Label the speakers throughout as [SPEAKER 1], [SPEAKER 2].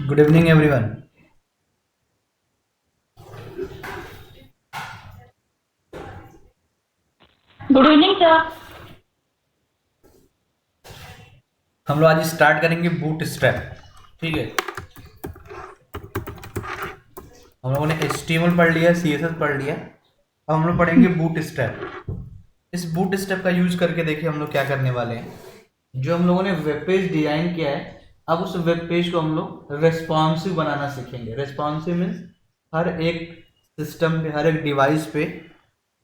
[SPEAKER 1] Good evening, everyone.
[SPEAKER 2] Good evening sir.
[SPEAKER 1] हम लोग आज स्टार्ट करेंगे बूट स्ट्रैप। ठीक है, हम लोगों ने HTML पढ़ लिया, CSS पढ़ लिया। अब हम लोग पढ़ेंगे बूट स्ट्रैप। इस बूट स्ट्रैप का यूज करके देखिए हम लोग क्या करने वाले हैं। जो हम लोगों ने वेब पेज डिजाइन किया है, अब उस वेब पेज को हम लोग रेस्पॉन्सिव बनाना सीखेंगे। रेस्पॉन्सिव मीन्स हर एक सिस्टम पे, हर एक डिवाइस पे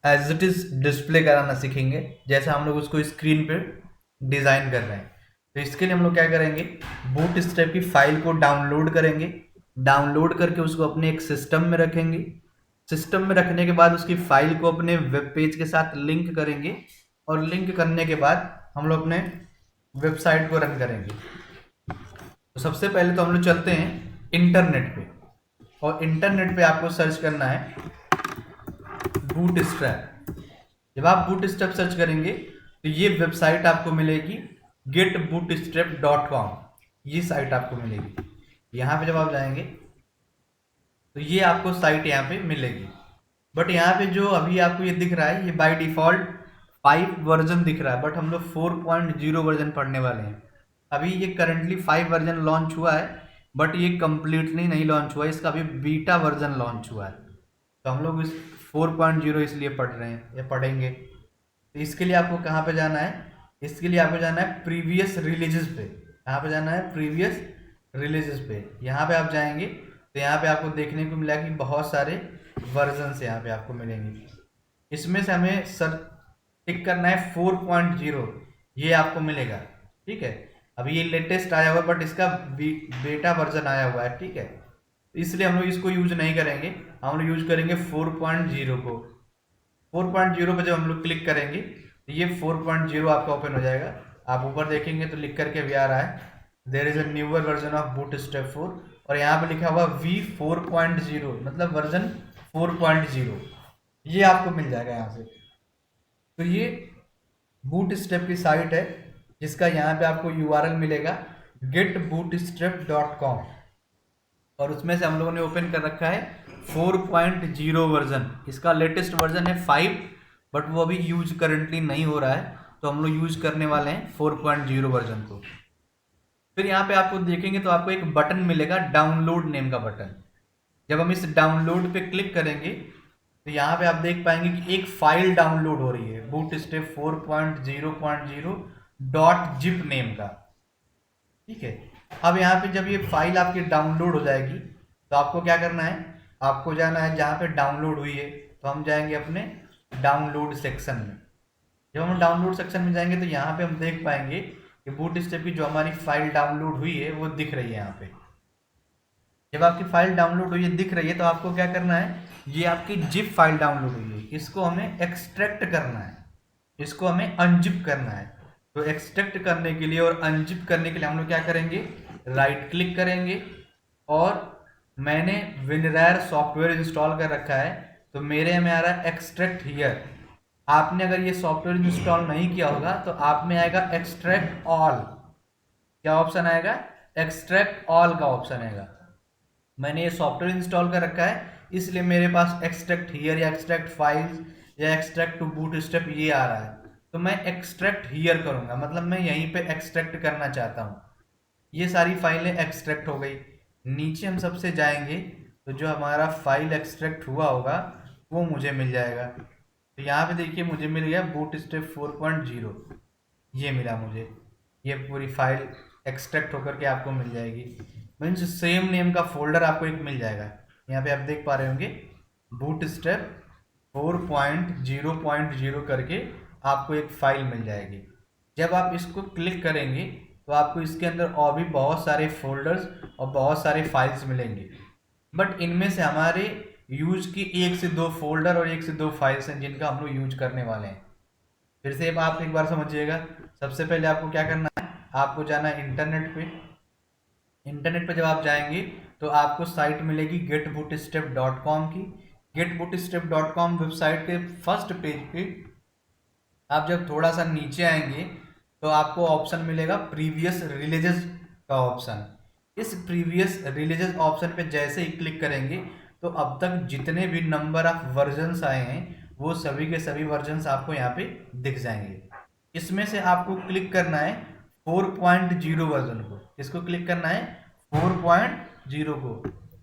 [SPEAKER 1] एज इट इज डिस्प्ले कराना सीखेंगे, जैसे हम लोग उसको स्क्रीन पे डिजाइन कर रहे हैं। तो इसके लिए हम लोग क्या करेंगे, बूट स्ट्रैप की फाइल को डाउनलोड करेंगे। डाउनलोड करके उसको अपने एक सिस्टम में रखेंगे। सिस्टम में रखने के बाद उसकी फाइल को अपने वेब पेज के साथ लिंक करेंगे, और लिंक करने के बाद हम लोग अपने वेबसाइट को रन करेंगे। तो सबसे पहले तो हम लोग चलते हैं इंटरनेट पे, और इंटरनेट पे आपको सर्च करना है बूट स्ट्रैप। जब आप बूट स्ट्रैप सर्च करेंगे तो ये वेबसाइट आपको मिलेगी getbootstrap.com। ये साइट आपको मिलेगी। यहाँ पे जब आप जाएंगे तो ये आपको साइट यहाँ पे मिलेगी। बट यहाँ पे जो अभी आपको ये दिख रहा है, ये बाय डिफॉल्ट 5 वर्जन दिख रहा है, बट हम लोग 4.0 वर्जन पढ़ने वाले हैं। अभी ये करंटली 5 वर्जन लॉन्च हुआ है, बट ये कंप्लीटली नहीं लॉन्च हुआ है, इसका अभी बीटा वर्जन लॉन्च हुआ है। तो हम लोग इस 4.0 इसलिए पढ़ रहे हैं या पढ़ेंगे। तो इसके लिए आपको कहाँ पे जाना है, इसके लिए आपको जाना है प्रीवियस रिलीजेस पे। कहाँ पे जाना है, प्रीवियस रिलीजेस पे। यहाँ पे आप जाएंगे तो यहाँ पे आपको देखने को मिला कि बहुत सारे वर्जन यहाँ पे आपको मिलेंगे। इसमें से हमें सर टिक करना है 4.0, ये आपको मिलेगा। ठीक है, अभी ये लेटेस्ट आया हुआ है, बट इसका बेटा वर्जन आया हुआ है। ठीक है, इसलिए हम लोग इसको यूज नहीं करेंगे, हम लोग यूज करेंगे 4.0 को। 4.0 पे जब हम लोग क्लिक करेंगे तो ये 4.0 आपका ओपन हो जाएगा। आप ऊपर देखेंगे तो लिख करके भी आ रहा है there is a newer version of boot strap 4, और यहाँ पे लिखा हुआ V4.0, मतलब वर्जन 4.0। ये आपको मिल जाएगा यहाँ से। तो ये बूट स्ट्रैप की साइट है, जिसका यहाँ पे आपको URL मिलेगा getbootstrap.com, और उसमें से हम लोगों ने ओपन कर रखा है 4.0 वर्जन। इसका लेटेस्ट वर्जन है 5, बट वो अभी यूज करंटली नहीं हो रहा है, तो हम लोग यूज करने वाले हैं 4.0 वर्जन को। फिर यहाँ पे आपको देखेंगे तो आपको एक बटन मिलेगा, डाउनलोड नेम का बटन। जब हम इस डाउनलोड पे क्लिक करेंगे तो यहाँ पे आप देख पाएंगे कि एक फाइल डाउनलोड हो रही है, boot strap 4.0.0 dot zip name का। ठीक है, अब यहाँ पे जब ये फाइल आपकी डाउनलोड हो जाएगी तो आपको क्या करना है, आपको जाना है जहाँ पे डाउनलोड हुई है, तो हम जाएंगे अपने डाउनलोड सेक्शन में। जब हम डाउनलोड सेक्शन में जाएंगे तो यहाँ पे हम देख पाएंगे कि बूट स्ट्रैप की जो हमारी फाइल डाउनलोड हुई है वो दिख रही है यहाँ पे। जब आपकी फाइल डाउनलोड हुई है, दिख रही है, तो आपको क्या करना है, ये आपकी जिप फाइल डाउनलोड हुई है, इसको हमें एक्सट्रैक्ट करना है, इसको हमें अनजिप करना है। तो एक्सट्रैक्ट करने के लिए और अनजिप करने के लिए हम लोग क्या करेंगे, राइट क्लिक करेंगे, और मैंने विनरार सॉफ्टवेयर इंस्टॉल कर रखा है, तो मेरे में आ रहा है एक्सट्रैक्ट हियर। आपने अगर ये सॉफ्टवेयर इंस्टॉल नहीं किया होगा तो आप में आएगा एक्सट्रैक्ट ऑल। क्या ऑप्शन आएगा, एक्सट्रैक्ट ऑल का ऑप्शन आएगा। मैंने ये सॉफ्टवेयर इंस्टॉल कर रखा है, इसलिए मेरे पास एक्सट्रैक्ट हियर या एक्सट्रैक्ट फाइल्स या एक्सट्रैक्ट टू बूट स्ट्रैप ये आ रहा है। तो मैं एक्सट्रैक्ट हियर करूंगा, मतलब मैं यहीं पे एक्सट्रैक्ट करना चाहता हूँ। ये सारी फाइलें एक्सट्रैक्ट हो गई। नीचे हम सबसे जाएंगे तो जो हमारा फाइल एक्सट्रैक्ट हुआ होगा वो मुझे मिल जाएगा। तो यहाँ पे देखिए मुझे मिल गया बूट स्ट्रैप 4.0, ये मिला मुझे। ये पूरी फाइल एक्सट्रैक्ट होकर के आपको मिल जाएगी। मीन्स सेम नेम का फोल्डर आपको एक मिल जाएगा। यहाँ पे आप देख पा रहे होंगे बूट स्ट्रैप 4.0.0 करके आपको एक फाइल मिल जाएगी। जब आप इसको क्लिक करेंगे तो आपको इसके अंदर और भी बहुत सारे फोल्डर्स और बहुत सारे फाइल्स मिलेंगे, बट इनमें से हमारे यूज की 1 से 2 फोल्डर और 1 से 2 फाइल्स हैं जिनका हम लोग यूज करने वाले हैं। फिर से आप एक बार समझिएगा। सबसे पहले आपको क्या करना है, आपको जाना है इंटरनेट पे। इंटरनेट पे जब आप जाएंगे तो आपको साइट मिलेगी getbootstrap.com की। getbootstrap.com वेबसाइट के फर्स्ट पेज पे आप जब थोड़ा सा नीचे आएंगे तो आपको ऑप्शन मिलेगा प्रीवियस रिलीजेस का ऑप्शन। इस प्रीवियस रिलीजेस ऑप्शन पे जैसे ही क्लिक करेंगे तो अब तक जितने भी नंबर ऑफ वर्जन्स आए हैं वो सभी के सभी वर्जन्स आपको यहाँ पे दिख जाएंगे। इसमें से आपको क्लिक करना है 4.0 वर्जन को। इसको क्लिक करना है 4.0 को।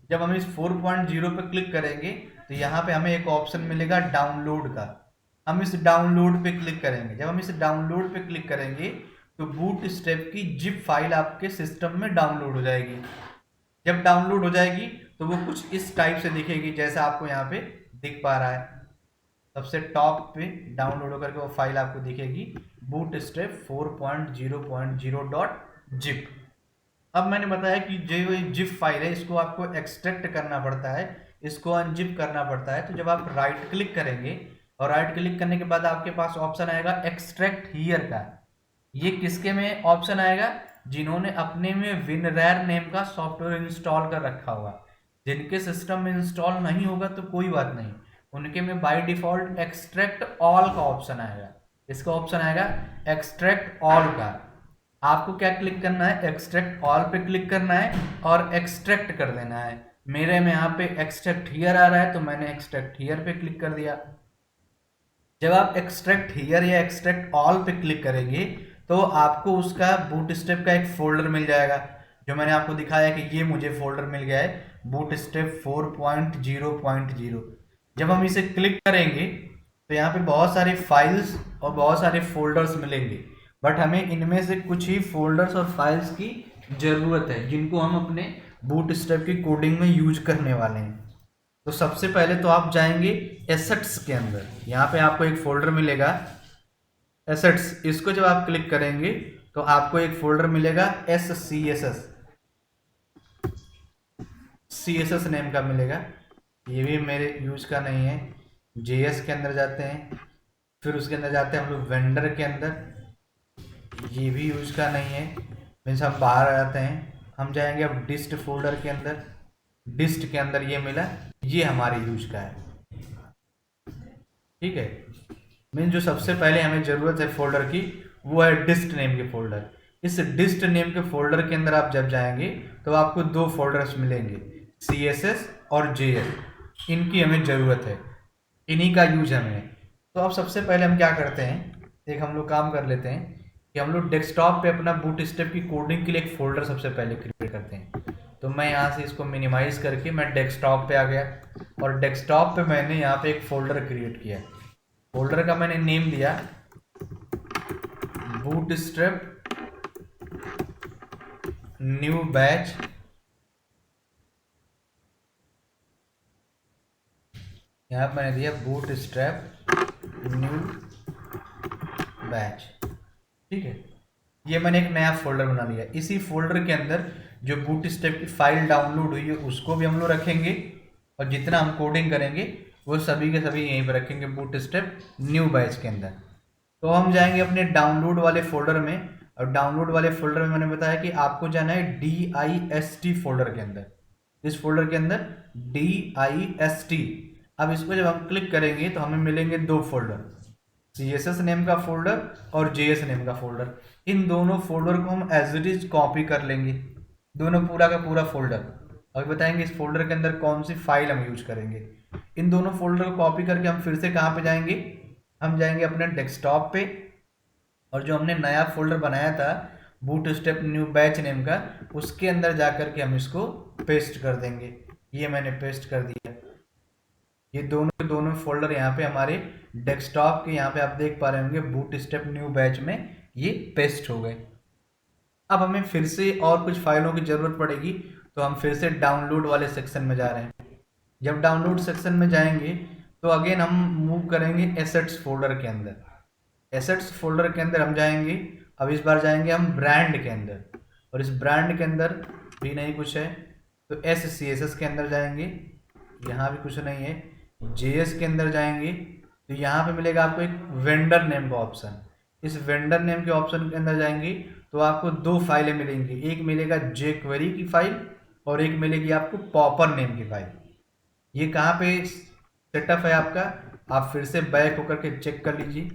[SPEAKER 1] जब हम इस 4.0 पे क्लिक करेंगे तो यहाँ पे हमें एक ऑप्शन मिलेगा डाउनलोड का। हम इस डाउनलोड पे क्लिक करेंगे। जब हम इस डाउनलोड पे क्लिक करेंगे तो बूट स्ट्रैप की जिप फाइल आपके सिस्टम में डाउनलोड हो जाएगी। जब डाउनलोड हो जाएगी तो वो कुछ इस टाइप से दिखेगी जैसा आपको यहाँ पे दिख पा रहा है। सबसे टॉप पे डाउनलोड होकर के वो फाइल आपको दिखेगी बूट स्ट्रैप 4.0.0.zip। अब मैंने बताया कि जो ये जिप फाइल है इसको आपको एक्सट्रैक्ट करना पड़ता है, इसको अनजिप करना पड़ता है। तो जब आप राइट क्लिक करेंगे और राइट क्लिक करने के बाद आपके पास ऑप्शन आएगा एक्सट्रैक्ट हियर का। ये किसके में ऑप्शन आएगा? जिन्होंने अपने में विनरैर नेम का सॉफ्टवेयर इंस्टॉल कर रखा होगा। जिनके सिस्टम में इंस्टॉल नहीं होगा तो कोई बात नहीं, उनके में बाय डिफॉल्ट एक्सट्रैक्ट ऑल का ऑप्शन आएगा। इसका ऑप्शन आएगा एक्सट्रैक्ट ऑल का। आपको क्या क्लिक करना है? एक्सट्रैक्ट ऑल पे क्लिक करना है और एक्सट्रैक्ट कर देना है। मेरे में यहाँ पे एक्सट्रैक्ट हियर आ रहा है तो मैंने एक्सट्रैक्ट हियर पे क्लिक कर दिया। जब आप एक्सट्रैक्ट हियर या एक्सट्रैक्ट ऑल पे क्लिक करेंगे तो आपको उसका बूट स्ट्रैप का एक फोल्डर मिल जाएगा, जो मैंने आपको दिखाया कि ये मुझे फोल्डर मिल गया है बूट स्ट्रैप 4.0.0। जब हम इसे क्लिक करेंगे तो यहाँ पे बहुत सारी फाइल्स और बहुत सारे फोल्डर्स मिलेंगे, बट हमें इनमें से कुछ ही फोल्डर्स और फाइल्स की ज़रूरत है जिनको हम अपने बूट स्ट्रैप की कोडिंग में यूज करने वाले हैं। तो सबसे पहले तो आप जाएंगे एसेट्स के अंदर। यहाँ पे आपको एक फोल्डर मिलेगा एसेट्स। इसको जब आप क्लिक करेंगे तो आपको एक फोल्डर मिलेगा CSS नेम का मिलेगा। ये भी मेरे यूज का नहीं है। JS के अंदर जाते हैं, फिर उसके अंदर जाते हैं हम लोग वेंडर के अंदर, ये भी यूज का नहीं है, मीन्स हम बाहर आ जाते हैं। हम जाएंगे अब डिस्ट फोल्डर के अंदर। डिस्ट के अंदर ये मिला, ये हमारे यूज का है। ठीक है, मीन जो सबसे पहले हमें जरूरत है फोल्डर की वो है डिस्ट नेम के फोल्डर। इस डिस्ट नेम के फोल्डर के अंदर आप जब जाएंगे तो आपको दो फोल्डर्स मिलेंगे, CSS और JS। इनकी हमें ज़रूरत है, इन्हीं का यूज हमें। तो अब सबसे पहले हम क्या करते हैं, एक हम लोग काम कर लेते हैं कि हम लोग डेस्कटॉप पे अपना बूट स्ट्रैप की कोडिंग के लिए एक फोल्डर सबसे पहले क्रिएट करते हैं। तो मैं यहाँ से इसको मिनिमाइज करके मैं डेस्कटॉप पे आ गया और डेस्कटॉप पे मैंने यहाँ पे एक फोल्डर क्रिएट किया। फोल्डर का मैंने नेम दिया बूट स्ट्रैप न्यू बैच। यहाँ पे मैंने दिया बूट स्ट्रैप न्यू बैच। ठीक है, ये मैंने एक नया फोल्डर बना लिया। इसी फोल्डर के अंदर जो बूट स्ट्रैप की फाइल डाउनलोड हुई है उसको भी हम लोग रखेंगे और जितना हम कोडिंग करेंगे वो सभी के सभी यहीं पर रखेंगे बूट स्ट्रैप न्यू बैच के अंदर। तो हम जाएंगे अपने डाउनलोड वाले फोल्डर में, और डाउनलोड वाले फोल्डर में मैंने बताया कि आपको जाना है DIST फोल्डर के अंदर। इस फोल्डर के अंदर DIST। अब इसको जब हम क्लिक करेंगे तो हमें मिलेंगे दो फोल्डर, CSS नेम का फोल्डर और JS नेम का फोल्डर। इन दोनों फोल्डर को हम एज इट इज कॉपी कर लेंगे, दोनों पूरा का पूरा फोल्डर, और बताएंगे इस फोल्डर के अंदर कौन सी फाइल हम यूज करेंगे। इन दोनों फोल्डर को कॉपी करके हम फिर से कहाँ पे जाएंगे, हम जाएंगे अपने डेस्कटॉप पे, और जो हमने नया फोल्डर बनाया था boot strap new batch name का, उसके अंदर जाकर के हम इसको पेस्ट कर देंगे। ये मैंने पेस्ट कर दिया। ये दोनों फोल्डर यहाँ पे हमारे डेस्कटॉप के यहाँ पे आप देख पा रहे होंगे बूट स्ट्रैप न्यू बैच में ये पेस्ट हो गए। अब हमें फिर से और कुछ फाइलों की ज़रूरत पड़ेगी तो हम फिर से डाउनलोड वाले सेक्शन में जा रहे हैं। जब डाउनलोड सेक्शन में जाएंगे तो अगेन हम मूव करेंगे एसेट्स फोल्डर के अंदर। एसेट्स फोल्डर के अंदर हम जाएंगे, अब इस बार जाएंगे हम ब्रांड के अंदर, और इस ब्रांड के अंदर भी नहीं कुछ है तो SCSS के अंदर जाएंगे, यहाँ भी कुछ नहीं है। JS के अंदर जाएंगे तो यहाँ पे मिलेगा आपको एक वेंडर नेम का ऑप्शन। इस वेंडर नेम के ऑप्शन के अंदर जाएंगे तो आपको दो फाइलें मिलेंगी, एक मिलेगा jQuery की फाइल और एक मिलेगी आपको पॉपर नेम की फाइल। ये कहाँ पे सेटअप है आपका, आप फिर से बैक होकर के चेक कर लीजिए।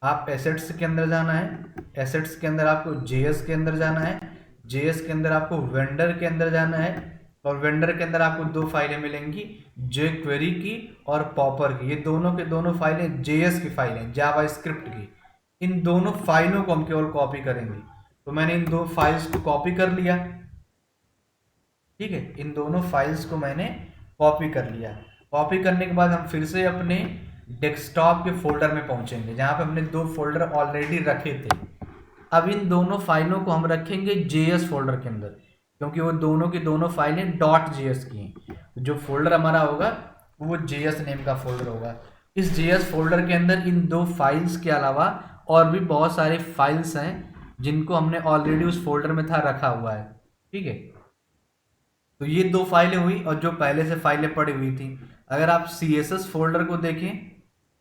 [SPEAKER 1] आप एसेट्स के अंदर जाना है, एसेट्स के अंदर आपको JS के अंदर जाना है, जेएस के अंदर आपको वेंडर के अंदर जाना है और वेंडर के अंदर आपको दो फाइलें मिलेंगी, जेक्वेरी की और पॉपर की। ये दोनों के दोनों फाइलें जेएस की फाइलें, जावा स्क्रिप्ट की। इन दोनों फाइलों को हम केवल कॉपी करेंगे। तो मैंने इन दो फाइल्स को कॉपी कर लिया, ठीक है, इन दोनों फाइल्स को मैंने कॉपी कर लिया। कॉपी करने के बाद हम फिर से अपने डेस्कटॉप के फोल्डर में पहुंचेंगे जहां पे हमने दो फोल्डर ऑलरेडी रखे थे। अब इन दोनों फाइलों को हम रखेंगे जेएस फोल्डर के अंदर, क्योंकि वो दोनों की दोनों फाइलें डॉट जेएस की हैं। तो जो फोल्डर हमारा होगा वो जेएस नेम का फोल्डर होगा। इस जेएस फोल्डर के अंदर इन दो फाइल्स के अलावा और भी बहुत सारे फाइल्स हैं जिनको हमने ऑलरेडी उस फोल्डर में था रखा हुआ है, ठीक है। तो ये दो फाइलें हुई और जो पहले से फाइलें पड़ी हुई थी। अगर आप CSS फोल्डर को देखें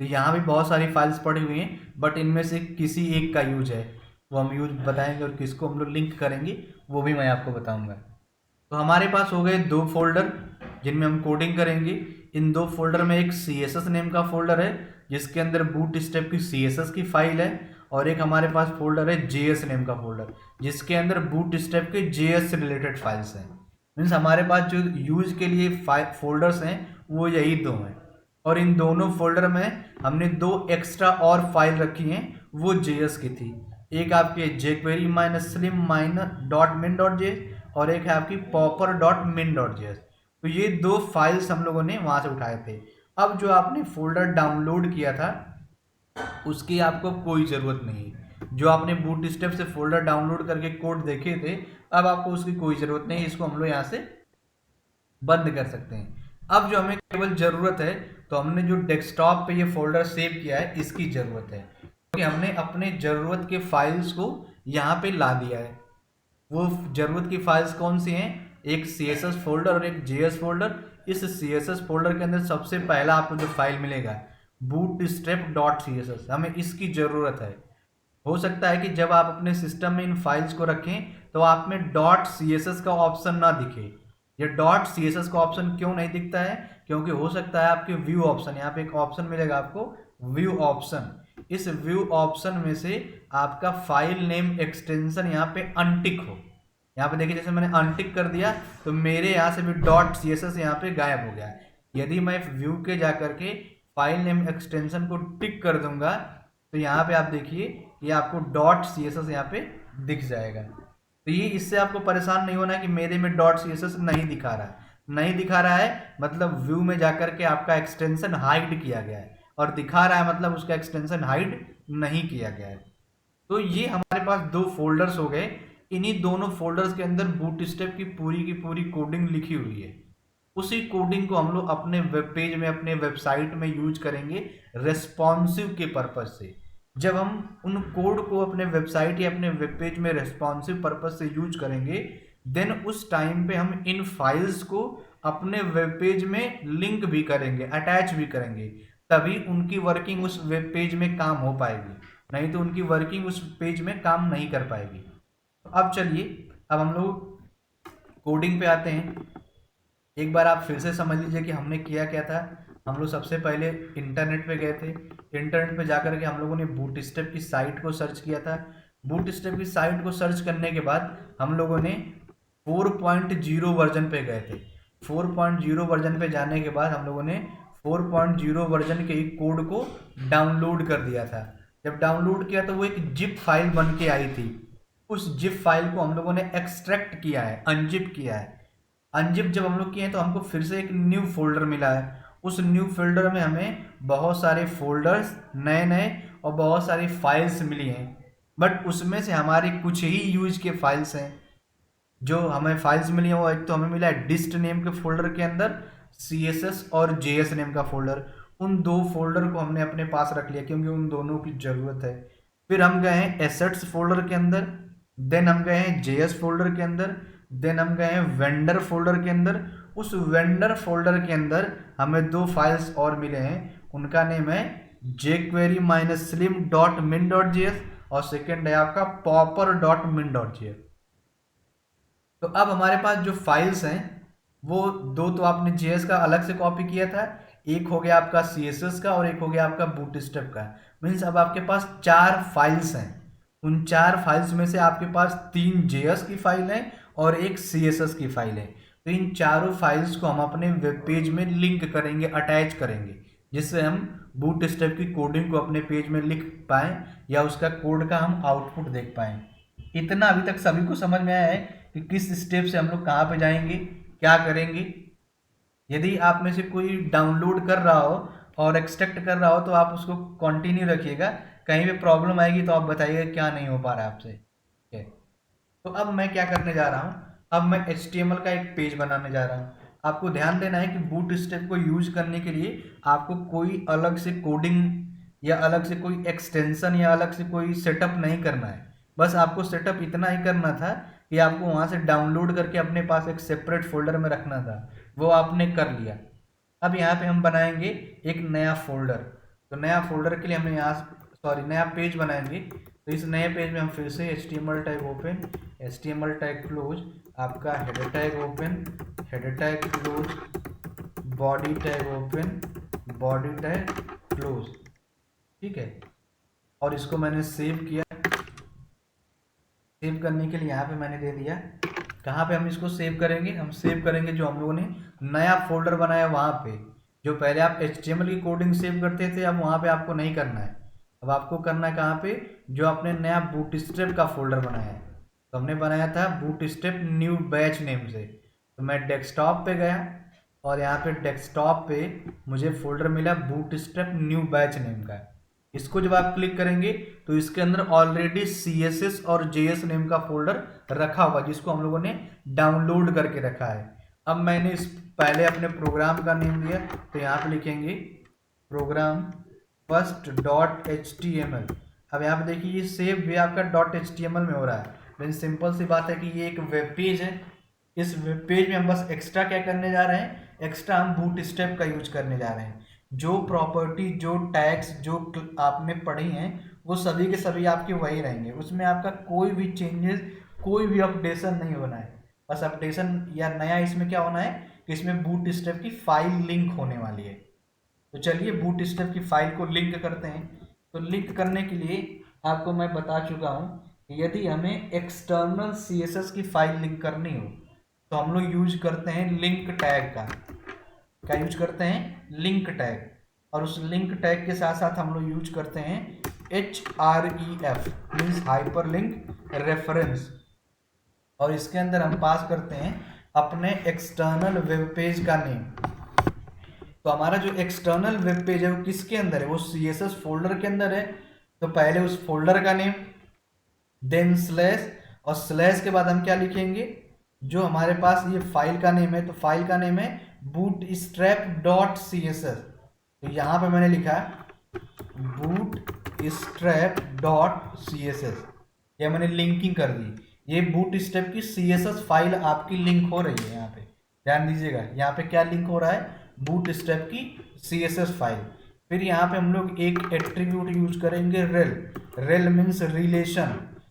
[SPEAKER 1] तो यहाँ भी बहुत सारी फाइल्स पड़ी हुई हैं, बट इनमें से किसी एक का यूज है, वो हम यूज बताएंगे और किसको हम लोग लिंक करेंगे वो भी मैं आपको बताऊंगा। तो हमारे पास हो गए दो फोल्डर जिनमें हम कोडिंग करेंगे। इन दो फोल्डर में एक CSS नेम का फोल्डर है जिसके अंदर बूटस्ट्रैप की CSS की फाइल है, और एक हमारे पास फोल्डर है JS नेम का फोल्डर जिसके अंदर बूटस्ट्रैप के JS से रिलेटेड फाइल्स हैं। मीन्स हमारे पास जो यूज के लिए फोल्डर्स हैं वो यही दो हैं, और इन दोनों फोल्डर में हमने दो एक्स्ट्रा और फाइल रखी हैं, वो JS की थी। एक आपकी jQuery -slim-.min.js और एक है आपकी popper.min.js। तो ये दो फाइल्स हम लोगों ने वहां से उठाए थे। अब जो आपने फोल्डर डाउनलोड किया था उसकी आपको कोई ज़रूरत नहीं। जो आपने बूटस्ट्रैप से फोल्डर डाउनलोड करके कोड देखे थे, अब आपको उसकी कोई ज़रूरत नहीं। इसको हम लोग यहाँ से बंद कर सकते हैं। अब जो हमें केवल ज़रूरत है, तो हमने जो डेस्कटॉप पे ये फोल्डर सेव किया है इसकी ज़रूरत है, क्योंकि हमने अपने ज़रूरत के फाइल्स को यहाँ पे ला दिया है। वो ज़रूरत की फाइल्स कौन सी हैं? एक CSS फोल्डर और एक JS फोल्डर। इस CSS फोल्डर के अंदर सबसे पहला आपको जो फाइल मिलेगा bootstrap.css, हमें इसकी ज़रूरत है। हो सकता है कि जब आप अपने सिस्टम में इन फाइल्स को रखें तो आप में .css का ऑप्शन ना दिखे। ये .css का ऑप्शन क्यों नहीं दिखता है? क्योंकि हो सकता है आपके व्यू ऑप्शन, यहाँ पे एक ऑप्शन मिलेगा आपको व्यू ऑप्शन, इस व्यू ऑप्शन में से आपका फाइल नेम एक्सटेंशन यहाँ पे अनटिक हो। यहाँ पे देखिए जैसे मैंने अनटिक कर दिया तो मेरे यहाँ से भी .css यहाँ पे गायब हो गया। यदि मैं व्यू के जा करके फाइल नेम एक्सटेंशन को टिक कर दूंगा तो यहाँ पे आप देखिए ये आपको .css यहाँ पे दिख जाएगा। तो ये इससे आपको परेशान नहीं होना कि मेरे में .css नहीं दिखा रहा है। नहीं दिखा रहा है मतलब व्यू में जाकर के आपका एक्सटेंशन हाइड किया गया है, और दिखा रहा है मतलब उसका एक्सटेंशन हाइड नहीं किया गया है। तो ये हमारे पास दो फोल्डर्स हो गए। इन्हीं दोनों फोल्डर्स के अंदर बूटस्ट्रैप की पूरी कोडिंग लिखी हुई है। उसी कोडिंग को हम लोग अपने वेब पेज में, अपने वेबसाइट में यूज करेंगे रेस्पॉन्सिव के पर्पज से। जब हम उन कोड को अपने वेबसाइट या अपने वेब पेज में रेस्पॉन्सिव पर्पज से यूज करेंगे, देन उस टाइम पे हम इन फाइल्स को अपने वेब पेज में लिंक भी करेंगे, अटैच भी करेंगे, तभी उनकी वर्किंग उस वेब पेज में काम हो पाएगी, नहीं तो उनकी वर्किंग उस पेज में काम नहीं कर पाएगी। तो अब चलिए, अब हम लोग कोडिंग पे आते हैं। एक बार आप फिर से समझ लीजिए कि हमने किया क्या था। हम लोग सबसे पहले इंटरनेट पे गए थे। इंटरनेट पे जाकर के हम लोगों ने बूटस्ट्रैप की साइट को सर्च किया था। बूटस्ट्रैप की साइट को सर्च करने के बाद हम लोगों ने 4.0 वर्जन पे गए थे। 4.0 वर्जन पे जाने के बाद हम लोगों ने 4.0 वर्जन के कोड को डाउनलोड कर दिया था। जब डाउनलोड किया तो वो एक जिप फाइल बन के आई थी। उस जिप फाइल को हम लोगों ने एक्सट्रैक्ट किया है, अनजिप किया है। अनजिप जब हम लोग किए हैं तो हमको फिर से एक न्यू फोल्डर मिला है। उस न्यू फोल्डर में हमें बहुत सारे फोल्डर्स नए नए और बहुत सारी फाइल्स मिली हैं, बट उसमें से हमारी कुछ ही यूज के फाइल्स हैं। जो हमें फाइल्स मिली हैं वो एक तो हमें मिला है डिस्ट नेम के फोल्डर के अंदर CSS और JS नेम का फोल्डर। उन दो फोल्डर को हमने अपने पास रख लिया क्योंकि उन दोनों की ज़रूरत है। फिर हम गए हैं एसेट्स फोल्डर के अंदर, देन हम गए हैं JS फोल्डर के अंदर, देन हम गए हैं वेंडर फोल्डर के अंदर। उस वेंडर फोल्डर के अंदर हमें दो फाइल्स और मिले हैं, उनका नेम है jQuery -slim.min.js और सेकेंड है आपका popper.min.js। तो अब हमारे पास जो फाइल्स हैं वो दो तो आपने JS का अलग से कॉपी किया था, एक हो गया आपका CSS का और एक हो गया आपका बूटस्ट्रैप का। मीन्स अब आपके पास 4 फाइल्स हैं। उन 4 फाइल्स में से आपके पास 3 जेएस की फाइल है और एक सीएसएस की फाइल है। तो इन चारों फाइल्स को हम अपने वेब पेज में लिंक करेंगे, अटैच करेंगे, जिससे हम बूटस्ट्रैप की कोडिंग को अपने पेज में लिख पाएँ या उसका कोड का हम आउटपुट देख पाएँ। इतना अभी तक सभी को समझ में आया है कि किस स्टेप से हम लोग कहाँ पे जाएंगे, क्या करेंगे। यदि आप में से कोई डाउनलोड कर रहा हो और एक्सट्रैक्ट कर रहा हो तो आप उसको कंटिन्यू रखिएगा, कहीं पे प्रॉब्लम आएगी तो आप बताइएगा क्या नहीं हो पा रहा है आपसे। ठीक है, तो अब मैं क्या करने जा रहा हूँ, अब मैं HTML का एक पेज बनाने जा रहा हूँ। आपको ध्यान देना है कि बूटस्ट्रैप को यूज करने के लिए आपको कोई अलग से कोडिंग या अलग से कोई एक्सटेंशन या अलग से कोई सेटअप नहीं करना है। बस आपको सेटअप इतना ही करना था कि आपको वहाँ से डाउनलोड करके अपने पास एक सेपरेट फोल्डर में रखना था, वो आपने कर लिया। अब यहाँ पे हम बनाएंगे एक नया फोल्डर। तो नया फोल्डर के लिए हमें यहाँ सॉरी नया पेज बनाएंगे। तो इस नए पेज में हम फिर से HTML tag open, HTML tag close, आपका header tag open, header tag close, body tag open, body tag close. ठीक है, और इसको मैंने सेव किया। सेव करने के लिए यहाँ पे मैंने दे दिया। कहाँ पे हम इसको सेव करेंगे, हम सेव करेंगे जो हम लोगों ने नया फोल्डर बनाया वहाँ पे। जो पहले आप HTML की कोडिंग सेव करते थे, अब वहाँ पे आपको नहीं करना है। अब आपको करना है कहाँ पे, जो आपने नया बूटस्ट्रैप का फोल्डर बनाया है। तो हमने बनाया था बूटस्ट्रैप न्यू बैच नेम से। तो मैं डेस्कटॉप पे गया और यहाँ पे डेस्कटॉप पे मुझे फोल्डर मिला बूटस्ट्रैप न्यू बैच नेम का। इसको जब आप क्लिक करेंगे तो इसके अंदर ऑलरेडी CSS और JS नेम का फोल्डर रखा होगा, जिसको हम लोगों ने डाउनलोड करके रखा है। अब मैंने इस पहले अपने प्रोग्राम का नेम दिया, तो यहाँ पे लिखेंगे प्रोग्राम फर्स्ट डॉट HTML। अब यहाँ पे देखिए ये सेव भी आपका .html में हो रहा है। लेकिन सिंपल सी बात है कि ये एक वेब पेज है। इस वेब पेज में हम बस एक्स्ट्रा क्या करने जा रहे हैं, एक्स्ट्रा हम बूटस्ट्रैप का यूज करने जा रहे हैं। जो प्रॉपर्टी, जो टैग्स जो आपने पढ़ी हैं वो सभी के सभी आपके वही रहेंगे। उसमें आपका कोई भी चेंजेस, कोई भी अपडेशन नहीं होना है। बस अपडेशन या नया इसमें क्या होना है कि इसमें बूटस्ट्रैप की फाइल लिंक होने वाली है। तो चलिए बूटस्ट्रैप की फाइल को लिंक करते हैं। तो लिंक करने के लिए आपको मैं बता चुका हूँ कि यदि हमें एक्सटर्नल CSS की फाइल लिंक करनी हो तो हम लोग यूज करते हैं लिंक टैग का। क्या यूज करते हैं, लिंक टैग। और उस लिंक टैग के साथ साथ हम लोग यूज करते हैं href means hyper link reference. और इसके अंदर हम पास करते हैं अपने एक्सटर्नल वेब पेज का नेम। तो हमारा जो एक्सटर्नल वेब पेज है वो किसके अंदर है, वो CSS फोल्डर के अंदर है। तो पहले उस फोल्डर का नेम, देन स्लैश, और स्लैश के बाद हम क्या लिखेंगे, जो हमारे पास ये फाइल का नेम है। तो फाइल का नेम है bootstrap.css। तो यहाँ पे मैंने लिखा bootstrap.css, ये मैंने लिंकिंग कर दी। ये बूटस्ट्रैप की CSS फाइल आपकी लिंक हो रही है। यहाँ पे ध्यान दीजिएगा, यहाँ पे क्या लिंक हो रहा है, बूटस्ट्रैप की CSS फाइल। फिर यहाँ पे हम लोग एक एट्रीब्यूट यूज करेंगे रेल। रेल मीन्स रिलेशन,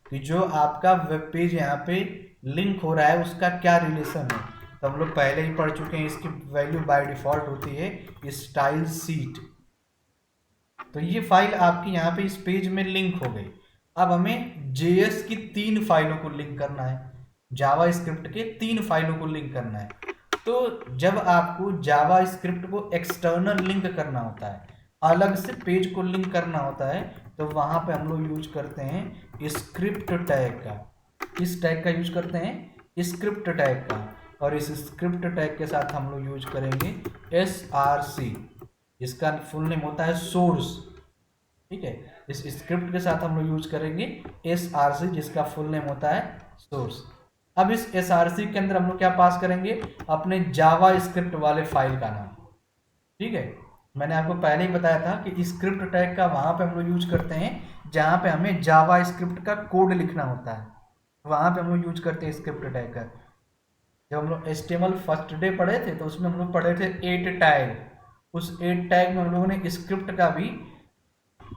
[SPEAKER 1] कि जो आपका वेब पेज यहाँ पे लिंक हो रहा है उसका क्या रिलेशन है। तो हम लोग पहले ही पढ़ चुके हैं, इसकी वैल्यू बाय डिफॉल्ट होती है स्टाइल सीट। तो ये फाइल आपकी यहाँ पे इस पेज में लिंक हो गई। अब हमें JS की 3 फाइलों को लिंक करना है, जावा स्क्रिप्ट के 3 फाइलों को लिंक करना है। तो जब आपको जावा स्क्रिप्ट को एक्सटर्नल लिंक करना होता है, अलग से पेज को लिंक करना होता है, तो वहां पे हम लोग यूज करते हैं स्क्रिप्ट टैग का। इस टैग का यूज करते हैं, स्क्रिप्ट टैग का। और इस स्क्रिप्ट टैग के साथ हम लोग यूज करेंगे SRC, इसका फुल नेम होता है सोर्स। ठीक है, इस स्क्रिप्ट के साथ हम लोग यूज करेंगे SRC, जिसका फुल नेम होता है सोर्स। अब इस SRC के अंदर हम लोग क्या पास करेंगे, अपने जावा स्क्रिप्ट वाले फाइल का नाम। ठीक है, मैंने आपको पहले ही बताया था कि स्क्रिप्ट टैग का वहां पे हम लोग यूज करते हैं जहां पे हमें जावा स्क्रिप्ट का कोड लिखना होता है, वहां पे हम लोग यूज करते हैं स्क्रिप्ट टैग का। जब हम लोग HTML फर्स्ट डे पढ़े थे तो उसमें हम लोग पढ़े थे 8 टैग। उस 8 टैग में हम लोगों ने स्क्रिप्ट का भी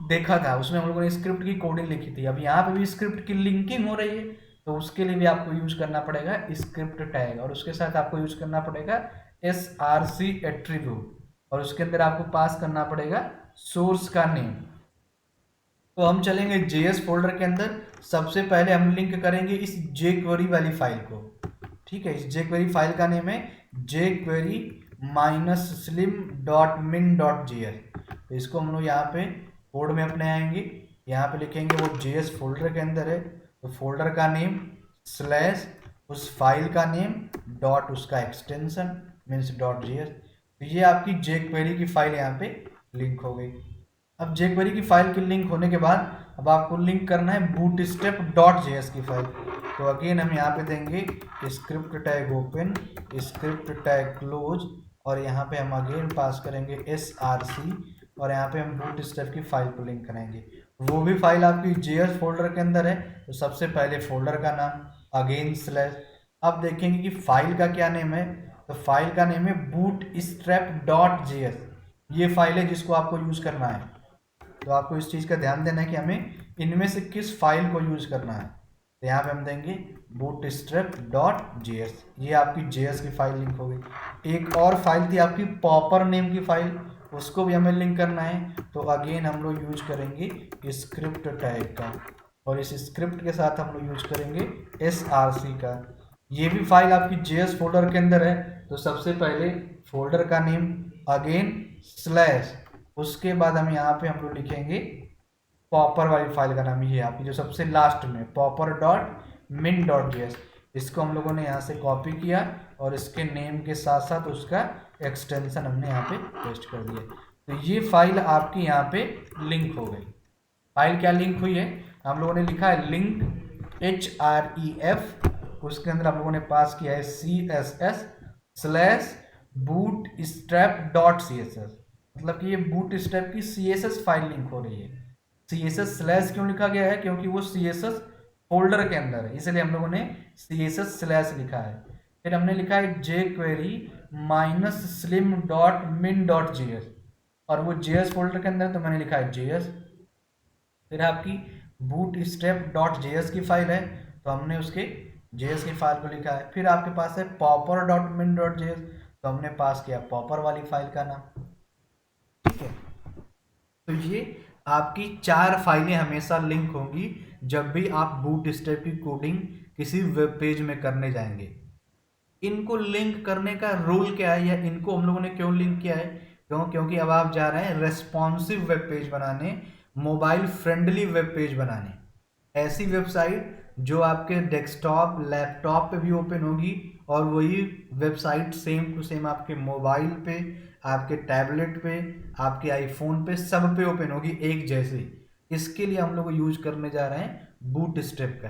[SPEAKER 1] देखा था, उसमें हम लोगों ने स्क्रिप्ट की कोडिंग लिखी थी। अब यहाँ पे भी स्क्रिप्ट की लिंकिंग हो रही है, तो उसके लिए भी आपको यूज करना पड़ेगा स्क्रिप्ट टैग, और उसके साथ आपको यूज करना पड़ेगा SRC एट्रीब्यूट, और उसके अंदर आपको पास करना पड़ेगा सोर्स का नेम। तो हम चलेंगे जेएस फोल्डर के अंदर। सबसे पहले हम लिंक करेंगे इस jQuery वाली फाइल को। ठीक है, इस jQuery फाइल का नेम है jQuery -slim.min.js। तो इसको हम लोग यहाँ पे कोड में अपने आएंगे, यहाँ पे लिखेंगे वो जेएस फोल्डर के अंदर है, तो फोल्डर का नेम स्लैश उस फाइल का नेम डॉट उसका एक्सटेंशन मीन्स डॉट जेएस। तो ये आपकी jQuery की फाइल यहाँ पे लिंक हो गई। अब jQuery की फाइल की लिंक होने के बाद अब आपको लिंक करना है bootstrap.js की फाइल। तो अगेन हम यहाँ पे देंगे script tag open, script tag close, और यहाँ पे हम अगेन पास करेंगे src, और यहाँ पे हम bootstrap की फाइल को लिंक करेंगे। वो भी फाइल आपकी JS फोल्डर के अंदर है, तो सबसे पहले फोल्डर का नाम अगेन स्लैश। अब देखेंगे कि फाइल का क्या नेम है, तो फाइल का नेम है bootstrap.js। ये फाइल है जिसको आपको यूज करना है। तो आपको इस चीज़ का ध्यान देना है कि हमें इनमें से किस फाइल को यूज करना है। तो यहाँ पे हम देंगे bootstrap.js, ये आपकी JS की फाइल लिंक हो गई। एक और फाइल थी आपकी पॉपर नेम की फाइल, उसको भी हमें लिंक करना है। तो अगेन हम लोग यूज करेंगे स्क्रिप्ट टैग का, और इस स्क्रिप्ट के साथ हम लोग यूज करेंगे src का। ये भी फाइल आपकी JS फोल्डर के अंदर है। तो सबसे पहले फोल्डर का नेम अगेन स्लैश, उसके बाद हम यहाँ पे हम लोग लिखेंगे पॉपर वाली फाइल का नाम, ये आपकी जो सबसे लास्ट में popper.min.js। इसको हम लोगों ने यहाँ से कॉपी किया और इसके नेम के साथ साथ उसका एक्सटेंशन हमने यहाँ पे पेस्ट कर दिया। तो ये फाइल आपकी यहाँ पे लिंक हो गई। फाइल क्या लिंक हुई है, हम लोगों ने लिखा है लिंक href, उसके अंदर हम लोगों ने पास किया है css/bootstrap.css, मतलब कि ये बूटस्ट्रैप की CSS फाइल लिंक हो रही है। CSS स्लैश क्यों लिखा गया है, क्योंकि वो CSS फोल्डर के अंदर है, इसलिए हम लोगों ने CSS स्लैश लिखा है। फिर हमने लिखा है jQuery -slim.min.js, और वो JS फोल्डर के अंदर, तो मैंने लिखा है JS। फिर आपकी bootstrap.js की फाइल है, तो हमने उसके JS की फाइल को लिखा है। फिर आपके पास है popper.min.js, तो हमने पास किया पॉपर वाली फाइल का नाम। ठीक है, तो ये आपकी 4 फाइलें हमेशा लिंक होंगी जब भी आप बूटस्ट्रैप की कोडिंग किसी वेब पेज में करने जाएंगे। इनको लिंक करने का रूल क्या है, या इनको हम लोगों ने क्यों लिंक किया है, क्योंकि अब आप जा रहे हैं रेस्पॉन्सिव वेब पेज बनाने, मोबाइल फ्रेंडली वेब पेज बनाने, ऐसी वेबसाइट जो आपके डेस्कटॉप लैपटॉप पे भी ओपन होगी, और वही वेबसाइट सेम टू सेम आपके मोबाइल पे, आपके टैबलेट पे, आपके आईफोन पे, सब पे ओपन होगी एक जैसे। इसके लिए हम लोग यूज करने जा रहे हैं बूटस्ट्रैप का।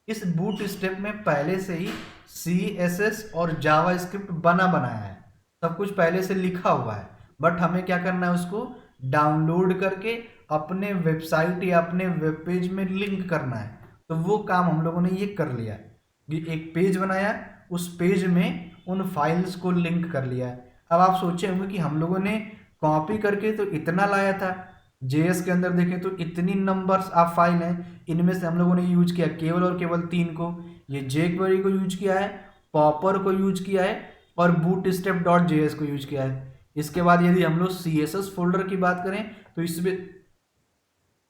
[SPEAKER 1] इस बूटस्ट्रैप में पहले से ही CSS और जावास्क्रिप्ट बना बनाया है, सब कुछ पहले से लिखा हुआ है, बट हमें क्या करना है, उसको डाउनलोड करके अपने वेबसाइट या अपने वेब पेज में लिंक करना है। तो वो काम हम लोगों ने ये कर लिया कि एक पेज बनाया, उस पेज में उन फाइल्स को लिंक कर लिया है। अब आप सोचे होंगे कि हम लोगों ने कॉपी करके तो इतना लाया था, JS के अंदर देखें तो इतनी नंबर्स आप फाइल हैं, इनमें से हम लोगों ने यूज किया केवल और केवल 3 को। ये jQuery को यूज किया है, पॉपर को यूज किया है, और bootstrap.js को यूज किया है। इसके बाद यदि हम लोग CSS फोल्डर की बात करें तो इसमें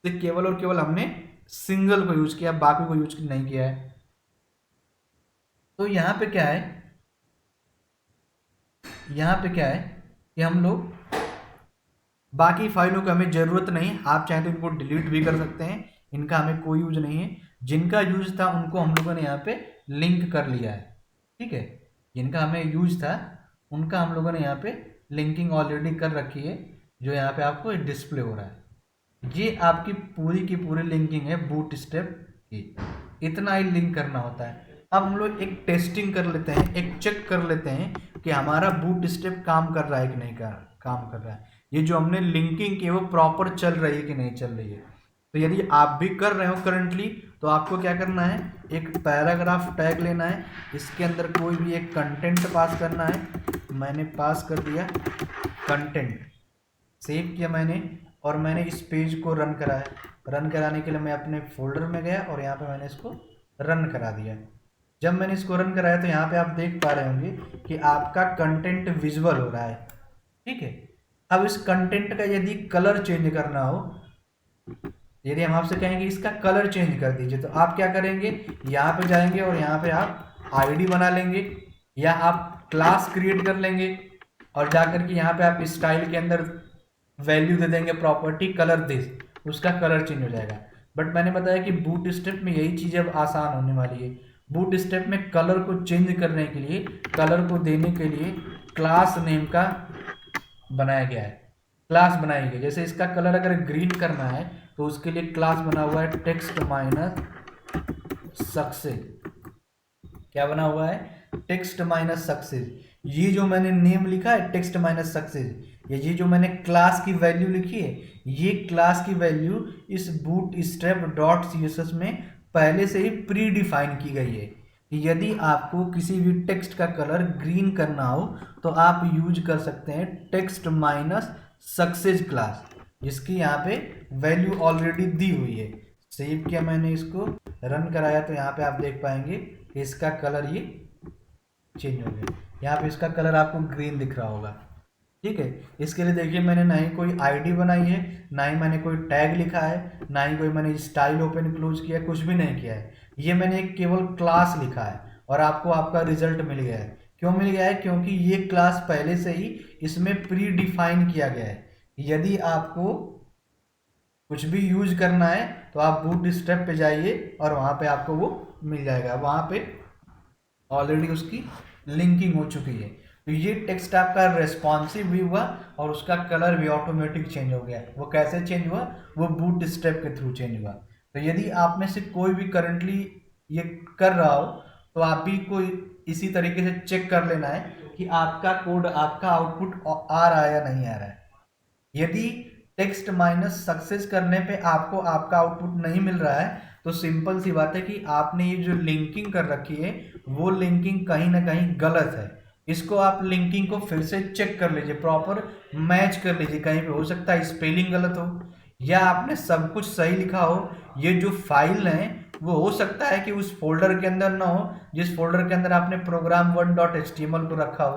[SPEAKER 1] से केवल और केवल हमने सिंगल को यूज किया, बाकी को यूज नहीं किया है। तो यहाँ पे क्या है, यहाँ पे क्या है कि हम लोग बाकी फाइलों की हमें ज़रूरत नहीं, आप चाहें तो इनको डिलीट भी कर सकते हैं, इनका हमें कोई यूज नहीं है। जिनका यूज था उनको हम लोगों ने यहाँ पे लिंक कर लिया है। ठीक है, जिनका हमें यूज था उनका हम लोगों ने यहाँ पे लिंकिंग ऑलरेडी कर रखी है, जो यहाँ पे आपको डिस्प्ले हो रहा है। ये आपकी पूरी की पूरी लिंकिंग है बूटस्ट्रैप की, इतना ही लिंक करना होता है। अब हम लोग एक टेस्टिंग कर लेते हैं, एक चेक कर लेते हैं कि हमारा बूटस्ट्रैप काम कर रहा है कि नहीं काम कर रहा है, ये जो हमने लिंकिंग की वो प्रॉपर चल रही है कि नहीं चल रही है। तो यदि आप भी कर रहे हो करंटली, तो आपको क्या करना है, एक पैराग्राफ टैग लेना है, इसके अंदर कोई भी एक कंटेंट पास करना है। मैंने पास कर दिया कंटेंट, सेव किया मैंने, और मैंने इस पेज को रन कराया। रन कराने के लिए मैं अपने फोल्डर में गया और यहाँ पे मैंने इसको रन करा दिया। जब मैंने इसको रन कराया तो यहाँ पे आप देख पा रहे होंगे कि आपका कंटेंट विजुअल हो रहा है। ठीक है, अब इस कंटेंट का यदि कलर चेंज करना हो यदि हम आपसे कहेंगे इसका कलर चेंज कर दीजिए, तो आप क्या करेंगे, यहाँ पे जाएंगे और यहाँ पे आप आईडी बना लेंगे, या आप क्लास क्रिएट कर लेंगे और जाकर के यहाँ पे आप स्टाइल के अंदर वैल्यू दे देंगे प्रॉपर्टी कलर दिस, उसका कलर चेंज हो जाएगा। बट मैंने बताया कि बूट स्टेप में यही चीज़ अब आसान होने वाली है। बूट स्टेप में कलर को चेंज करने के लिए, कलर को देने के लिए क्लास नेम का बनाया गया है, क्लास बनाई गई। जैसे इसका कलर अगर ग्रीन करना है तो उसके लिए क्लास बना हुआ है टेक्स्ट माइनस सक्सेस। क्या बना हुआ है, टेक्स्ट माइनस सक्सेस। ये जो मैंने नेम लिखा है टेक्स्ट माइनस सक्सेस, ये जो मैंने क्लास की वैल्यू लिखी है, ये क्लास की वैल्यू इस बूट स्ट्रैप डॉट सीएसएस में पहले से ही प्री डिफाइन की गई है कि यदि आपको किसी भी टेक्स्ट का कलर ग्रीन करना हो तो आप यूज कर सकते हैं टेक्स्ट माइनस सक्सेस क्लास, जिसकी यहाँ पे वैल्यू ऑलरेडी दी हुई है। सेव किया मैंने, इसको रन कराया तो यहाँ पे आप देख पाएंगे कि इसका कलर ये चेंज हो गया। यहाँ पे इसका कलर आपको ग्रीन दिख रहा होगा। ठीक है, इसके लिए देखिए मैंने ना ही कोई आईडी बनाई है, ना ही मैंने कोई टैग लिखा है, ना ही कोई मैंने स्टाइल ओपन क्लोज किया, कुछ भी नहीं किया है। ये मैंने एक केवल क्लास लिखा है और आपको आपका रिजल्ट मिल गया है। क्यों मिल गया है, क्योंकि ये क्लास पहले से ही इसमें प्री डिफाइन किया गया है। यदि आपको कुछ भी यूज करना है तो आप बूट स्ट्रैप पे जाइए और वहाँ पे आपको वो मिल जाएगा, वहाँ पे ऑलरेडी उसकी लिंकिंग हो चुकी है। तो ये टेक्स्ट आपका रेस्पॉन्सिव भी हुआ और उसका कलर भी ऑटोमेटिक चेंज हो गया। वो कैसे चेंज हुआ, वो बूट स्ट्रैप के थ्रू चेंज हुआ। तो यदि आप में से कोई भी करंटली ये कर रहा हो तो आप भी कोई इसी तरीके से चेक कर लेना है कि आपका कोड, आपका आउटपुट आ रहा है या नहीं आ रहा है। यदि टेक्स्ट माइनस सक्सेस करने पे आपको आपका आउटपुट नहीं मिल रहा है तो सिंपल सी बात है कि आपने ये जो लिंकिंग कर रखी है वो लिंकिंग कहीं ना कहीं गलत है। इसको आप लिंकिंग को फिर से चेक कर लीजिए, प्रॉपर मैच कर लीजिए। कहीं पे हो सकता है स्पेलिंग गलत हो या आपने सब कुछ सही लिखा हो। ये जो फाइल है वो हो सकता है कि उस फोल्डर के अंदर ना हो जिस फोल्डर के अंदर आपने program1.html को रखा हो,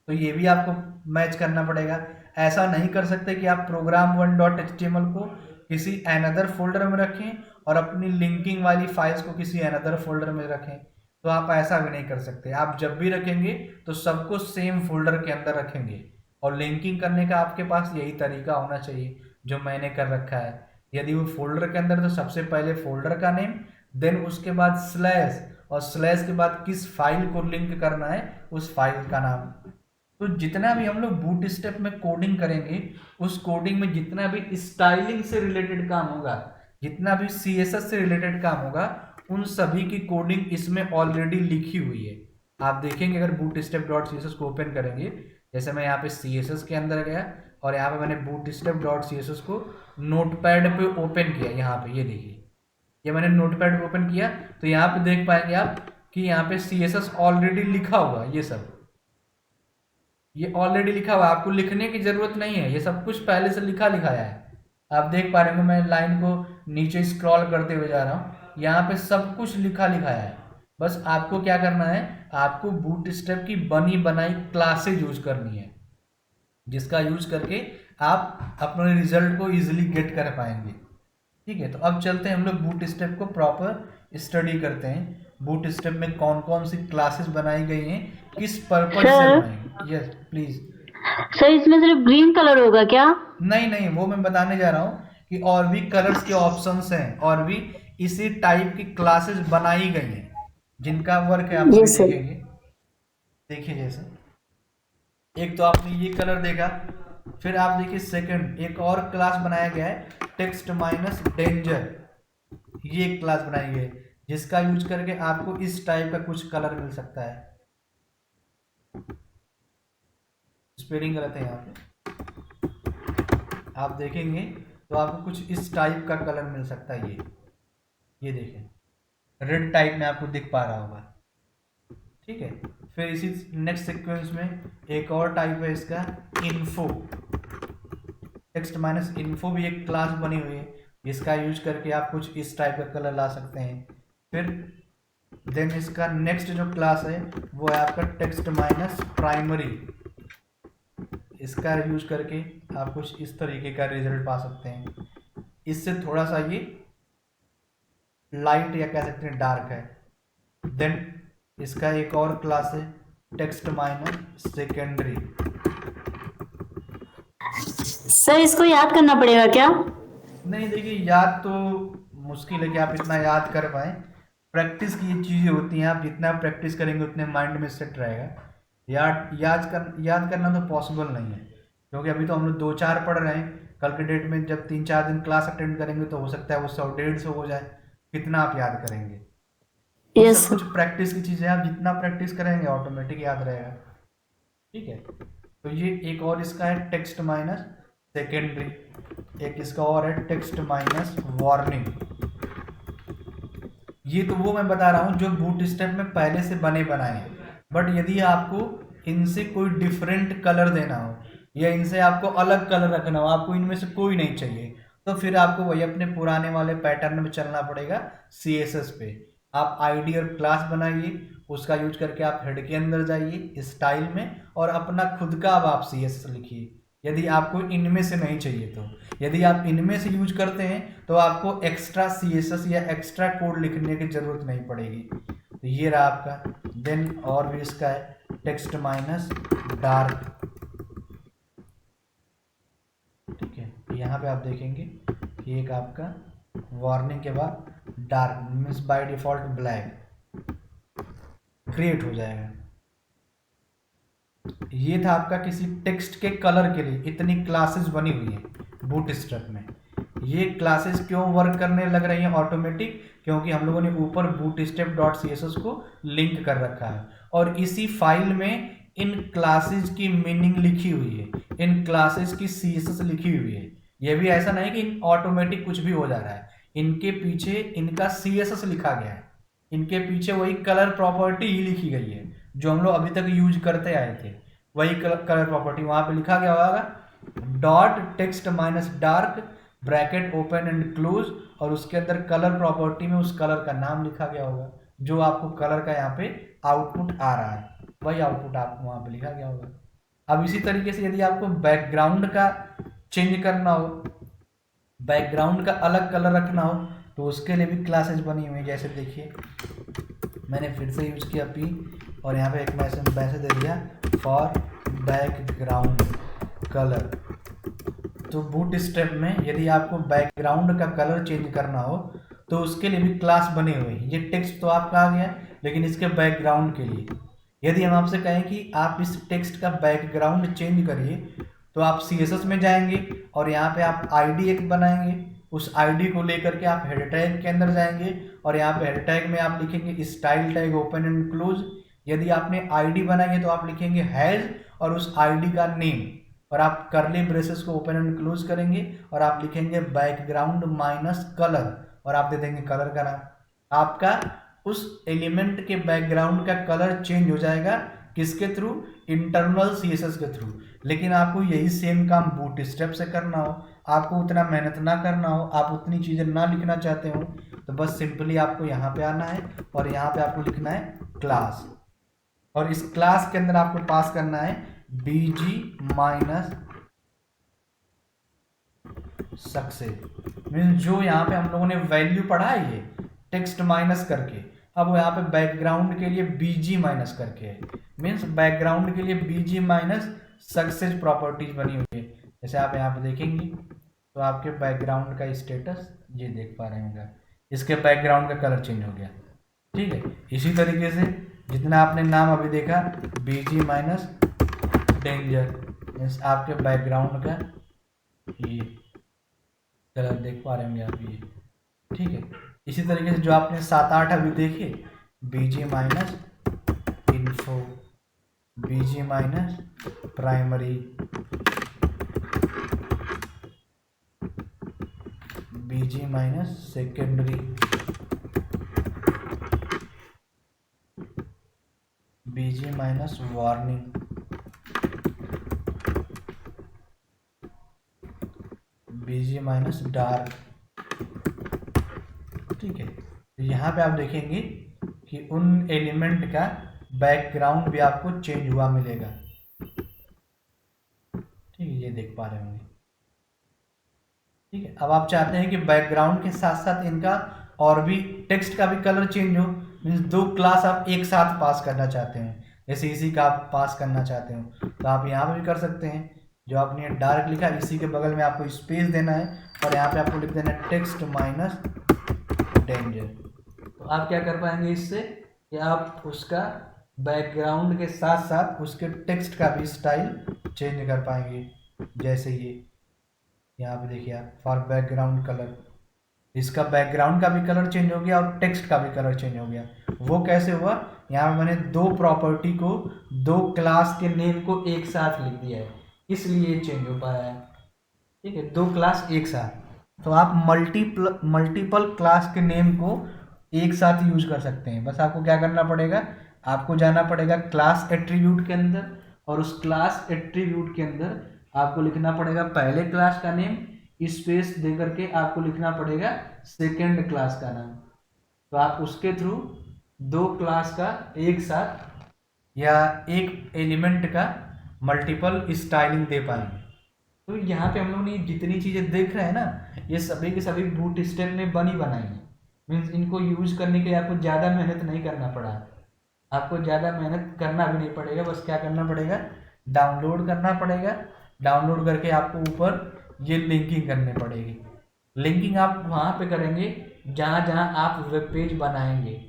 [SPEAKER 1] तो ये भी आपको मैच करना पड़ेगा। ऐसा नहीं कर सकते कि आप program1.html को किसी अनदर फोल्डर में रखें और अपनी लिंकिंग वाली फाइल्स को किसी अनदर फोल्डर में रखें, तो आप ऐसा भी नहीं कर सकते। आप जब भी रखेंगे तो सबको सेम फोल्डर के अंदर रखेंगे और लिंकिंग करने का आपके पास यही तरीका होना चाहिए जो मैंने कर रखा है। यदि वो फोल्डर के अंदर तो सबसे पहले फोल्डर का नेम, देन उसके बाद स्लैश, और स्लैश के बाद किस फाइल को लिंक करना है उस फाइल का नाम। तो जितना भी हम लोग बूट स्टेप में कोडिंग करेंगे, उस कोडिंग में जितना भी स्टाइलिंग से रिलेटेड काम होगा, जितना भी सीएसएस से रिलेटेड काम होगा, उन सभी की कोडिंग इसमें ऑलरेडी लिखी हुई है। आप देखेंगे अगर bootstrap dot C S S को ओपन करेंगे, जैसे मैं यहाँ पे सी एस एस के अंदर गया और यहाँ पे मैंने bootstrap dot C S S को नोटपैड पे ओपन किया। यहाँ पे ये देखिए, ये मैंने नोटपैड पे ओपन किया तो यहाँ पे देख पाएंगे आप कि यहाँ पे सी एस एस ऑलरेडी लिखा हुआ है। ये ऑलरेडी लिखा हुआ है, आपको लिखने की जरूरत नहीं है, ये सब कुछ पहले से लिखा लिखाया है। आप देख पा रहे हो मैं लाइन को नीचे स्क्रॉल करते हुए जा रहा हूँ, यहाँ पे सब कुछ लिखा लिखाया है। बस आपको क्या करना है, आपको बूट स्ट्रैप की बनी बनाई क्लासेज यूज करनी है, जिसका यूज करके आप अपने रिजल्ट को इजीली गेट कर पाएंगे। ठीक है, तो अब चलते हैं हम लोग बूट स्ट्रैप को प्रॉपर स्टडी करते हैं। बूट स्ट्रैप में कौन कौन सी क्लासेस बनाई गई हैं, किस पर्पज से बनाई। Yes please.
[SPEAKER 2] सर इसमें सिर्फ ग्रीन कलर होगा क्या?
[SPEAKER 1] नहीं नहीं, वो मैं बताने जा रहा हूँ कि और भी कलर्स के ऑप्शंस हैं, और भी इसी टाइप की क्लासेस बनाई गई हैं जिनका वर्क है आप देखेंगे। देखिए जैसे एक तो आपने ये कलर देखा, फिर आप देखिए सेकंड एक और क्लास बनाया गया है टेक्स्ट माइनस डेंजर। ये एक क्लास बनाई गई है जिसका यूज करके आपको इस टाइप का कुछ कलर मिल सकता है। स्पेलिंग गलत है यहाँ पे, आप देखेंगे तो आपको कुछ इस टाइप का कलर मिल सकता है। ये देखें रेड टाइप में आपको दिख पा रहा होगा। ठीक है, फिर इसी नेक्स्ट सीक्वेंस में एक और टाइप है इसका इन्फो। टेक्स्ट माइनस इन्फो भी एक क्लास बनी हुई है जिसका यूज करके आप कुछ इस टाइप का कलर ला सकते हैं। फिर देन इसका नेक्स्ट जो क्लास है वो है आपका टेक्स्ट माइनस प्राइमरी। इसका यूज करके आप कुछ इस तरीके का रिजल्ट पा सकते हैं। इससे थोड़ा सा ये लाइट या कह सकते हैं डार्क है। देन इसका एक और क्लास है टेक्स्ट माइनस सेकेंडरी।
[SPEAKER 2] सर इसको याद करना पड़ेगा क्या?
[SPEAKER 1] नहीं देखिए, याद तो मुश्किल है कि आप इतना याद कर पाए। प्रैक्टिस की ये चीज़ें होती हैं, आप जितना प्रैक्टिस करेंगे उतने माइंड में सेट रहेगा। याद करना तो पॉसिबल नहीं है, क्योंकि अभी तो हम लोग 2-4 पढ़ रहे हैं। कल के डेट में जब 3-4 दिन क्लास अटेंड करेंगे तो हो सकता है वो 100-150 हो जाए। कितना आप याद करेंगे? वो
[SPEAKER 2] यस
[SPEAKER 1] सब कुछ प्रैक्टिस की चीज़ें, आप जितना प्रैक्टिस करेंगे ऑटोमेटिक याद रहेगा। ठीक है, तो ये एक और इसका है टेक्स्ट माइनस सेकेंडरी। एक इसका और है टेक्स्ट माइनस वार्निंग। ये तो वो मैं बता रहा हूँ जो बूटस्ट्रैप में पहले से बने बनाए हैं। बट यदि आपको इनसे कोई डिफरेंट कलर देना हो या इनसे आपको अलग कलर रखना हो, आपको इनमें से कोई नहीं चाहिए, तो फिर आपको वही अपने पुराने वाले पैटर्न में चलना पड़ेगा, CSS पे। आप आईडी और क्लास बनाइए, उसका यूज करके आप हेड के अंदर जाइए स्टाइल में और अपना खुद का अब आप CSS लिखिए, यदि आपको इनमें से नहीं चाहिए तो। यदि आप इनमें से यूज करते हैं तो आपको एक्स्ट्रा CSS या एक्स्ट्रा कोड लिखने की जरूरत नहीं पड़ेगी। तो ये रहा आपका। देन और भी इसका है टेक्स्ट माइनस डार्क। ठीक है, यहाँ पे आप देखेंगे कि एक आपका वार्निंग के बाद dark means by default black create हो जाएगा। ये था आपका किसी टेक्स्ट के कलर के लिए इतनी क्लासेस बनी हुई है बूटस्ट्रैप में। ये क्लासेस क्यों वर्क करने लग रही हैं ऑटोमेटिक? क्योंकि हम लोगों ने ऊपर bootstrap.css को लिंक कर रखा है और इसी फाइल में इन क्लासेस की मीनिंग लिखी हुई है, इन क्लासेस की CSS लिखी हुई है। ये भी ऐसा नहीं कि ऑटोमेटिक कुछ भी हो जा रहा है, इनके पीछे इनका CSS लिखा गया है, इनके पीछे वही कलर प्रॉपर्टी ही लिखी गई है जो हम लोग अभी तक यूज करते आए थे। वही कलर प्रॉपर्टी वहां पे लिखा गया होगा dot text minus dark bracket open and close, और उसके अंदर कलर प्रॉपर्टी में उस कलर का नाम लिखा गया होगा जो आपको कलर का यहाँ पे आउटपुट आ रहा है, वही आउटपुट आपको वहां पे लिखा गया होगा। अब इसी तरीके से यदि आपको बैकग्राउंड का चेंज करना हो, बैकग्राउंड का अलग कलर रखना हो, तो उसके लिए भी क्लासेस बनी हुई है। जैसे देखिए मैंने फिर से यूज किया P और यहाँ पे एक मैसेज दे दिया फॉर बैकग्राउंड कलर। तो बूटस्ट्रैप में यदि आपको बैकग्राउंड का कलर चेंज करना हो तो उसके लिए भी क्लास बने हुए हैं। ये टेक्स्ट तो आपका आ गया, लेकिन इसके बैकग्राउंड के लिए यदि हम आपसे कहें कि आप इस टेक्स्ट का बैकग्राउंड चेंज करिए, तो आप CSS में जाएंगे और यहाँ पे आप ID एक बनाएंगे, उस ID को लेकर के आप हेड टैग के अंदर जाएंगे और यहाँ पे हेड टैग में आप लिखेंगे style tag open and close. यदि आपने ID बनाएंगे तो आप लिखेंगे हैज और उस ID का नेम, और आप करली ब्रेसेस को ओपन एंड क्लोज करेंगे और आप लिखेंगे बैकग्राउंड माइनस कलर और आप दे देंगे कलर का नाम। आपका उस एलिमेंट के बैकग्राउंड का कलर चेंज हो जाएगा, किसके थ्रू? इंटरनल CSS के थ्रू। लेकिन आपको यही सेम काम बूटस्ट्रैप से करना हो, आपको उतना मेहनत ना करना हो, आप उतनी चीज़ें ना लिखना चाहते हो, तो बस सिंपली आपको यहाँ पे आना है और यहाँ पे आपको लिखना है क्लास, और इस क्लास के अंदर आपको पास करना है BG माइनस सक्सेस। मीन्स जो यहाँ पे हम लोगों ने वैल्यू पढ़ा है ये टेक्स्ट माइनस करके, अब यहाँ पे बैकग्राउंड के लिए BG माइनस करके है। मीन्स बैकग्राउंड के लिए BG माइनस सक्सेस प्रॉपर्टीज बनी हुई है। जैसे आप यहाँ पे देखेंगे तो आपके बैकग्राउंड का स्टेटस ये देख पा रहे होंगे, इसके बैकग्राउंड का कलर चेंज हो गया। ठीक है, इसी तरीके से जितना आपने नाम अभी देखा BG माइनस डेंजर, मीन्स आपके बैकग्राउंड का ये कलर देख पा रहे होंगे आप ये। ठीक है, इसी तरीके से जो आपने 7-8 अभी देखे BG minus info, BG minus primary, BG minus secondary, BG minus warning, BG minus dark. ठीक है, तो यहाँ पे आप देखेंगे कि उन एलिमेंट का बैकग्राउंड भी आपको चेंज हुआ मिलेगा। ठीक है, ये देख पा रहे होंगे। ठीक है। अब आप चाहते हैं कि बैकग्राउंड के साथ साथ इनका और भी टेक्स्ट का भी कलर चेंज हो, मीन्स दो क्लास आप एक साथ पास करना चाहते हैं, जैसे इसी का आप पास करना चाहते हो तो आप यहाँ पे भी कर सकते हैं। जो आपने डार्क लिखा है इसी के बगल में आपको स्पेस देना है और यहाँ पे आपको लिख देना है टेक्स्ट माइनस डेंजर। तो आप क्या कर पाएंगे इससे कि आप उसका बैकग्राउंड के साथ साथ उसके टेक्स्ट का भी स्टाइल चेंज कर पाएंगे। जैसे ये यहाँ पे देखिए आप फॉर बैकग्राउंड कलर, इसका बैकग्राउंड का भी कलर चेंज हो गया और टेक्स्ट का भी कलर चेंज हो गया। वो कैसे हुआ, यहाँ पे मैंने दो प्रॉपर्टी को, दो क्लास के नेम को एक साथ लिख दिया है, इसलिए चेंज हो पाया है। ठीक है, दो क्लास एक साथ, तो आप मल्टीपल क्लास के नेम को एक साथ यूज कर सकते हैं। बस आपको क्या करना पड़ेगा, आपको जाना पड़ेगा क्लास एट्रीब्यूट के अंदर और उस क्लास एट्रीब्यूट के अंदर आपको लिखना पड़ेगा पहले क्लास का नेम, स्पेस दे करके आपको लिखना पड़ेगा सेकेंड क्लास का नाम। तो आप उसके थ्रू दो क्लास का एक साथ या एक एलिमेंट का मल्टीपल स्टाइलिंग दे पाएंगे। तो यहाँ पे हम लोग ने जितनी चीज़ें देख रहे हैं ना, ये सभी के सभी बूटस्ट्रैप ने बनी बनाई है। मीन्स इनको यूज करने के लिए आपको ज़्यादा मेहनत नहीं करना पड़ा, आपको ज़्यादा मेहनत करना भी नहीं पड़ेगा। बस क्या करना पड़ेगा, डाउनलोड करना पड़ेगा। डाउनलोड करके आपको ऊपर ये लिंकिंग करनी पड़ेगी। लिंकिंग आप वहाँ पे करेंगे जहाँ जहाँ आप वेब पेज बनाएंगे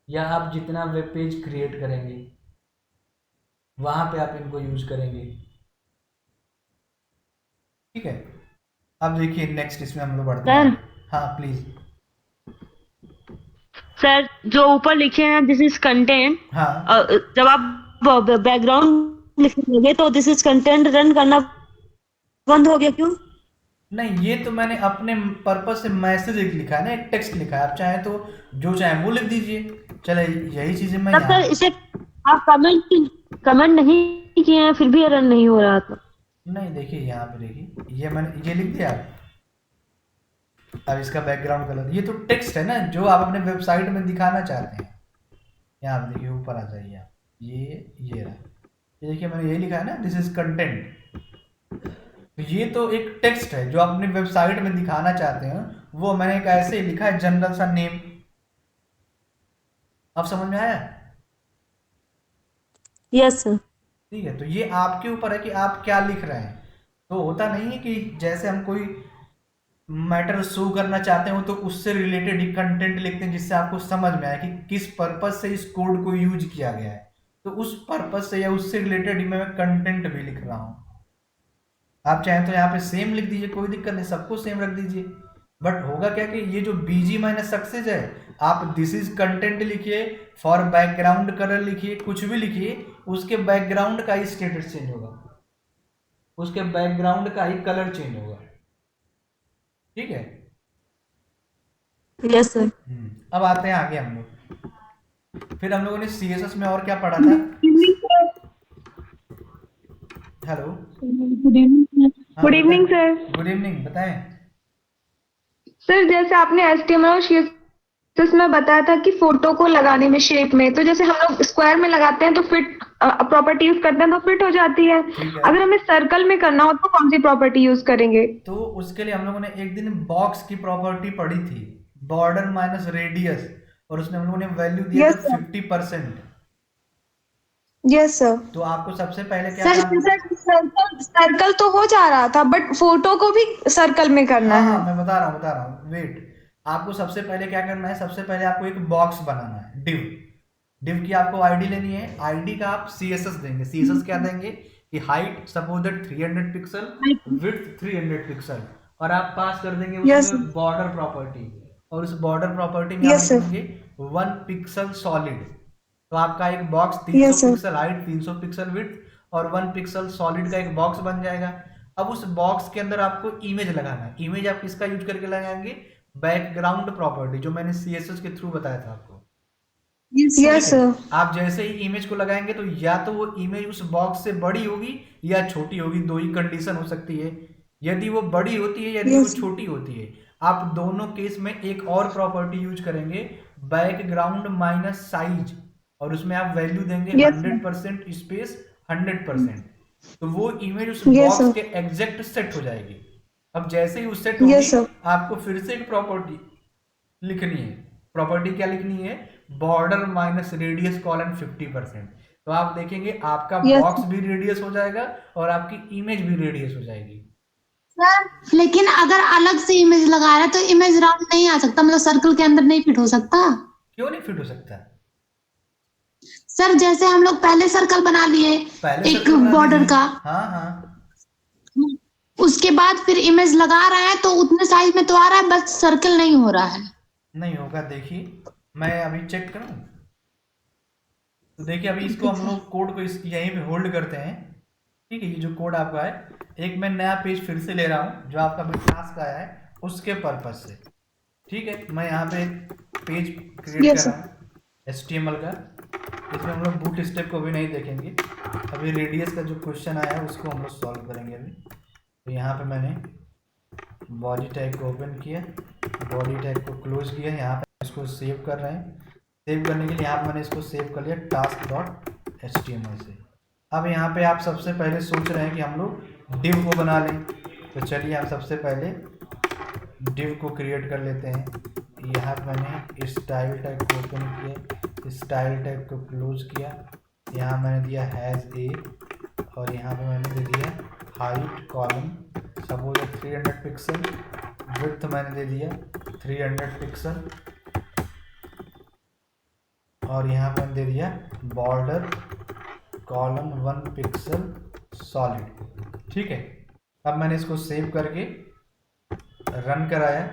[SPEAKER 1] या आप जितना वेब पेज क्रिएट करेंगे वहाँ पे आप इनको यूज करेंगे। ठीक है, अब देखिए नेक्स्ट इसमें हम लोग बढ़ते हैं। हाँ प्लीज।
[SPEAKER 3] सर जो ऊपर लिखे हैं दिस इज कंटेंट,
[SPEAKER 1] हाँ
[SPEAKER 3] जब आप बैकग्राउंड लिखने लगे तो दिस इज कंटेंट रन करना बंद हो गया, क्यों?
[SPEAKER 1] नहीं, ये तो मैंने अपने पर्पज से मैसेज लिखा है ना, एक टेक्स्ट लिखा है। आप चाहे तो जो चाहे वो लिख दीजिए। चले यही चीजें मैं
[SPEAKER 3] तब सर इसे आप कमेंट नहीं किए हैं फिर भी रन नहीं हो रहा था।
[SPEAKER 1] नहीं, देखिए यहाँ पे देखिए ये मैंने ये लिख दिया। अब इसका बैकग्राउंड कलर, ये तो टेक्स्ट है ना जो आप अपने वेबसाइट में दिखाना चाहते हैं। यहाँ पे देखिए ऊपर आ जाइए आप, ये रहा, ये देखिए मैंने ये लिखा है ना दिस इज कंटेंट। तो ये तो एक टेक्स्ट है जो आप अपनी वेबसाइट में दिखाना चाहते हैं, वो मैंने एक ऐसे ही लिखा है जनरल सा नेम। अब समझ में आया?
[SPEAKER 3] Yes sir.
[SPEAKER 1] ठीक है, तो ये आपके ऊपर है कि आप क्या लिख रहे हैं। तो होता नहीं है कि जैसे हम कोई मैटर शो करना चाहते हो तो उससे रिलेटेड ही कंटेंट लिखते हैं जिससे आपको समझ में आए कि किस पर्पज से इस कोड को यूज किया गया है। तो उस पर्पज से या उससे रिलेटेड ही मैं कंटेंट भी लिख रहा हूँ। आप चाहें तो यहाँ पे सेम लिख दीजिए, कोई दिक्कत नहीं, सबको सेम रख दीजिए। बट होगा क्या कि ये जो बीजी माइनस सक्सेस है, आप दिस इज कंटेंट लिखिए, फॉर बैकग्राउंड कलर लिखिए, कुछ भी लिखिए, उसके बैकग्राउंड का ही स्टेटस चेंज होगा, उसके बैकग्राउंड का ही कलर चेंज होगा। ठीक है,
[SPEAKER 3] यस सर।
[SPEAKER 1] अब आते हैं आगे हम लोग। फिर हम लोगों ने सीएसएस में और क्या पढ़ा था? Hello,
[SPEAKER 4] good evening. Good evening sir.
[SPEAKER 1] Good evening, बताएं।
[SPEAKER 4] सर जैसे आपने एचटीएमएल और सीएसएस में बताया था कि फोटो को लगाने में शेप में, तो जैसे हम लोग स्क्वायर में लगाते हैं तो फिट प्रॉपर्टी यूज करते हैं तो फिट हो जाती है। अगर हमें सर्कल में करना हो तो कौन सी प्रॉपर्टी यूज करेंगे?
[SPEAKER 1] तो उसके लिए हम लोगों ने एक दिन बॉक्स की प्रॉपर्टी पढ़ी थी, बॉर्डर माइनस रेडियस, और उसमें हम लोगों ने वैल्यू दिया था 50%।
[SPEAKER 4] Yes sir.
[SPEAKER 1] तो आपको सबसे पहले क्या
[SPEAKER 4] सर्कल तो हो जा रहा था बट फोटो को भी सर्कल में करना है।
[SPEAKER 1] मैं बता रहा हूँ वेट। आपको सबसे पहले क्या करना है, सबसे पहले आपको एक बॉक्स बनाना है, डिव की आपको आईडी लेनी है। आईडी का आप सीएसएस देंगे। सीएसएस क्या देंगे कि height suppose that 300 pixel, width 300 pixel, और आप पास कर देंगे उसमें बॉर्डर प्रॉपर्टी, और उस बॉर्डर प्रॉपर्टी में आप देंगे 1 पिक्सल सॉलिड। तो आपका एक box 300 pixel height, 300 pixel width और 1 पिक्सल सॉलिड का एक बॉक्स बन जाएगा। अब उस बॉक्स के अंदर आपको इमेज लगाना है। इमेज आप किसका यूज करके लगाएंगे? बैकग्राउंड प्रॉपर्टी, जो मैंने सीएसएस के थ्रू बताया था आपको।
[SPEAKER 4] Yes sir.
[SPEAKER 1] आप जैसे ही इमेज को लगाएंगे तो या तो वो इमेज उस बॉक्स से बड़ी होगी या छोटी होगी, दो ही कंडीशन हो सकती है। यदि वो बड़ी होती है, यदि वो छोटी होती है, आप दोनों केस में एक और प्रॉपर्टी यूज करेंगे, बैकग्राउंड माइनस साइज, और उसमें आप वैल्यू देंगे 100% स्पेस 100%। तो वो इमेज उस बॉक्स के एग्जैक्ट सेट हो जाएगी। अब जैसे ही उससे होगी
[SPEAKER 3] Yes, sir.
[SPEAKER 1] आपको फिर से एक प्रॉपर्टी लिखनी है। प्रॉपर्टी क्या लिखनी है? Border minus radius colon 50%। तो आप देखेंगे आपका
[SPEAKER 3] Yes.
[SPEAKER 1] बॉक्स भी रेडियस हो जाएगा और आपकी इमेज भी रेडियस हो जाएगी।
[SPEAKER 2] सर लेकिन अगर अलग से इमेज लगा रहा है तो इमेज राउंड नहीं आ सकता, मतलब सर्कल के अंदर नहीं फिट हो सकता।
[SPEAKER 1] क्यों नहीं फिट हो सकता?
[SPEAKER 2] सर जैसे हम लोग पहले सर्कल बना लिए
[SPEAKER 1] पहले
[SPEAKER 2] एक
[SPEAKER 1] सर्कल बना
[SPEAKER 2] बॉर्डर
[SPEAKER 1] दीजिए।
[SPEAKER 2] का,
[SPEAKER 1] हाँ हाँ,
[SPEAKER 2] उसके बाद फिर इमेज लगा रहे हैं तो उतने साइज में तो आ रहा है, बस सर्कल नहीं हो रहा है।
[SPEAKER 1] नहीं होगा। देखिए मैं अभी चेक करूं तो देखिए अभी इसको हम लोग कोड को यहीं पे होल्ड करते हैं। ठीक है, ये जो कोड आपका है, एक मैं नया पेज फिर से ले रहा हूँ जो आपका भी टास्क आया है उसके पर्पज से। ठीक है, मैं यहाँ पे पेज क्रिएट कर
[SPEAKER 3] Yes, sir.
[SPEAKER 1] रहा हूँ HTML का। इसमें हम लोग बूट स्टेप को भी नहीं देखेंगे, अभी रेडियस का जो क्वेश्चन आया है उसको हम लोग सॉल्व करेंगे अभी। तो यहाँ पे मैंने बॉडी टैग को ओपन किया, बॉडी टैग को क्लोज किया, यहाँ पे इसको सेव कर रहे हैं। सेव करने के लिए यहाँ पे मैंने इसको सेव कर लिया task.html से। अब यहाँ पे आप सबसे पहले सोच रहे हैं कि हम लोग div को बना लें, तो चलिए हम सबसे पहले div को क्रिएट कर लेते हैं। यहाँ पे मैंने स्टाइल टैग को ओपन किया, स्टाइल टैग को क्लोज किया, यहाँ मैंने दिया हैज़ ए और यहाँ पे मैंने दे दिया height column suppose 300 pixel, width मैंने दे दिया 300 पिक्सल और यहाँ पर दे दिया बॉर्डर कॉलम 1 पिक्सल सॉलिड। ठीक है, अब मैंने इसको सेव करके रन कराया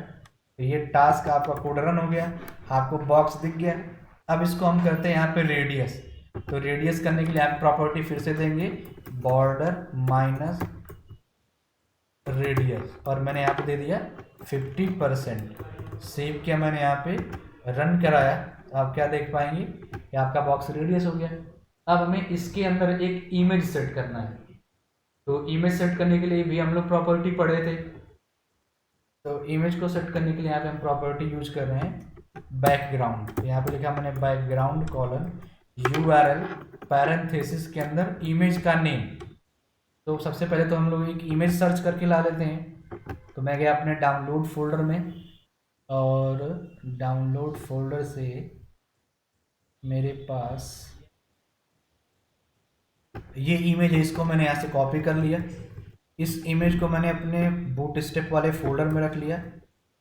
[SPEAKER 1] तो ये टास्क आपका कोड रन हो गया, आपको बॉक्स दिख गया। अब इसको हम करते हैं यहाँ पे रेडियस। तो रेडियस करने के लिए आप प्रॉपर्टी फिर से देंगे बॉर्डर माइनस रेडियस और मैंने यहाँ पे दे दिया 50%। सेव किया मैंने, यहाँ पे रन कराया तो आप क्या देख पाएंगे कि आपका बॉक्स रेडियस हो गया। अब हमें इसके अंदर एक इमेज सेट करना है, तो इमेज सेट करने के लिए भी हम लोग प्रॉपर्टी पढ़े थे। तो इमेज को सेट करने के लिए यहाँ पे हम प्रॉपर्टी यूज कर रहे हैं बैकग्राउंड। तो यहाँ पे लिखा मैंने बैकग्राउंड कॉलन URL पैरेंथेसिस के अंदर इमेज का नेम। तो सबसे पहले तो हम लोग एक इमेज सर्च करके ला लेते हैं। तो मैं गया अपने डाउनलोड फोल्डर में और डाउनलोड फोल्डर से मेरे पास ये इमेज है, इसको मैंने यहाँ से कॉपी कर लिया। इस इमेज को मैंने अपने बूट स्टेप वाले फोल्डर में रख लिया।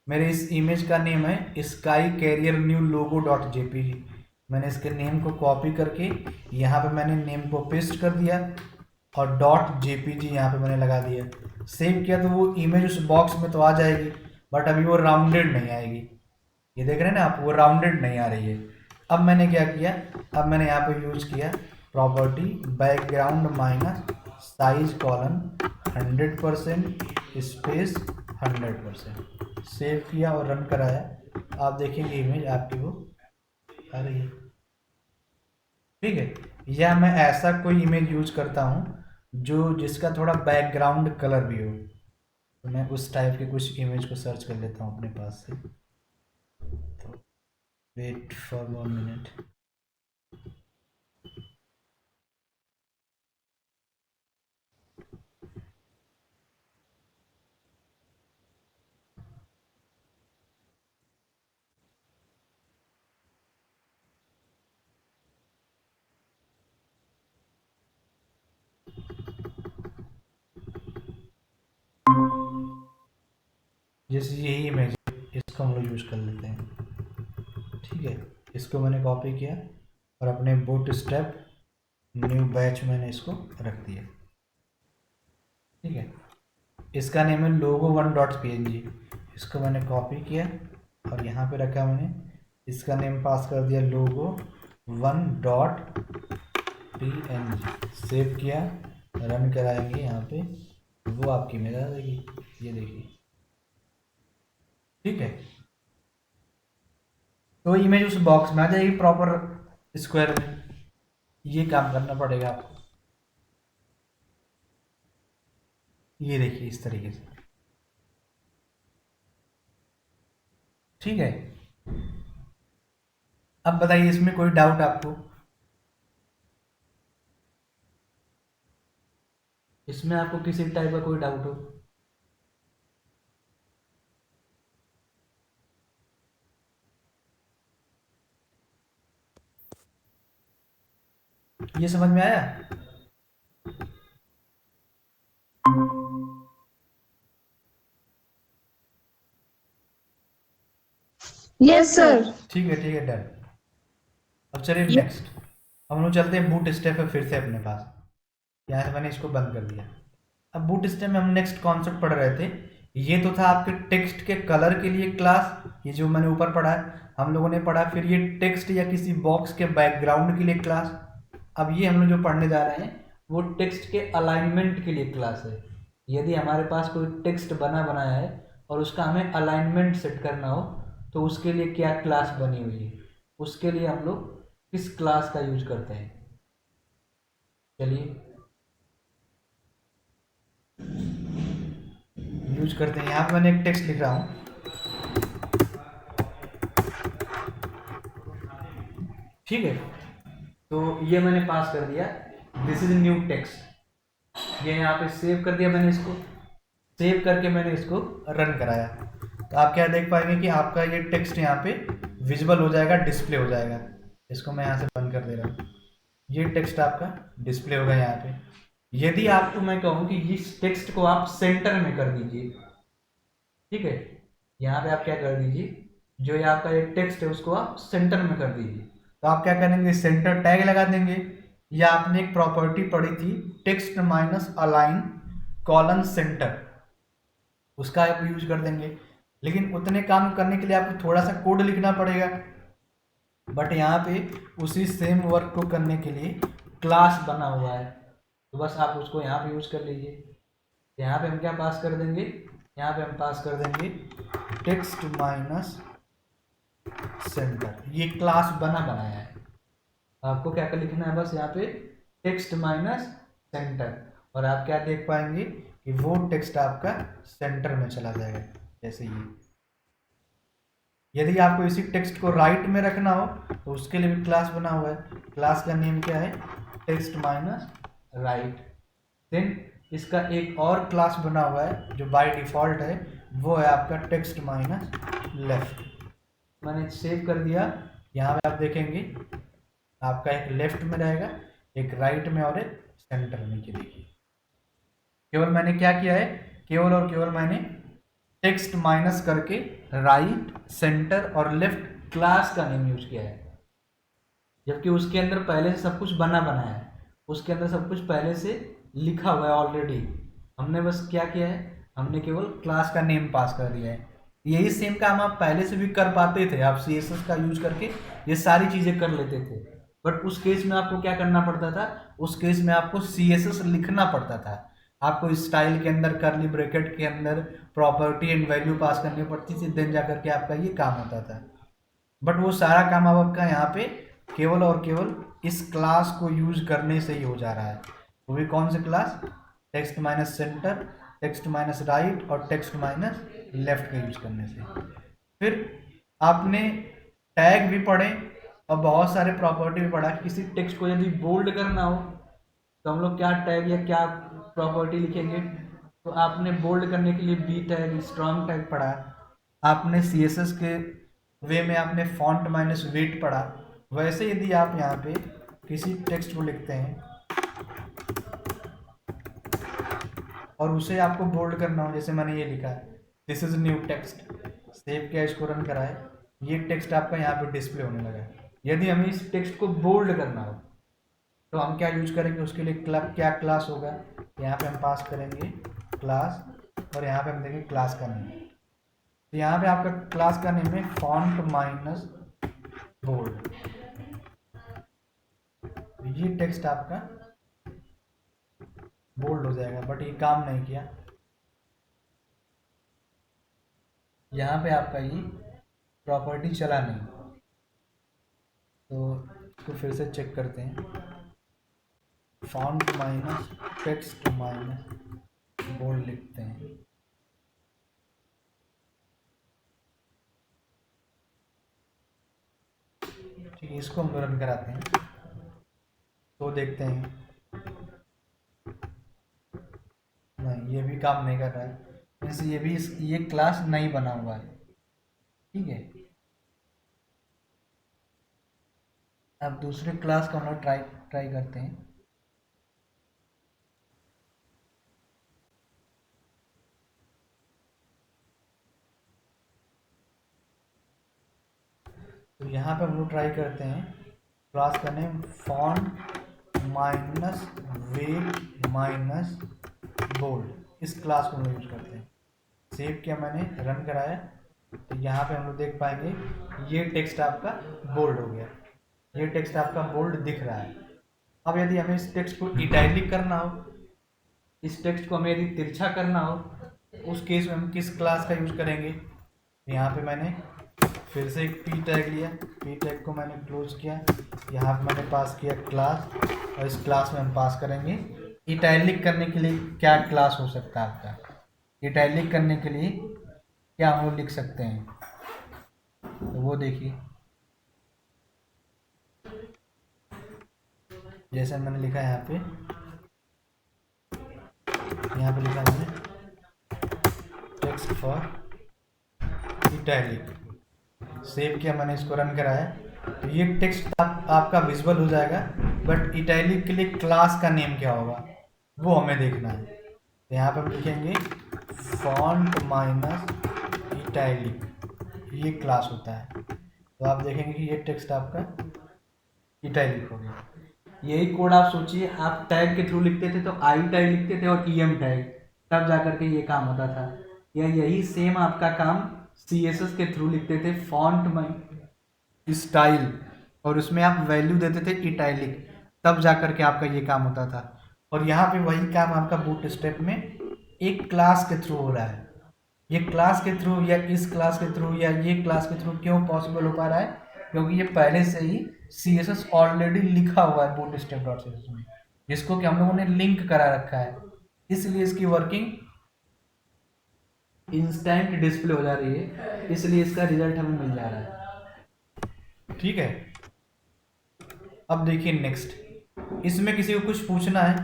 [SPEAKER 1] मेरे इस इमेज का नेम है sky carrier new logo .jpg। मैंने इसके नेम को कॉपी करके यहाँ पे मैंने नेम को पेस्ट कर दिया और .jpg यहाँ पे मैंने लगा दिया। सेव किया तो वो इमेज उस बॉक्स में तो आ जाएगी, बट अभी वो राउंडेड नहीं आएगी। ये देख रहे हैं ना आप, वो राउंडेड नहीं आ रही है। अब मैंने क्या किया, अब मैंने यहाँ पे यूज किया property background minus size colon 100% space 100%। Save किया और रन कराया, आप देखेंगे इमेज आपकी वो आ रही है। ठीक है, या मैं ऐसा कोई इमेज यूज करता हूँ जो जिसका थोड़ा बैकग्राउंड कलर भी हो, तो मैं उस टाइप के कुछ इमेज को सर्च कर लेता हूँ अपने पास से। तो वेट फॉर 1 मिनट। जैसे यही इमेज है, इसको हम लोग यूज कर लेते हैं। ठीक है, इसको मैंने कॉपी किया और अपने बूट स्टेप न्यू बैच मैंने इसको रख दिया। ठीक है, इसका नेम है logo1.png। इसको मैंने कॉपी किया और यहाँ पे रखा मैंने, इसका नेम पास कर दिया logo1.png। सेव किया, रन कराएंगे, यहाँ पे वो आपकी इमेज आ जाएगी, ये देखिए। ठीक है, तो इमेज उस बॉक्स में आ जाएगी प्रॉपर स्क्वायर में। ये काम करना पड़ेगा आपको, ये देखिए इस तरीके से। ठीक है, अब बताइए इसमें कोई डाउट आपको? इसमें आपको किसी टाइप का कोई डाउट हो? ये समझ में आया?
[SPEAKER 4] Yes sir.
[SPEAKER 1] ठीक है डन। अब चलिए नेक्स्ट, हम लोग चलते हैं बूट स्टेप पे फिर से अपने पास। यहाँ से मैंने इसको बंद कर दिया। अब बूट स्टेप में हम नेक्स्ट कॉन्सेप्ट पढ़ रहे थे। ये तो था आपके टेक्स्ट के कलर के लिए क्लास, ये जो मैंने ऊपर पढ़ा है हम लोगों ने पढ़ा। फिर ये टेक्स्ट या किसी बॉक्स के बैकग्राउंड के लिए क्लास। अब ये हम लोग जो पढ़ने जा रहे हैं वो टेक्स्ट के अलाइनमेंट के लिए क्लास है। यदि हमारे पास कोई टेक्स्ट बनाया है और उसका हमें अलाइनमेंट सेट करना हो तो उसके लिए क्या क्लास बनी हुई है, उसके लिए हम लोग किस क्लास का यूज करते हैं। चलिए यूज करते हैं। यहाँ पे मैंने एक टेक्स्ट लिख रहा हूँ, ठीक है। तो ये मैंने पास कर दिया, दिस इज न्यू टेक्स्ट। ये यहाँ पे सेव कर दिया मैंने, इसको सेव करके मैंने इसको रन कराया। तो आप क्या देख पाएंगे कि आपका ये टेक्स्ट यहाँ पे विजिबल हो जाएगा, डिस्प्ले हो जाएगा। इसको मैं यहाँ से बंद कर दे रहा हूँ। ये टेक्स्ट आपका डिस्प्ले होगा यहाँ पे। यदि आपको मैं कहूँ कि इस टेक्स्ट को आप सेंटर में कर दीजिए, ठीक है, यहाँ पे आप क्या कर दीजिए, जो ये आपका ये टेक्स्ट है उसको आप सेंटर में कर दीजिए। तो आप क्या करेंगे, सेंटर टैग लगा देंगे, या आपने एक प्रॉपर्टी पढ़ी थी text minus align colon centre, उसका आप यूज कर देंगे। लेकिन उतने काम करने के लिए आपको थोड़ा सा कोड लिखना पड़ेगा, बट यहाँ पे उसी सेम वर्क को करने के लिए क्लास बना हुआ है, तो बस आप उसको यहाँ पे यूज कर लीजिए। यहाँ पे हम क्या पास कर देंगे, यहाँ पे हम पास कर देंगे टेक्स्ट माइनस सेंटर। ये क्लास बनाया है, आपको क्या कर लिखना है, बस यहाँ पे टेक्स्ट माइनस सेंटर, और आप क्या देख पाएंगे कि वो टेक्स्ट आपका सेंटर में चला जाएगा जैसे ये। यदि आपको इसी टेक्स्ट को राइट में रखना हो तो उसके लिए भी क्लास बना हुआ है। क्लास का नेम क्या है, टेक्स्ट माइनस राइट। देन इसका एक और क्लास बना हुआ है जो बाय डिफॉल्ट है, वो है आपका टेक्स्ट माइनस लेफ्ट। मैंने सेव कर दिया। यहाँ पे आप देखेंगे आपका एक लेफ्ट में रहेगा, एक राइट में और एक सेंटर में। ये देखिए, केवल मैंने क्या किया है, केवल और केवल मैंने टेक्स्ट माइनस करके राइट, सेंटर और लेफ्ट क्लास का नेम यूज किया है, जबकि उसके अंदर पहले से सब कुछ बनाया है, उसके अंदर सब कुछ पहले से लिखा हुआ है ऑलरेडी। हमने बस क्या किया है, हमने केवल क्लास का नेम पास कर दिया है। यही सेम काम आप पहले से भी कर पाते थे, आप CSS का यूज करके ये सारी चीजें कर लेते थे, बट उस केस में आपको क्या करना पड़ता था, उस केस में आपको CSS लिखना पड़ता था। आपको स्टाइल के अंदर, करली ब्रैकेट के अंदर प्रॉपर्टी एंड वैल्यू पास करनी पड़ती थी, देन जाकर के आपका ये काम होता था। बट वो सारा काम अब आपका यहाँ पे केवल और केवल इस क्लास को यूज करने से ही हो जा रहा है। वो भी कौन सा class, text minus centre, text minus right और टेक्स्ट माइनस लेफ्ट का यूज करने से। फिर आपने टैग भी पढ़े और बहुत सारे प्रॉपर्टी भी पढ़ा। किसी टेक्स्ट को यदि बोल्ड करना हो तो हम लोग क्या टैग या क्या प्रॉपर्टी लिखेंगे, तो आपने बोल्ड करने के लिए बी टैग, स्ट्रॉन्ग टैग पढ़ा। आपने CSS के वे में आपने फॉन्ट माइनस वेट पढ़ा। वैसे यदि आप यहाँ पे किसी टेक्स्ट को लिखते हैं और उसे आपको बोल्ड करना हो, जैसे मैंने ये लिखा है this is new text, save किया, इसको रन करा है, ये टेक्स्ट आपका यहाँ पे डिस्प्ले होने लगा है। यदि हमें इस टेक्स्ट को बोल्ड करना हो तो हम क्या यूज करेंगे, उसके लिए क्या क्लास होगा, यहाँ पे हम पास करेंगे क्लास, और यहाँ पे हम देंगे क्लास का नेम। तो यहाँ पे आपका क्लास का नेम है फॉन्ट माइनस बोल्ड। ये टेक्स्ट आपका बोल्ड हो जाएगा, बट ये काम नहीं किया। यहाँ पे आपका ये प्रॉपर्टी चला नहीं, तो इसको फिर से चेक करते हैं। Font minus text minus bold लिखते हैं। ठीक है, इसको हम रन कराते हैं तो देखते हैं, नहीं ये भी काम नहीं कर रहा है, मीन्स ये भी ये क्लास नहीं बना हुआ है। ठीक है, अब दूसरे क्लास का हम लोग ट्राई ट्राई करते हैं। तो यहाँ पे हम लोग ट्राई करते हैं क्लास का name font minus weight minus bold, इस क्लास को हम लोग यूज करते हैं। सेव किया मैंने, रन कराया, तो यहाँ पे हम लोग देख पाएंगे ये टेक्स्ट आपका बोल्ड हो गया, ये टेक्स्ट आपका बोल्ड दिख रहा है। अब यदि हमें इस टेक्स्ट को इटैलिक करना हो, इस टेक्स्ट को हमें यदि तिरछा करना हो, उस केस में हम किस क्लास का यूज करेंगे? यहाँ पे मैंने फिर से एक पी टैग लिया, पी टैग को मैंने क्लोज किया, यहाँ पे मैंने पास किया क्लास, और इस क्लास में हम पास करेंगे इटैलिक करने के लिए क्या क्लास हो सकता है आपका, इटैलिक करने के लिए क्या हम लोग लिख सकते हैं, तो वो देखिए। जैसे मैंने लिखा है यहाँ पे लिखा मैंने टेक्स्ट फॉर इटैलिक, सेव किया मैंने, इसको रन कराया, तो ये टेक्स्ट आपका विजुअल हो जाएगा, बट इटैलिक के लिए क्लास का नेम क्या होगा वो हमें देखना है। तो यहाँ पर हम लिखेंगे फॉन्ट माइनस इटैलिक, ये क्लास होता है, तो आप देखेंगे कि ये टेक्स्ट आपका इटैलिक हो गया। यही कोड आप सोचिए, आप टैग के थ्रू लिखते थे तो आई टैग लिखते थे और ईएम टैग, तब जाकर के ये काम होता था, या यही सेम आपका काम CSS के थ्रू लिखते थे फॉन्ट में स्टाइल, और उसमें आप वैल्यू देते थे इटैलिक, तब जाकर के आपका ये काम होता था। और यहाँ पे वही काम आपका बूटस्ट्रैप में एक क्लास के थ्रू हो रहा है। ये क्लास के थ्रू या इस क्लास के थ्रू या ये क्लास के थ्रू क्यों पॉसिबल हो पा रहा है? क्योंकि ये पहले से ही CSS ऑलरेडी लिखा हुआ है bootstrap.css में, जिसको कि हम लोगों ने लिंक करा रखा है, इसलिए इसकी वर्किंग इंस्टेंट डिस्प्ले हो जा रही है, इसलिए इसका रिजल्ट हमें मिल जा रहा है। ठीक है, अब देखिए नेक्स्ट, इसमें किसी को कुछ पूछना है,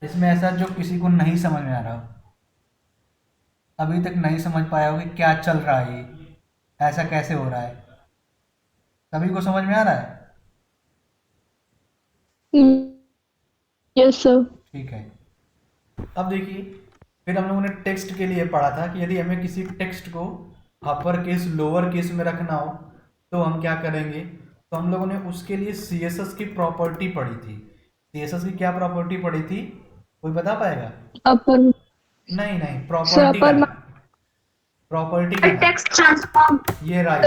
[SPEAKER 1] इसमें ऐसा जो किसी को नहीं समझ में आ रहा हो, अभी तक नहीं समझ पाया हो कि क्या चल रहा है, ये ऐसा कैसे हो रहा है, सभी को समझ में आ रहा है?
[SPEAKER 3] Yes sir.
[SPEAKER 1] ठीक है, अब देखिए, फिर हम लोगों ने टेक्स्ट के लिए पढ़ा था कि यदि हमें किसी टेक्स्ट को अपर केस लोअर केस में रखना हो तो हम क्या करेंगे, तो हम लोगों ने उसके लिए CSS की प्रॉपर्टी पढ़ी थी। CSS की क्या प्रॉपर्टी पढ़ी थी, कोई बता पाएगा?
[SPEAKER 3] अपर
[SPEAKER 1] नहीं नहीं, प्रॉपर्टी का
[SPEAKER 4] टेक्स्ट ट्रांसफॉर्म,
[SPEAKER 1] ये राइट,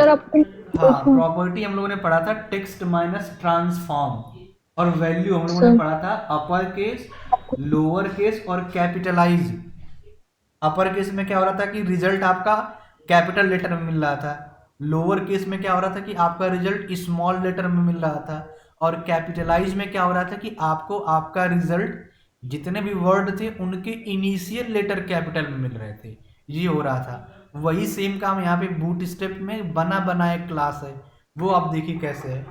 [SPEAKER 1] हाँ, प्रॉपर्टी हम लोगों ने पढ़ा था टेक्स्ट माइनस ट्रांसफॉर्म, और वैल्यू हम लोगों ने पढ़ा था अपर केस लोअर केस और कैपिटलाइज। अपर केस में क्या हो रहा था कि रिजल्ट आपका कैपिटल लेटर में मिल रहा था, लोअर केस में क्या हो रहा था कि आपका रिजल्ट स्मॉल लेटर में मिल रहा था, और कैपिटलाइज में क्या हो रहा था कि आपको आपका रिजल्ट जितने भी वर्ड थे उनके इनिशियल लेटर कैपिटल में मिल रहे थे, ये हो रहा था। वही सेम काम यहाँ पे बूटस्ट्रैप में बना बनाया क्लास है, वो आप देखिए कैसे है।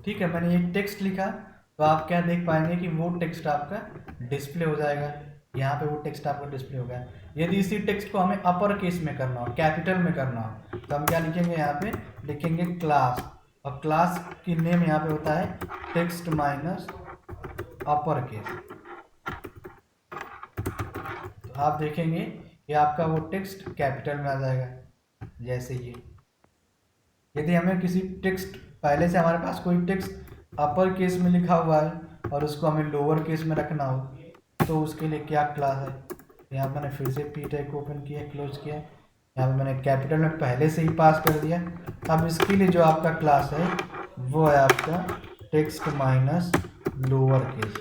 [SPEAKER 1] ठीक है, मैंने एक टेक्स्ट लिखा, तो आप क्या देख पाएंगे कि वो टेक्स्ट आपका डिस्प्ले हो जाएगा, यहाँ पे वो टेक्स्ट आपका डिस्प्ले हो गया। यदि इसी टेक्स्ट को हमें अपर केस में करना हो, कैपिटल में करना हो, तो हम क्या लिखेंगे, यहाँ पे लिखेंगे क्लास, और क्लास की नेम यहाँ पे होता है टेक्स्ट माइनस अपर केस। तो आप देखेंगे कि आपका वो टेक्स्ट कैपिटल में आ जाएगा, जैसे ये। यदि हमें किसी टेक्स्ट, पहले से हमारे पास कोई टेक्स्ट अपर केस में लिखा हुआ है और उसको हमें लोअर केस में रखना हो, तो उसके लिए क्या क्लास है, यहाँ मैंने फिर से पी टैग को ओपन किया, क्लोज किया, यहाँ पे मैंने कैपिटल में पहले से ही पास कर दिया। अब इसके लिए जो आपका क्लास है वो है आपका टेक्स्ट माइनस लोअर केस।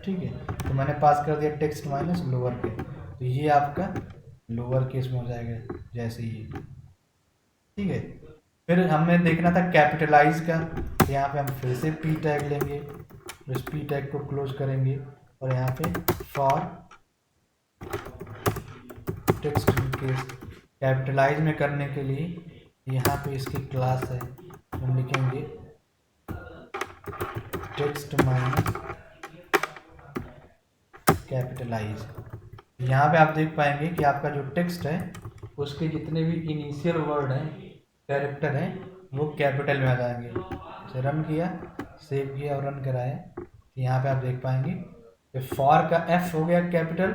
[SPEAKER 1] ठीक है, तो मैंने पास कर दिया टेक्स्ट माइनस लोअर केस, तो ये आपका लोअर केस में हो जाएगा, जैसे ये। ठीक है, फिर हमें देखना था कैपिटलाइज का, तो यहाँ पे हम फिर से पी टैग लेंगे, उस पी टैग को क्लोज करेंगे, और यहाँ पे फॉर टेक्स्ट केस कैपिटलाइज में करने के लिए यहाँ पे इसकी क्लास है, हम लिखेंगे टेक्स्ट माइनस कैपिटलाइज। यहाँ पे आप देख पाएंगे कि आपका जो टेक्स्ट है उसके जितने भी इनिशियल वर्ड हैं, कैरेक्टर हैं, वो कैपिटल में आ जाएंगे। जैसे रन किया, सेव किया और रन कराया, यहाँ पे आप देख पाएंगे कि फॉर का एफ हो गया कैपिटल,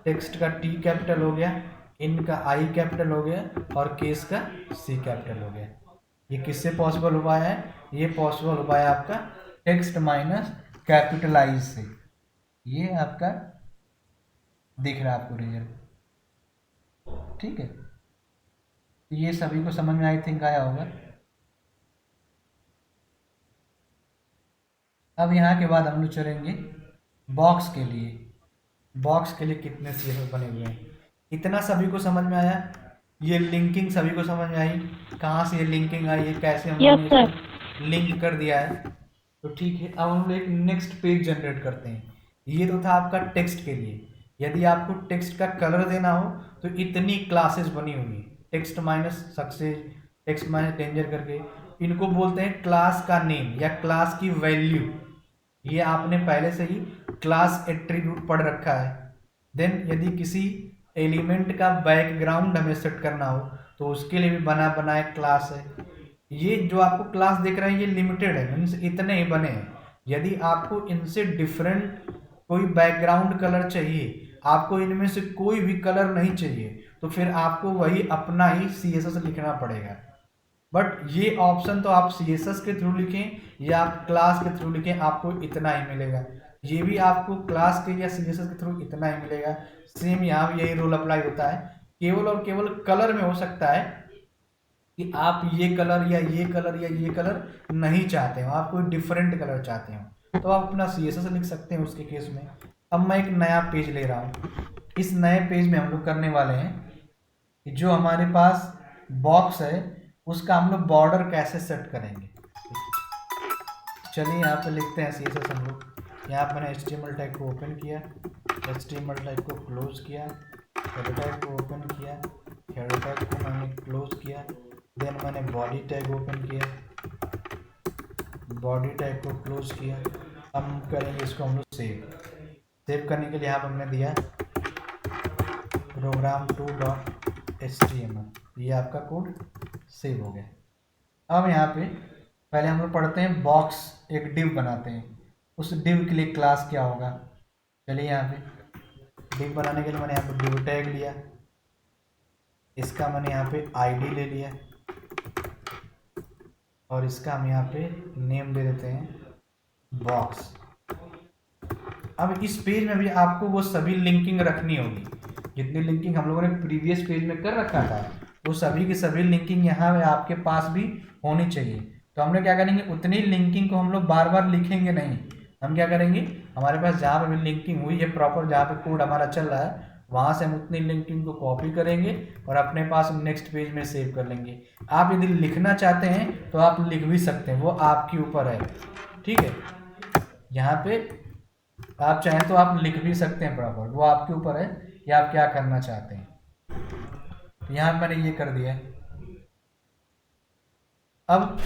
[SPEAKER 1] टेक्स्ट का टी कैपिटल हो गया, इन का आई कैपिटल हो गया और केस का सी कैपिटल हो गया। ये किससे पॉसिबल हो पाया है? ये पॉसिबल हो पाया आपका टेक्स्ट माइनस कैपिटलाइज से। ये आपका दिख रहा है आपको रिजल्ट, ठीक है। ये सभी को समझ में आई थिंक आया होगा। अब यहाँ के बाद हम लोग चलेंगे बॉक्स के लिए। बॉक्स के लिए कितने सीक्वेंस बने हुए हैं, इतना सभी को समझ में आया? ये लिंकिंग सभी को समझ में आई? कहाँ से ये लिंकिंग आई है, कैसे हम
[SPEAKER 3] Yes,
[SPEAKER 1] लोगों
[SPEAKER 3] sir.
[SPEAKER 1] ने लिंक कर दिया है? तो ठीक है, अब हम लोग एक नेक्स्ट पेज जनरेट करते हैं। ये तो था आपका टेक्स्ट के लिए। यदि आपको टेक्स्ट का कलर देना हो तो इतनी क्लासेस बनी हुई हैं, text minus success, text minus danger करके, इनको बोलते हैं क्लास का नेम या क्लास की वैल्यू। ये आपने पहले से ही क्लास एट्रीब्यूट पढ़ रखा है। देन यदि किसी एलिमेंट का बैकग्राउंड हमें सेट करना हो तो उसके लिए भी बना बनाए क्लास है। ये जो आपको क्लास दिख रहा है ये लिमिटेड है, मीन्स इतने ही बने हैं। यदि आपको इनसे डिफरेंट कोई बैकग्राउंड कलर चाहिए, आपको इनमें से कोई भी कलर नहीं चाहिए, तो फिर आपको वही अपना ही CSS लिखना पड़ेगा। बट ये ऑप्शन तो आप CSS के थ्रू लिखें या आप क्लास के थ्रू लिखें, आपको इतना ही मिलेगा। ये भी आपको क्लास के या CSS के थ्रू इतना ही मिलेगा। सेम यहाँ भी यही रूल अप्लाई होता है। केवल और केवल कलर में हो सकता है कि आप ये कलर या ये कलर या ये कलर नहीं चाहते हो, आप कोई डिफरेंट कलर चाहते हो, तो आप अपना CSS लिख सकते हैं उसके केस में। अब मैं एक नया पेज ले रहा हूँ। इस नए पेज में हम लोग करने वाले हैं कि जो हमारे पास बॉक्स है उसका हम लोग बॉर्डर कैसे सेट करेंगे। चलिए यहाँ पे लिखते हैं CSS हम लोग। यहाँ पर मैंने HTML टैग को ओपन किया, HTML टैग को क्लोज किया, हेडर टैग को ओपन किया, हेडर टैग को मैंने क्लोज किया, देन मैंने बॉडी टैग ओपन किया, बॉडी टैग को क्लोज किया। हम करेंगे इसको हम लोग सेव करने के लिए यहाँ पर हमने दिया program2.html। ये आपका कोड सेव हो गया। अब यहाँ पे पहले हम लोग पढ़ते हैं बॉक्स, एक डिव बनाते हैं। उस डिव के लिए क्लास क्या होगा? चलिए यहाँ पे डिव बनाने के लिए मैंने यहाँ पे डिव टैग लिया, इसका मैंने यहाँ पे ID ले लिया और इसका हम यहाँ पे नेम दे देते हैं बॉक्स। अब इस पेज में भी आपको वो सभी लिंकिंग रखनी होगी, जितनी लिंकिंग हम लोगों ने प्रीवियस पेज में कर रखा था, वो सभी की सभी लिंकिंग यहाँ पे आपके पास भी होनी चाहिए। तो हम लोग क्या करेंगे, उतनी लिंकिंग को हम लोग बार बार लिखेंगे नहीं। हम क्या करेंगे, हमारे पास जहाँ पे भी लिंकिंग हुई है प्रॉपर, जहाँ पे कोड हमारा चल रहा है, वहाँ से हम उतनी लिंकिंग को कॉपी करेंगे और अपने पास नेक्स्ट पेज में सेव कर लेंगे। आप यदि लिखना चाहते हैं तो आप लिख भी सकते हैं, वो आपके ऊपर है, ठीक है। यहाँ पे आप चाहें तो आप लिख भी सकते हैं प्रॉपर, वो आपके ऊपर है कि आप क्या करना चाहते हैं। तो यहाँ मैंने ये कर दिया है। अब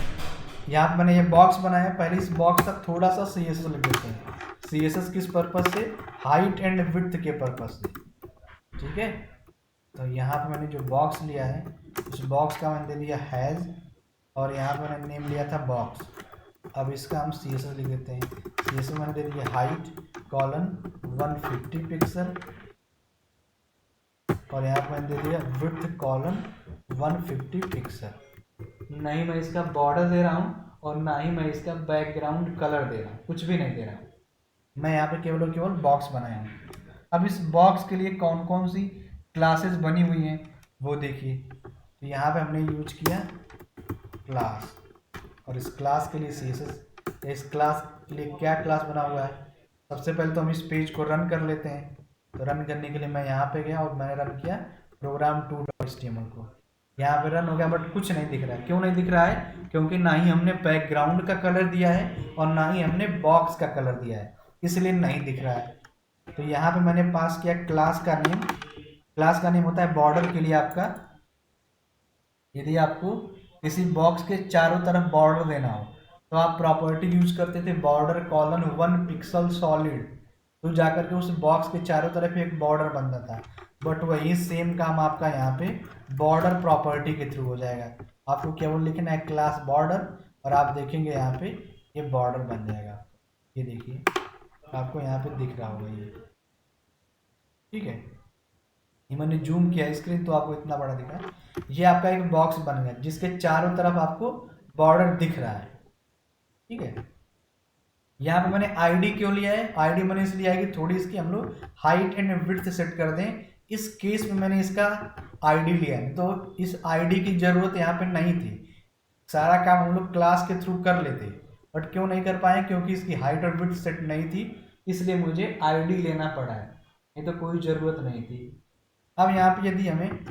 [SPEAKER 1] यहाँ पे मैंने ये बॉक्स बनाया, पहले इस बॉक्स का थोड़ा सा CSS लिख देते हैं। CSS किस पर्पज से? हाइट एंड विड्थ के पर्पज से, ठीक है। तो यहाँ पे मैंने जो बॉक्स लिया है उस बॉक्स का मैंने दे दिया हैज और यहाँ पे मैंने नेम लिया था बॉक्स। अब इसका हम CSS लिख देते हैं। CSS मैंने दे दिया हाइट कॉलन 150 पिक्सल और यहाँ पे मैंने दे दिया विड्थ कॉलन 150 पिक्सल। नहीं मैं इसका बॉर्डर दे रहा हूँ और ना ही मैं इसका बैकग्राउंड कलर दे रहा हूँ, कुछ भी नहीं दे रहा हूँ। मैं यहाँ पे केवल और केवल बॉक्स बनाया हूँ। अब इस बॉक्स के लिए कौन कौन सी क्लासेस बनी हुई हैं वो देखिए। तो यहाँ पे हमने यूज किया क्लास और इस क्लास के लिए CSS। इस क्लास के लिए क्या क्लास बना हुआ है? सबसे पहले तो हम इस पेज को रन कर लेते हैं। तो रन करने के लिए मैं यहाँ पे गया और मैंने रन किया program2.html को। यहाँ पे रन हो गया बट कुछ नहीं दिख रहा है। क्यों नहीं दिख रहा है? क्योंकि ना ही हमने बैकग्राउंड का कलर दिया है और ना ही हमने बॉक्स का कलर दिया है, इसलिए नहीं दिख रहा है। तो यहाँ पे मैंने पास किया क्लास का नेम। क्लास का नेम होता है बॉर्डर के लिए आपका। यदि आपको किसी बॉक्स के चारों तरफ बॉर्डर देना हो तो आप प्रॉपर्टी यूज करते थे बॉर्डर कॉलन 1 पिक्सल सॉलिड, तो जाकर के उस बॉक्स के चारों तरफ एक बॉर्डर बनता था। बट वही सेम काम आपका यहाँ पे बॉर्डर प्रॉपर्टी के थ्रू हो जाएगा। आपको केवल लिखना है क्लास बॉर्डर और आप देखेंगे यहाँ पे ये बॉर्डर बन जाएगा। ये देखिए आपको यहाँ पे दिख रहा होगा ये, ठीक है। ये मैंने जूम किया स्क्रीन तो आपको इतना बड़ा दिखा। ये आपका एक बॉक्स बन गया जिसके चारों तरफ आपको बॉर्डर दिख रहा है, ठीक है। यहाँ पे मैंने आईडी क्यों लिया है, आईडी मैंने इसलिए है कि थोड़ी इसकी हम लोग हाइट एंड विड्थ सेट कर दें। इस केस में मैंने इसका आईडी लिया है, तो इस आईडी की जरूरत यहाँ पे नहीं थी। सारा काम हम लोग क्लास के थ्रू कर लेते, बट क्यों नहीं कर पाए, क्योंकि इसकी हाइट और विड्थ सेट नहीं थी, इसलिए मुझे आईडी लेना पड़ा है, नहीं तो कोई ज़रूरत नहीं थी। अब यहाँ पे यदि हमें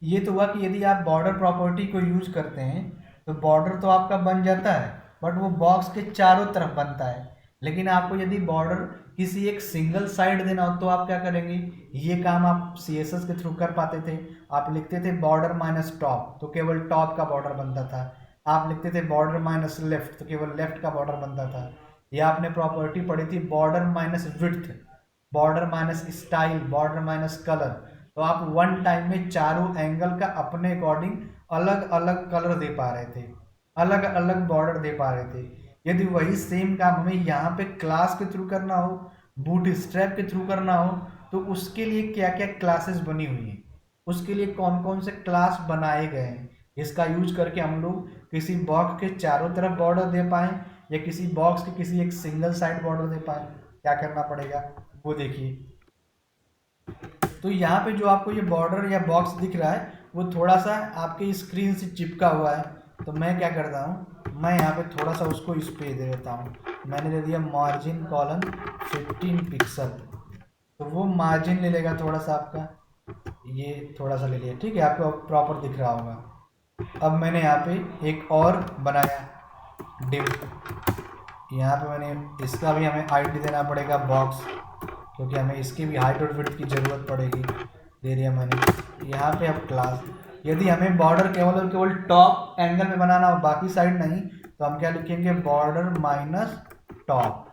[SPEAKER 1] ये तो हुआ कि यदि आप बॉर्डर प्रॉपर्टी को यूज करते हैं तो बॉर्डर तो आपका बन जाता है, बट वो बॉक्स के चारों तरफ बनता है। लेकिन आपको यदि बॉर्डर किसी एक सिंगल साइड देना हो तो आप क्या करेंगे, ये काम आप CSS के थ्रू कर पाते थे। आप लिखते थे बॉर्डर माइनस टॉप तो केवल टॉप का बॉर्डर बनता था। आप लिखते थे बॉर्डर माइनस लेफ्ट तो केवल लेफ्ट का बॉर्डर बनता था। या आपने प्रॉपर्टी पढ़ी थी border minus width, border minus style, border minus colour. तो आप वन टाइम में चारों एंगल का अपने अकॉर्डिंग अलग अलग कलर दे पा रहे थे, अलग अलग बॉर्डर दे पा रहे थे। यदि वही सेम काम हमें यहाँ पे क्लास के थ्रू करना हो, बूट स्ट्रैप के थ्रू करना हो, तो उसके लिए क्या क्या क्लासेस बनी हुई हैं, उसके लिए कौन कौन से क्लास बनाए गए हैं, इसका यूज करके हम लोग किसी बॉक्स के चारों तरफ बॉर्डर दे पाएँ या किसी बॉक्स के किसी एक सिंगल साइड बॉर्डर दे पाएँ, क्या करना पड़ेगा वो देखिए। तो यहाँ पे जो आपको ये बॉर्डर या बॉक्स दिख रहा है वो थोड़ा सा आपके स्क्रीन से चिपका हुआ है, तो मैं क्या करता हूँ, मैं यहाँ पे थोड़ा सा उसको इस पे दे देता हूँ। मैंने दे दिया मार्जिन कॉलन 15 पिक्सल, तो वो मार्जिन ले लेगा थोड़ा सा आपका, ये थोड़ा सा ले लिया, ठीक है, आपको प्रॉपर दिख रहा होगा। अब मैंने यहाँ पे एक और बनाया डिव, यहाँ पे मैंने इसका भी हमें आईडी देना पड़ेगा बॉक्स, क्योंकि हमें इसकी भी हाइट और विड्थ की ज़रूरत पड़ेगी। दे दिया मैंने यहाँ पे। अब क्लास, यदि हमें बॉर्डर केवल और केवल टॉप एंगल में बनाना हो, बाकी साइड नहीं, तो हम क्या लिखेंगे बॉर्डर माइनस टॉप।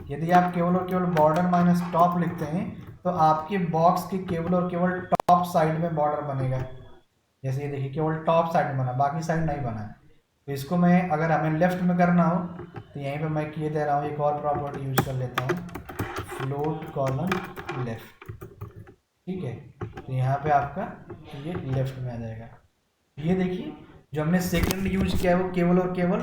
[SPEAKER 1] यदि आप केवल और केवल बॉर्डर माइनस टॉप लिखते हैं तो आपके बॉक्स के केवल और केवल टॉप साइड में बॉर्डर बनेगा। जैसे ये देखिए केवल टॉप साइड में बना, बाकी साइड नहीं बना है। तो इसको मैं अगर हमें लेफ्ट में करना हो तो यहीं पे मैं किए दे रहा हूँ, एक और प्रॉपर्टी यूज कर लेता हूँ, फ्लोट कॉलन लेफ्ट, ठीक है। तो यहाँ पे आपका ये लेफ्ट में आ जाएगा। ये देखिए जो हमने सेकंड यूज किया है वो केवल और केवल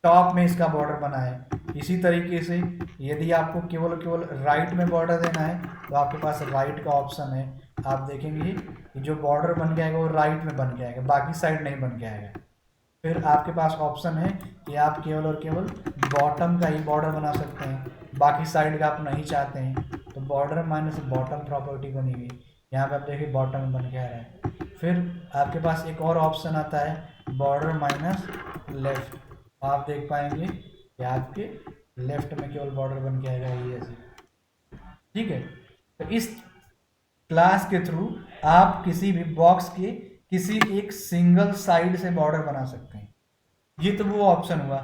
[SPEAKER 1] टॉप में इसका बॉर्डर बना है। इसी तरीके से यदि आपको केवल और केवल राइट में बॉर्डर देना है तो आपके पास राइट का ऑप्शन है। आप देखेंगे कि जो बॉर्डर बन के आएगा वो राइट में बन के आएगा, बाकी साइड नहीं बन के आएगा। फिर आपके पास ऑप्शन है कि आप केवल और केवल बॉटम का ही बॉर्डर बना सकते हैं, बाकी साइड का आप नहीं चाहते हैं तो बॉर्डर माइनस बॉटम प्रॉपर्टी बनी हुई, यहाँ पे आप देखिए बॉटम बन के आ रहा है। फिर आपके पास एक और ऑप्शन आता है बॉर्डर माइनस लेफ्ट, आप देख पाएंगे कि आपके लेफ्ट में केवल बॉर्डर बन के आएगा ये ऐसे, ठीक है। तो इस क्लास के थ्रू आप किसी भी बॉक्स के किसी एक सिंगल साइड से बॉर्डर बना सकते हैं। ये तो वो ऑप्शन हुआ।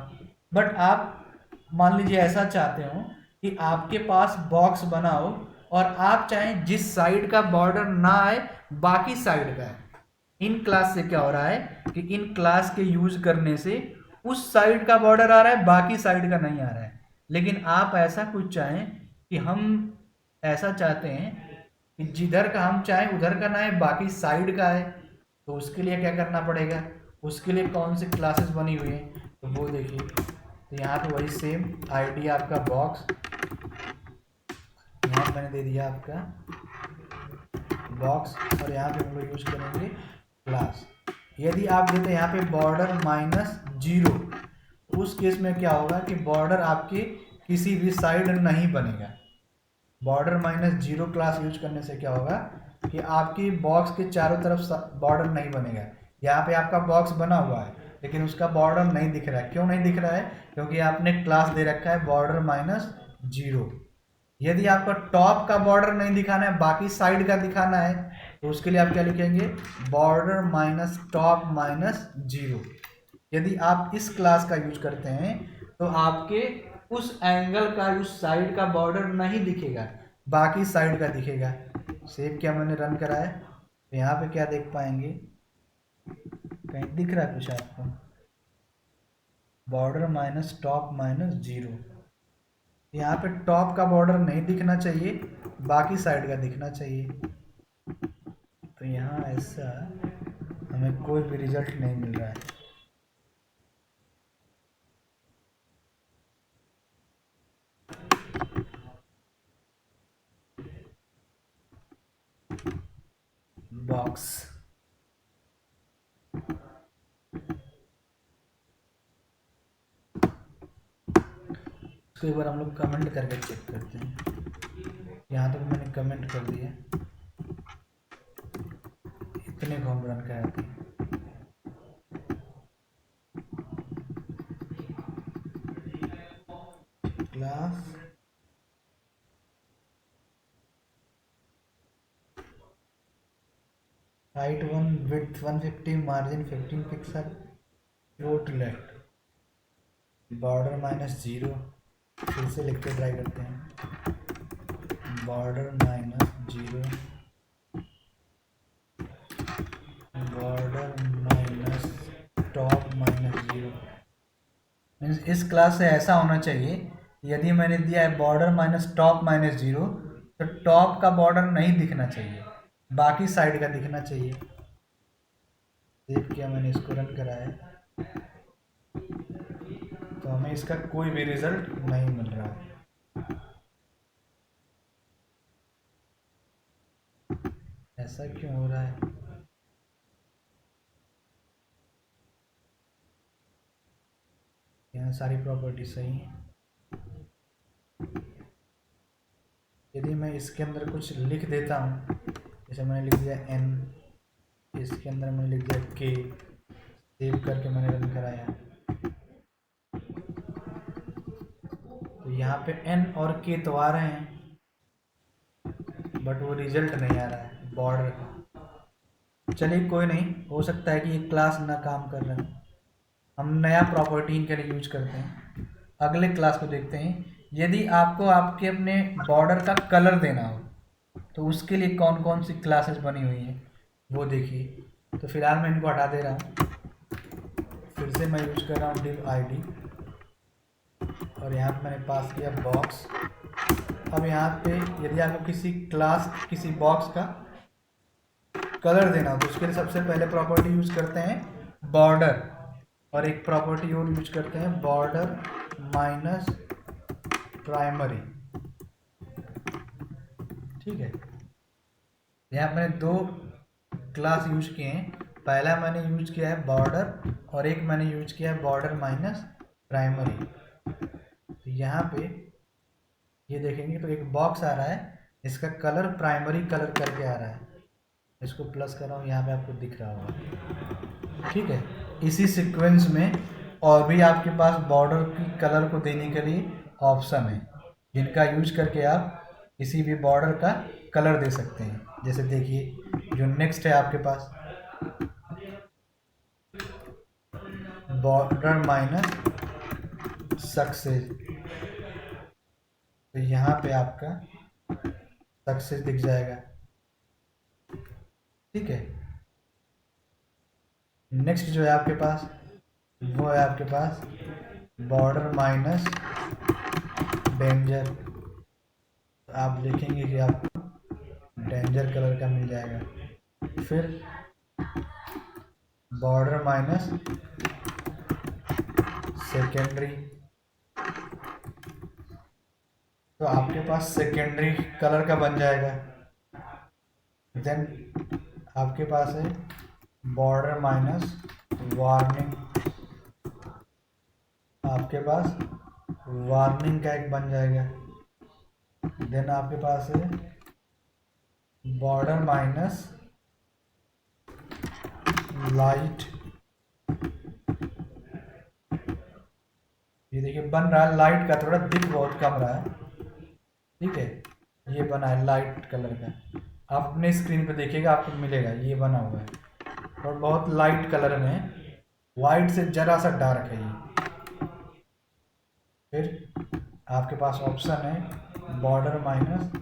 [SPEAKER 1] बट आप मान लीजिए ऐसा चाहते हो कि आपके पास बॉक्स बना हो और आप चाहें जिस साइड का बॉर्डर ना आए बाकी साइड का है। इन क्लास से क्या हो रहा है कि इन क्लास के यूज करने से उस साइड का बॉर्डर आ रहा है, बाकी साइड का नहीं आ रहा है। लेकिन आप ऐसा कुछ चाहें कि हम ऐसा चाहते हैं कि जिधर का हम चाहें उधर का ना है, बाकी साइड का है, तो उसके लिए क्या करना पड़ेगा, उसके लिए कौन सी क्लासेस बनी हुई हैं तो वो देखिए। तो यहाँ पे वही सेम आईडी आपका बॉक्स, यहाँ मैंने दे दिया आपका बॉक्स और यहाँ पे हम लोग यूज करेंगे क्लास। यदि आप देते हैं यहाँ पे बॉर्डर माइनस 0, उस केस में क्या होगा कि बॉर्डर आपके किसी भी साइड नहीं बनेगा। बॉर्डर माइनस 0 क्लास यूज करने से क्या होगा कि आपकी बॉक्स के चारों तरफ बॉर्डर नहीं बनेगा। यहाँ पे आपका बॉक्स बना हुआ है लेकिन उसका बॉर्डर नहीं दिख रहा है। क्यों नहीं दिख रहा है? क्योंकि आपने क्लास दे रखा है बॉर्डर माइनस 0। यदि आपका टॉप का बॉर्डर नहीं दिखाना है, बाकी साइड का दिखाना है, तो उसके लिए आप क्या लिखेंगे बॉर्डर माइनस टॉप माइनस 0। यदि आप इस क्लास का यूज करते हैं तो आपके उस एंगल का, उस साइड का बॉर्डर नहीं दिखेगा, बाकी साइड का दिखेगा। सेव किया मैंने, रन करा है। तो यहाँ पे क्या देख पाएंगे, कहीं दिख रहा है कुछ आपको? Border minus top minus 0। यहाँ पे टॉप का बॉर्डर नहीं दिखना चाहिए, बाकी साइड का दिखना चाहिए। तो यहाँ ऐसा हमें कोई भी रिजल्ट नहीं मिल रहा है। बॉक्स इसको एक बार हम लोग कमेंट करके चेक करते हैं। यहाँ तक मैंने कमेंट कर दिया, इतने को हम रन कराते हैं। Class height 1, width 150, margin 15 pixel, float left, border minus 0। फिर से लिख के ट्राई करते हैं, border minus 0, border minus top minus 0। Means इस क्लास से ऐसा होना चाहिए, यदि मैंने दिया है बॉर्डर माइनस टॉप माइनस 0, तो टॉप का बॉर्डर नहीं दिखना चाहिए, बाकी साइड का दिखना चाहिए। सेव किया मैंने, इसको रन करा है, तो हमें इसका कोई भी रिजल्ट नहीं मिल रहा है। ऐसा क्यों हो रहा है? यहाँ सारी प्रॉपर्टी सही है। यदि मैं इसके अंदर कुछ लिख देता हूँ, जैसे मैंने लिख दिया n, इसके अंदर मैंने लिख दिया k, सेव करके मैंने रन कराया, तो यहाँ पे n और k तो आ रहे हैं, बट वो रिजल्ट नहीं आ रहा है बॉर्डर का। चलिए कोई नहीं, हो सकता है कि ये क्लास ना काम कर रहा है, हम नया प्रॉपर्टी इनके लिए यूज करते हैं। अगले क्लास को देखते हैं। यदि आपको आपके अपने बॉर्डर का कलर देना हो, तो उसके लिए कौन कौन सी क्लासेस बनी हुई हैं वो देखिए। तो फिलहाल मैं इनको हटा दे रहा हूँ, फिर से मैं यूज कर रहा हूँ div id, और यहाँ पे मैंने पास किया बॉक्स। अब यहाँ पे यदि आपको किसी क्लास, किसी बॉक्स का कलर देना हो, तो उसके लिए सबसे पहले प्रॉपर्टी यूज करते हैं बॉर्डर, और एक प्रॉपर्टी और यूज करते हैं बॉर्डर माइनस प्राइमरी। ठीक है, यहाँ मैंने दो क्लास यूज किए हैं, पहला मैंने यूज किया है बॉर्डर, और एक मैंने यूज किया है बॉर्डर माइनस प्राइमरी। तो यहाँ पे ये देखेंगे तो एक बॉक्स आ रहा है, इसका कलर प्राइमरी कलर करके आ रहा है, इसको प्लस कर रहा हूँ, यहाँ पे आपको दिख रहा होगा। ठीक है, इसी सीक्वेंस में और भी आपके पास बॉर्डर की कलर को देने के लिए ऑप्शन है, जिनका यूज करके आप किसी भी बॉर्डर का कलर दे सकते हैं। जैसे देखिए जो नेक्स्ट है आपके पास, बॉर्डर माइनस सक्सेस, तो यहाँ पे आपका सक्सेस दिख जाएगा। ठीक है, नेक्स्ट जो है आपके पास, वो है आपके पास बॉर्डर माइनस डेंजर। आप देखेंगे कि आपको डेंजर कलर का मिल जाएगा। फिर बॉर्डर माइनस सेकेंडरी, तो आपके पास सेकेंडरी कलर का बन जाएगा। देन आपके पास है बॉर्डर माइनस वार्निंग, आपके पास वार्निंग का एक बन जाएगा। देन आपके पास है बॉर्डर माइनस लाइट, ये देखिए बन रहा है लाइट का, थोड़ा दिख बहुत कम रहा है। ठीक है, ये बना है लाइट कलर का, आप अपने स्क्रीन पे देखिएगा आपको मिलेगा, ये बना हुआ है और बहुत लाइट कलर में, वाइट से जरा सा डार्क है ये। फिर आपके पास ऑप्शन है बॉर्डर माइनस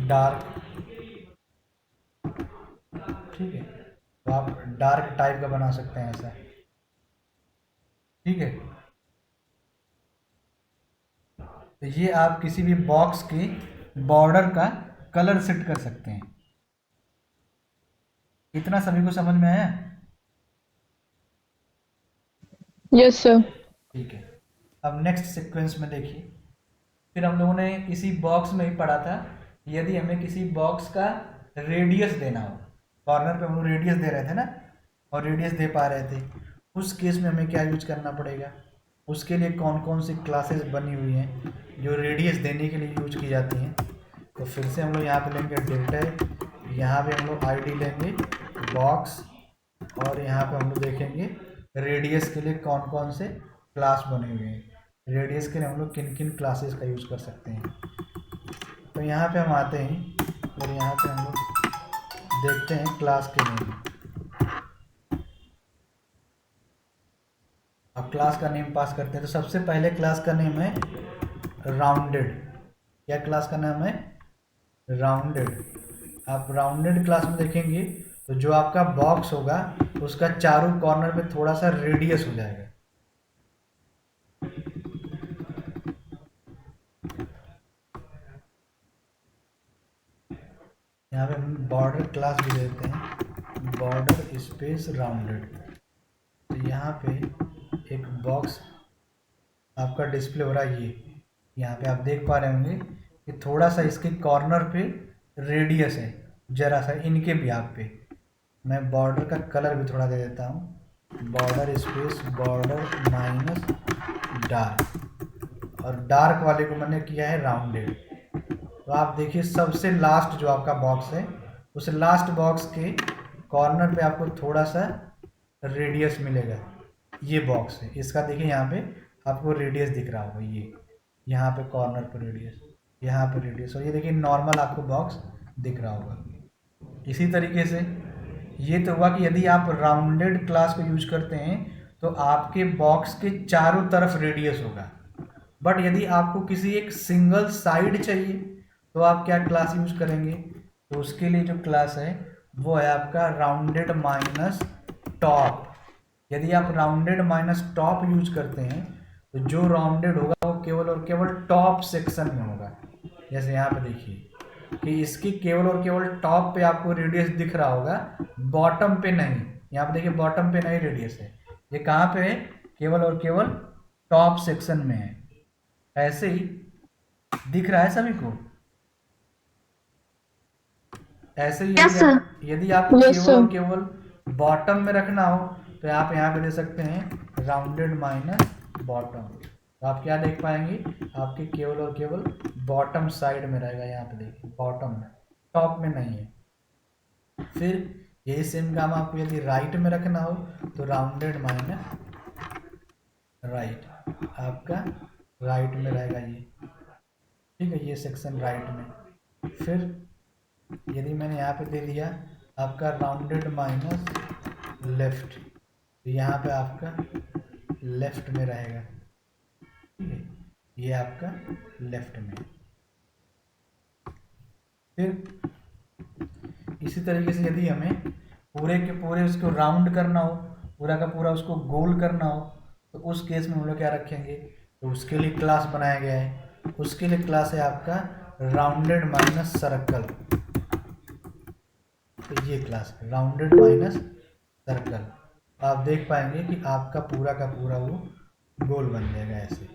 [SPEAKER 1] डार्क, ठीक है, तो आप डार्क टाइप का बना सकते हैं ऐसा, ठीक है। तो ये आप किसी भी बॉक्स के बॉर्डर का कलर सेट कर सकते हैं। इतना सभी को समझ में आया?
[SPEAKER 4] Yes sir.
[SPEAKER 1] ठीक है, अब नेक्स्ट सीक्वेंस में देखिए, फिर हम लोगों ने इसी बॉक्स में ही पढ़ा था, यदि हमें किसी बॉक्स का रेडियस देना हो, कॉर्नर पे हम लोग रेडियस दे रहे थे ना, और रेडियस दे पा रहे थे, उस केस में हमें क्या यूज करना पड़ेगा, उसके लिए कौन कौन सी क्लासेस बनी हुई हैं जो रेडियस देने के लिए यूज की जाती हैं। तो फिर से हम लोग यहाँ पे लेंगे डेल्टा, यहाँ पे हम लोग आईडी लेंगे बॉक्स, और यहाँ पे हम लोग देखेंगे रेडियस के लिए कौन कौन से क्लास बने हुए हैं, रेडियस के लिए हम लोग किन किन क्लासेस का यूज़ कर सकते हैं। तो यहाँ पे हम आते हैं और यहाँ पे हम लोग देखते हैं क्लास के नेम। अब क्लास का नेम पास करते हैं, तो सबसे पहले क्लास का नेम है राउंडेड। क्या क्लास का नाम है? राउंडेड। आप राउंडेड क्लास में देखेंगे तो जो आपका बॉक्स होगा उसका चारों कॉर्नर पे थोड़ा सा रेडियस हो जाएगा। यहाँ पे हम बॉर्डर क्लास भी देते हैं, बॉर्डर स्पेस राउंडेड। तो यहाँ पे एक बॉक्स आपका डिस्प्ले हो रहा है, ये यहाँ पे आप देख पा रहे होंगे कि थोड़ा सा इसके कॉर्नर पे रेडियस है, जरा सा इनके भी आप पे। मैं बॉर्डर का कलर भी थोड़ा दे देता हूँ, border space border minus dark, और डार्क वाले को मैंने किया है राउंडेड। तो आप देखिए सबसे लास्ट जो आपका बॉक्स है, उस लास्ट बॉक्स के कॉर्नर पे आपको थोड़ा सा रेडियस मिलेगा। ये बॉक्स है, इसका देखिए यहाँ पे आपको रेडियस दिख रहा होगा, ये यहाँ पे कॉर्नर पर रेडियस, यहाँ पे रेडियस, और ये देखिए नॉर्मल आपको बॉक्स दिख रहा होगा। इसी तरीके से ये तो हुआ कि यदि आप राउंडेड क्लास को यूज करते हैं तो आपके बॉक्स के चारों तरफ रेडियस होगा। बट यदि आपको किसी एक सिंगल साइड चाहिए तो आप क्या क्लास यूज करेंगे? तो उसके लिए जो क्लास है वो है आपका राउंडेड माइनस टॉप। यदि आप राउंडेड माइनस टॉप यूज करते हैं तो जो राउंडेड होगा वो केवल और केवल टॉप सेक्शन में होगा। जैसे यहाँ पे देखिए कि इसकी केवल और केवल टॉप पे आपको रेडियस दिख रहा होगा, बॉटम पे नहीं। यहाँ पे देखिए बॉटम पे नहीं रेडियस है, ये कहाँ पे है? केवल और केवल टॉप सेक्शन में है। ऐसे ही दिख रहा है सभी को? ऐसे ही यदि आपको केवल और केवल बॉटम में रखना हो तो आप यहाँ पे दे सकते हैं राउंडेड माइनस बॉटम। तो आप क्या देख पाएंगे? आपके केवल और केवल बॉटम साइड में रहेगा, यहाँ पे देखिए बॉटम में, टॉप में नहीं है। फिर यही सेम काम आपको यदि राइट में रखना हो तो राउंडेड माइनस राइट, आपका राइट में रहेगा ये, ठीक है, ये सेक्शन राइट में। फिर यदि मैंने यहाँ पे दे दिया आपका राउंडेड माइनस लेफ्ट, तो यहाँ पे आपका लेफ्ट में रहेगा, ठीक है, ये आपका लेफ्ट में। फिर इसी तरीके से यदि हमें पूरे के पूरे उसको राउंड करना हो, पूरा का पूरा उसको गोल करना हो, तो उस केस में हम लोग क्या रखेंगे? तो उसके लिए क्लास बनाया गया है, उसके लिए क्लास है आपका राउंडेड माइनस सर्कल। तो ये क्लास है राउंडेड माइनस सर्कल। आप देख पाएंगे कि आपका पूरा का पूरा वो गोल बन जाएगा। ऐसे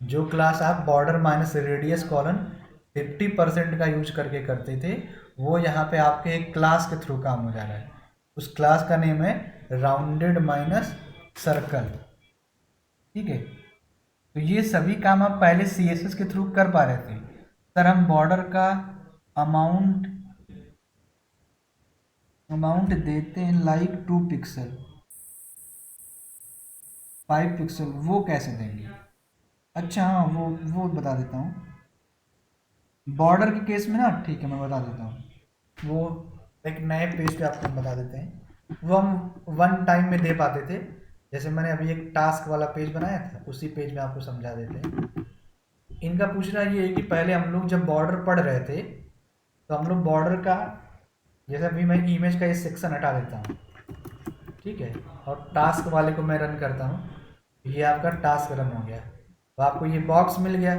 [SPEAKER 1] जो क्लास आप बॉर्डर माइनस रेडियस कॉलन 50% का यूज करके करते थे, वो यहाँ पे आपके एक क्लास के थ्रू काम हो जा रहा है। उस क्लास का नेम है राउंडेड माइनस सर्कल, ठीक है। तो ये सभी काम आप पहले CSS के थ्रू कर पा रहे थे। सर हम बॉर्डर का अमाउंट देते हैं लाइक 2 पिक्सल 5 पिक्सल, वो कैसे देंगे? अच्छा हाँ, वो बता देता हूँ। बॉर्डर के केस में ना, ठीक है मैं बता देता हूँ, वो एक नए पेज पे आपको बता देते हैं। वो हम वन टाइम में दे पाते थे, जैसे मैंने अभी एक टास्क वाला पेज बनाया था, उसी पेज में आपको समझा देते हैं। इनका पूछना ये है कि पहले हम लोग जब बॉर्डर पढ़ रहे थे तो हम लोग बॉर्डर का जैसे अभी मैं इमेज का ये सेक्शन हटा देता हूँ, ठीक है, और टास्क वाले को मैं रन करता हूँ, ये आपका टास्क रन हो गया, तो आपको ये बॉक्स मिल गया।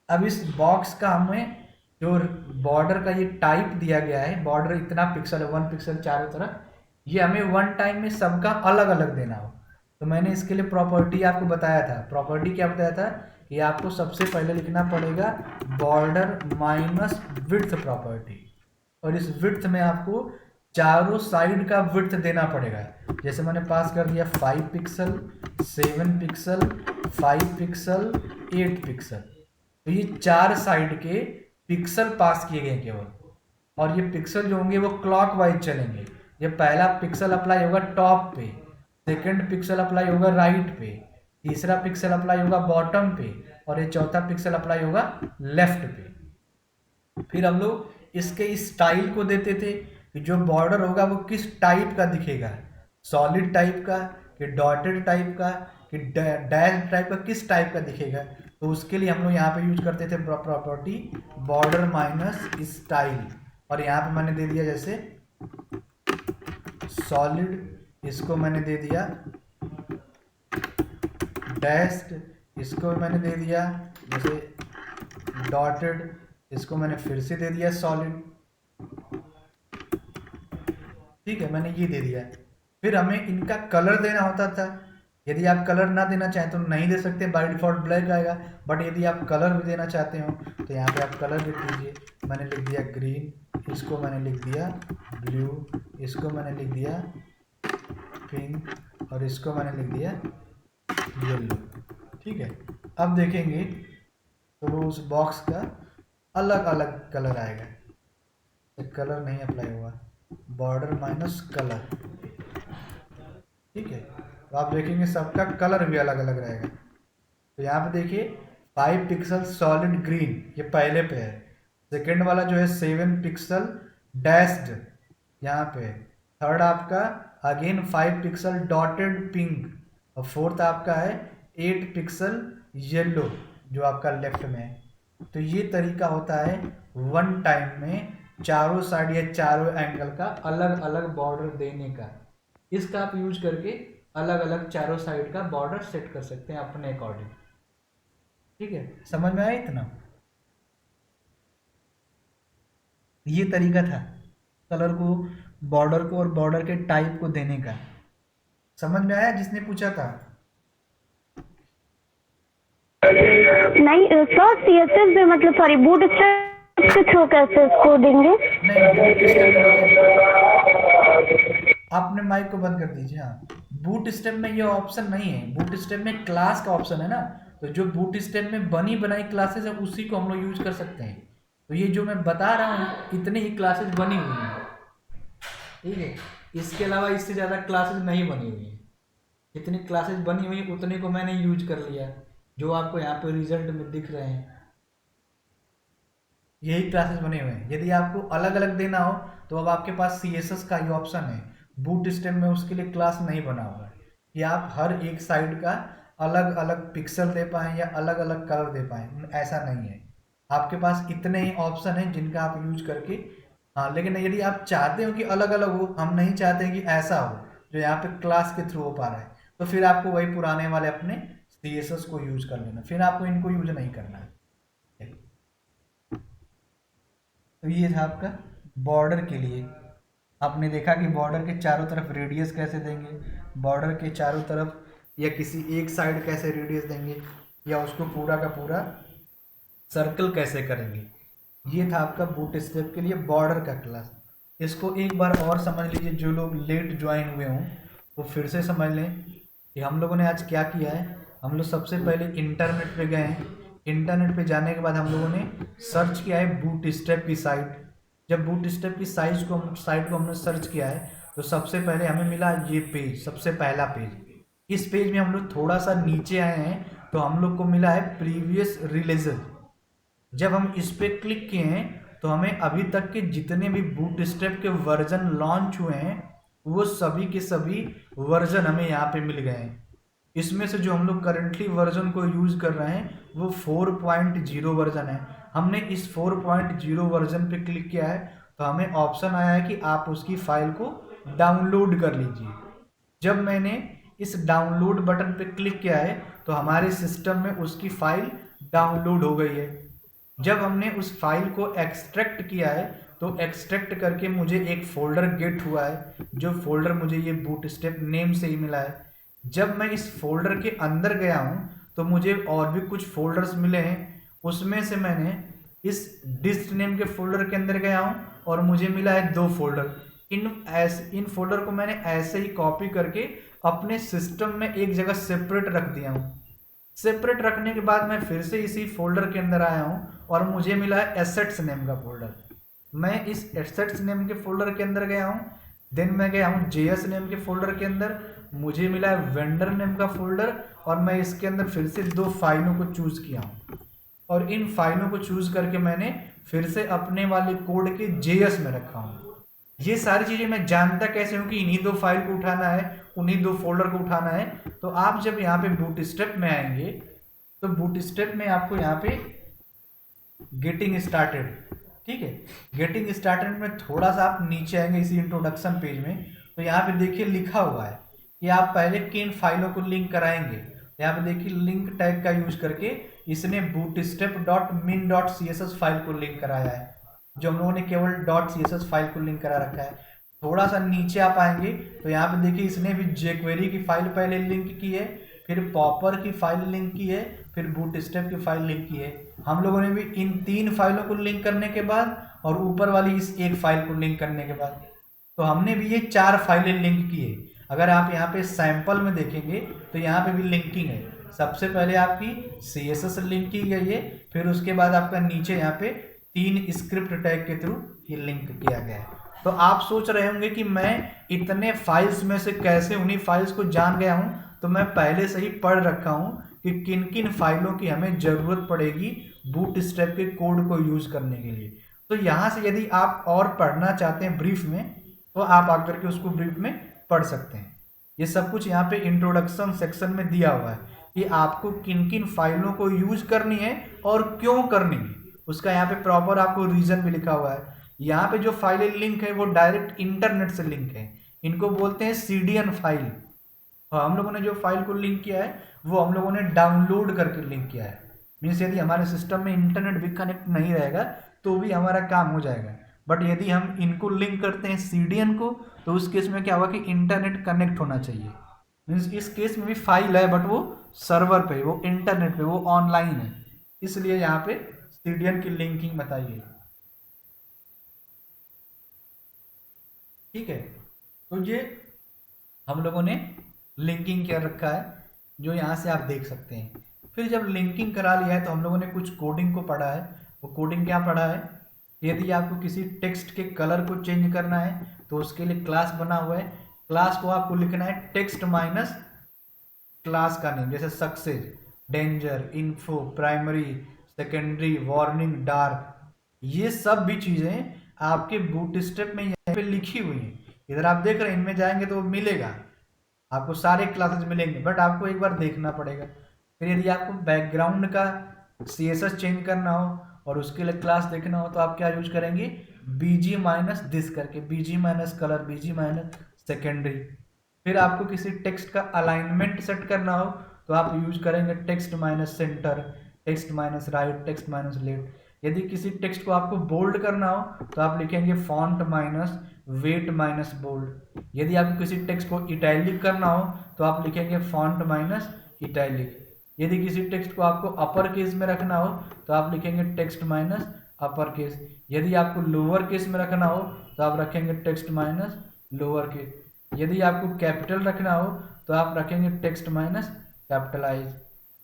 [SPEAKER 1] अब इस बॉक्स का हमें जो बॉर्डर का ये टाइप दिया गया है, बॉर्डर इतना पिक्सल है, 1 पिक्सल चारों तरफ, ये हमें वन टाइम में सबका अलग अलग देना हो। तो मैंने इसके लिए प्रॉपर्टी आपको बताया था। प्रॉपर्टी क्या बताया था कि आपको सबसे पहले लिखना पड़ेगा बॉर्डर माइनस विड्थ प्रॉपर्टी, और इस विड्थ में आपको चारों साइड का विड्थ देना पड़ेगा। जैसे मैंने पास कर दिया 5 पिक्सल, 7 पिक्सल, 5 पिक्सल, 8 पिक्सल, तो ये 4 साइड के पिक्सल पास किए गए केवल, और ये पिक्सल जो होंगे वो क्लॉकवाइज चलेंगे। ये पहला पिक्सल अप्लाई होगा टॉप पे, सेकंड पिक्सल अप्लाई होगा राइट पे, तीसरा पिक्सल अप्लाई होगा बॉटम पे, और ये चौथा पिक्सल अप्लाई होगा लेफ्ट पे। फिर हम लोग इसके स्टाइल को देते थे कि जो बॉर्डर होगा वो किस टाइप का दिखेगा, सॉलिड टाइप का कि डॉटेड टाइप का कि डैश टाइप का, किस टाइप का दिखेगा। तो उसके लिए हम लोग यहाँ पे यूज करते थे प्रॉपर्टी बॉर्डर माइनस स्टाइल, और यहाँ पे मैंने दे दिया जैसे सॉलिड, इसको मैंने दे दिया डैश्ड, इसको मैंने दे दिया जैसे डॉटेड, इसको मैंने फिर से दे दिया सॉलिड, ठीक है, मैंने ये दे दिया। फिर हमें इनका कलर देना होता था। यदि आप कलर ना देना चाहें तो नहीं दे सकते, बाय डिफॉल्ट ब्लैक आएगा, बट यदि आप कलर भी देना चाहते हो तो यहाँ पे आप कलर लिख दीजिए। मैंने लिख दिया ग्रीन, इसको मैंने लिख दिया ब्लू, इसको मैंने लिख दिया पिंक, और इसको मैंने लिख दिया येलो, ठीक है। अब देखेंगे तो वो उस बॉक्स का अलग अलग कलर आएगा, कलर नहीं अप्लाई हुआ, बॉर्डर माइनस कलर, ठीक है। तो आप देखेंगे सबका कलर भी अलग अलग रहेगा। तो यहाँ पे देखिए 5 पिक्सल सॉलिड ग्रीन, ये पहले पे है। सेकेंड वाला जो है 7 पिक्सल डैश्ड यहाँ पे है। थर्ड आपका अगेन 5 पिक्सल डॉटेड पिंक, और फोर्थ आपका है 8 पिक्सल येलो जो आपका लेफ्ट में है। तो ये तरीका होता है वन टाइम में चारों साइड या चारों एंगल का अलग अलग बॉर्डर देने का। इसका आप यूज करके अलग अलग चारों साइड का बॉर्डर सेट कर सकते हैं अपने अकॉर्डिंग, ठीक है। समझ में आया इतना? ये तरीका था कलर को, बॉर्डर को और बॉर्डर के टाइप को देने का। समझ में आया जिसने पूछा था?
[SPEAKER 3] नहीं सर, सीएसएस में मतलब सॉरी बूट स्ट्रैप के थ्रू कैसे इसको देंगे?
[SPEAKER 1] आपने माइक को बंद कर दीजिए। हाँ, बूट स्टेप में ये ऑप्शन नहीं है। बूट स्टेप में क्लास का ऑप्शन है ना, तो जो बूट स्टेप में बनी बनाई क्लासेस है उसी को हम लोग यूज कर सकते हैं। तो ये जो मैं बता रहा हूँ इतनी ही क्लासेस बनी हुई हैं, ठीक है। इसके अलावा इससे ज़्यादा क्लासेस नहीं बनी हुई हैं। जितनी क्लासेस बनी हुई हैं उतने को मैंने यूज कर लिया, जो आपको यहाँ पे रिजल्ट में दिख रहे हैं, यही क्लासेस बने हुए हैं। यदि आपको अलग अलग देना हो तो अब आपके पास CSS का ये ऑप्शन है। बूट स्टेप में उसके लिए क्लास नहीं बना हुआ है कि आप हर एक साइड का अलग अलग पिक्सल दे पाएँ या अलग अलग कलर दे पाएँ, ऐसा नहीं है। आपके पास इतने ही ऑप्शन हैं जिनका आप यूज करके, हाँ, लेकिन यदि आप चाहते हो कि अलग अलग हो, हम नहीं चाहते हैं कि ऐसा हो जो यहाँ पे क्लास के थ्रू हो पा रहा है, तो फिर आपको वही पुराने वाले अपने CSS को यूज कर लेना, फिर आपको इनको यूज नहीं करना है। तो ये था आपका बॉर्डर के लिए। आपने देखा कि बॉर्डर के चारों तरफ रेडियस कैसे देंगे, बॉर्डर के चारों तरफ या किसी एक साइड कैसे रेडियस देंगे, या उसको पूरा का पूरा सर्कल कैसे करेंगे। ये था आपका बूट स्ट्रैप के लिए बॉर्डर का क्लास। इसको एक बार और समझ लीजिए, जो लोग लेट ज्वाइन हुए हों वो फिर से समझ लें कि हम लोगों ने आज क्या किया है। हम लोग सबसे पहले इंटरनेट पे गए हैं। इंटरनेट पे जाने के बाद हम लोगों ने सर्च किया है बूट स्ट्रैप की साइट। जब बूट स्ट्रैप की साइट को हमने सर्च किया है तो सबसे पहले हमें मिला ये पेज, सबसे पहला पेज। इस पेज में हम लोग थोड़ा सा नीचे आए हैं तो हम लोग को मिला है प्रीवियस रिलीजन। जब हम इस पर क्लिक किए हैं तो हमें अभी तक के जितने भी बूट स्ट्रैप के वर्जन लॉन्च हुए हैं वो सभी के सभी वर्जन हमें यहाँ पे मिल गए हैं। इसमें से जो हम लोग करंटली वर्जन को यूज़ कर रहे हैं वो 4.0 वर्जन है। हमने इस 4.0 वर्जन पे क्लिक किया है तो हमें ऑप्शन आया है कि आप उसकी फाइल को डाउनलोड कर लीजिए। जब मैंने इस डाउनलोड बटन पे क्लिक किया है तो हमारे सिस्टम में उसकी फाइल डाउनलोड हो गई है। जब हमने उस फाइल को एक्सट्रैक्ट किया है तो एक्सट्रैक्ट करके मुझे एक फोल्डर गेट हुआ है, जो फोल्डर मुझे ये बूटस्ट्रैप नेम से ही मिला है। जब मैं इस फोल्डर के अंदर गया हूँ तो मुझे और भी कुछ फोल्डर्स मिले हैं, उसमें से मैंने इस डिस्ट नेम के फोल्डर के अंदर गया हूँ और मुझे मिला है 2 फोल्डर। इन फोल्डर को मैंने ऐसे ही कॉपी करके अपने सिस्टम में एक जगह सेपरेट रख दिया हूँ। सेपरेट रखने के बाद मैं फिर से इसी फोल्डर के अंदर आया हूँ और मुझे मिला है एसेट्स नेम का फोल्डर। मैं इस एसेट्स नेम के फोल्डर के अंदर गया हूँ, देन मैं गया हूँ जेएस नेम के फोल्डर के अंदर, मुझे मिला है वेंडर नेम का फोल्डर और मैं इसके अंदर फिर से 2 फाइलों को चूज किया हूँ और इन फाइलों को चूज करके मैंने फिर से अपने वाले कोड के जेएस में रखा हूँ। ये सारी चीजें मैं जानता कैसे हूँ कि इन्हीं 2 फाइल को उठाना है, उन्हीं 2 फोल्डर को उठाना है। तो आप जब यहाँ पे बूटस्ट्रैप में आएंगे तो बूटस्ट्रैप में आपको यहाँ पे गेटिंग स्टार्टेड, ठीक है, गेटिंग स्टार्टेड में थोड़ा सा आप नीचे आएंगे इसी इंट्रोडक्शन पेज में, तो यहाँ पे देखिए लिखा हुआ है कि आप पहले किन फाइलों को लिंक कराएंगे। यहाँ पे देखिए लिंक टैग का यूज करके इसने bootstrap.min.css फाइल को लिंक कराया है, जो हम लोगों ने केवल .css फाइल को लिंक करा रखा है। थोड़ा सा नीचे आप आएंगे तो यहाँ पे देखिए इसने भी jQuery की फाइल पहले लिंक की है, फिर पॉपर की फाइल लिंक की है, फिर बूटस्ट्रैप की फाइल लिंक की है। हम लोगों ने भी इन 3 फाइलों को लिंक करने के बाद और ऊपर वाली इस एक फाइल को लिंक करने के बाद तो हमने भी ये 4 फाइलें लिंक की है। अगर आप यहाँ पे सैंपल में देखेंगे तो यहाँ पे भी लिंकिंग है। सबसे पहले आपकी CSS लिंक की गई है, फिर उसके बाद आपका नीचे यहाँ पे 3 स्क्रिप्ट टैग के थ्रू ये लिंक किया गया है। तो आप सोच रहे होंगे कि मैं इतने फाइल्स में से कैसे उन्हीं फाइल्स को जान गया हूँ। तो मैं पहले से ही पढ़ रखा हूँ कि किन किन फाइलों की हमें ज़रूरत पड़ेगी बूटस्ट्रैप के कोड को यूज़ करने के लिए। तो यहाँ से यदि आप और पढ़ना चाहते हैं ब्रीफ में तो आप आकर के उसको ब्रीफ में पढ़ सकते हैं। ये सब कुछ यहाँ पे इंट्रोडक्शन सेक्शन में दिया हुआ है कि आपको किन किन फाइलों को यूज करनी है और क्यों करनी है, उसका यहाँ पे प्रॉपर आपको रीजन भी लिखा हुआ है। यहाँ पे जो फाइलें लिंक है वो डायरेक्ट इंटरनेट से लिंक है, इनको बोलते हैं CDN फाइल। और हम लोगों ने जो फाइल को लिंक किया है वो हम लोगों ने डाउनलोड करके लिंक किया है। मीन्स यदि हमारे सिस्टम में इंटरनेट भी कनेक्ट नहीं रहेगा तो भी हमारा काम हो जाएगा। बट यदि हम इनको लिंक करते हैं CDN को तो उस केस में क्या होगा कि इंटरनेट कनेक्ट होना चाहिए। मीन्स इस केस में भी फाइल है बट वो सर्वर पे, वो इंटरनेट पे, वो ऑनलाइन है, इसलिए यहाँ पे CDN की लिंकिंग बताइए। ठीक है, तो ये हम लोगों ने लिंकिंग कर रखा है जो यहाँ से आप देख सकते हैं। फिर जब लिंकिंग करा लिया है तो हम लोगों ने कुछ कोडिंग को पढ़ा है। वो कोडिंग क्या पढ़ा है, यदि आपको किसी टेक्स्ट के कलर को चेंज करना है तो उसके लिए क्लास बना हुआ है। क्लास को आपको लिखना है टेक्स्ट माइनस क्लास का नेम, जैसे success, danger, info, primary, secondary, warning, dark. ये सब भी चीज़ें आपके बूटस्ट्रैप में यहाँ पे लिखी हुई हैं। इधर आप देख रहे हैं, इनमें जाएंगे तो मिलेगा आपको, सारे क्लासेस मिलेंगे, बट आपको एक बार देखना पड़ेगा। फिर यदि आपको बैकग्राउंड का CSS चेंज करना हो और उसके लिए क्लास देखना हो तो आप क्या यूज करेंगे, BG माइनस दिस करके, BG minus colour, BG minus secondary. फिर आपको किसी टेक्स्ट का अलाइनमेंट सेट करना हो तो आप यूज करेंगे text minus centre, text minus right, text minus left. यदि किसी टेक्स्ट को आपको बोल्ड करना हो तो आप लिखेंगे font minus weight minus bold. यदि आपको किसी टेक्स्ट को इटैलिक करना हो तो आप लिखेंगे फॉन्ट माइनस इटैलिक। यदि किसी टेक्स्ट को आपको अपर केस में रखना हो तो आप लिखेंगे टेक्स्ट माइनस अपर केस। यदि आपको लोअर केस में रखना हो तो आप रखेंगे टेक्स्ट माइनस लोअर केस। यदि आपको कैपिटल रखना हो तो आप रखेंगे टेक्स्ट माइनस कैपिटलाइज।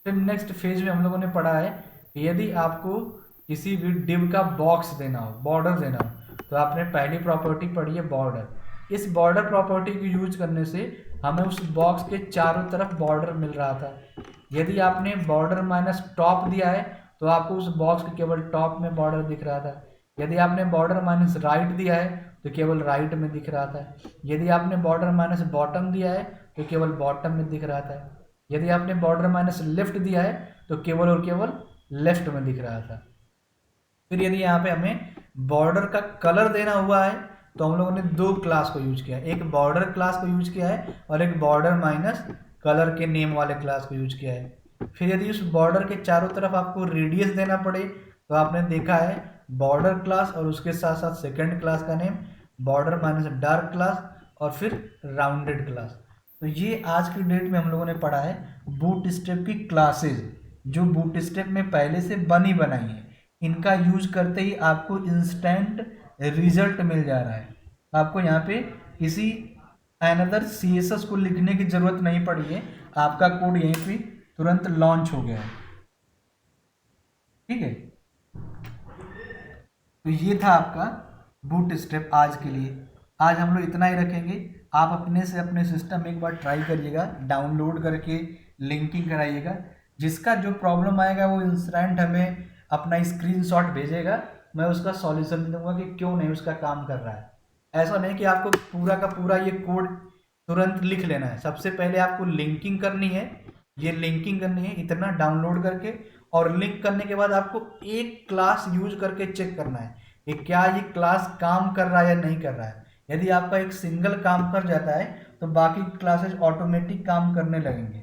[SPEAKER 1] फिर नेक्स्ट फेज में हम लोगों ने पढ़ा है कि यदि आपको किसी भी डिव का बॉक्स देना हो, बॉर्डर देना हो, तो आपने पहली प्रॉपर्टी पढ़ी है बॉर्डर। इस बॉर्डर प्रॉपर्टी को यूज करने से हमें उस बॉक्स के चारों तरफ बॉर्डर मिल रहा था। यदि आपने बॉर्डर माइनस टॉप दिया है तो आपको उस बॉक्स के केवल टॉप में बॉर्डर दिख रहा था। यदि आपने बॉर्डर माइनस राइट दिया है तो केवल राइट में दिख रहा था। यदि आपने बॉर्डर माइनस बॉटम दिया है तो केवल बॉटम में दिख रहा था। यदि आपने बॉर्डर माइनस लेफ्ट दिया है तो केवल और केवल लेफ्ट में दिख रहा था। फिर यदि यहाँ पे हमें बॉर्डर का कलर देना हुआ है तो हम लोगों ने दो क्लास को यूज किया है, एक बॉर्डर क्लास को यूज किया है और एक बॉर्डर माइनस कलर के नेम वाले क्लास को यूज किया है। फिर यदि उस बॉर्डर के चारों तरफ आपको रेडियस देना पड़े तो आपने देखा है बॉर्डर क्लास और उसके साथ साथ सेकंड क्लास का name border minus dark class और फिर राउंडेड क्लास। तो ये आज की डेट में हम लोगों ने पढ़ा है बूटस्ट्रैप की क्लासेज जो बूटस्ट्रैप में पहले से बनी बनाई है। इनका यूज करते ही आपको इंस्टेंट रिजल्ट मिल जा रहा है। आपको यहाँ पे किसी अनदर CSS को लिखने की जरूरत नहीं पड़ी है, आपका कोड यहीं पे तुरंत लॉन्च हो गया है। ठीक है, तो ये था आपका बूटस्ट्रैप आज के लिए। आज हम लोग इतना ही रखेंगे। आप अपने से अपने सिस्टम में एक बार ट्राई करिएगा, डाउनलोड करके लिंकिंग कराइएगा। जिसका जो प्रॉब्लम आएगा वो इंस्टेंट हमें अपना स्क्रीनशॉट भेजेगा, मैं उसका सॉल्यूशन दूंगा कि क्यों नहीं उसका काम कर रहा है। ऐसा नहीं कि आपको पूरा का पूरा ये कोड तुरंत लिख लेना है। सबसे पहले आपको लिंकिंग करनी है, ये लिंकिंग करनी है इतना डाउनलोड करके, और लिंक करने के बाद आपको एक क्लास यूज करके चेक करना है कि क्या ये क्लास काम कर रहा है या नहीं कर रहा है। यदि आपका एक सिंगल काम कर जाता है तो बाकी क्लासेस ऑटोमेटिक काम करने लगेंगे।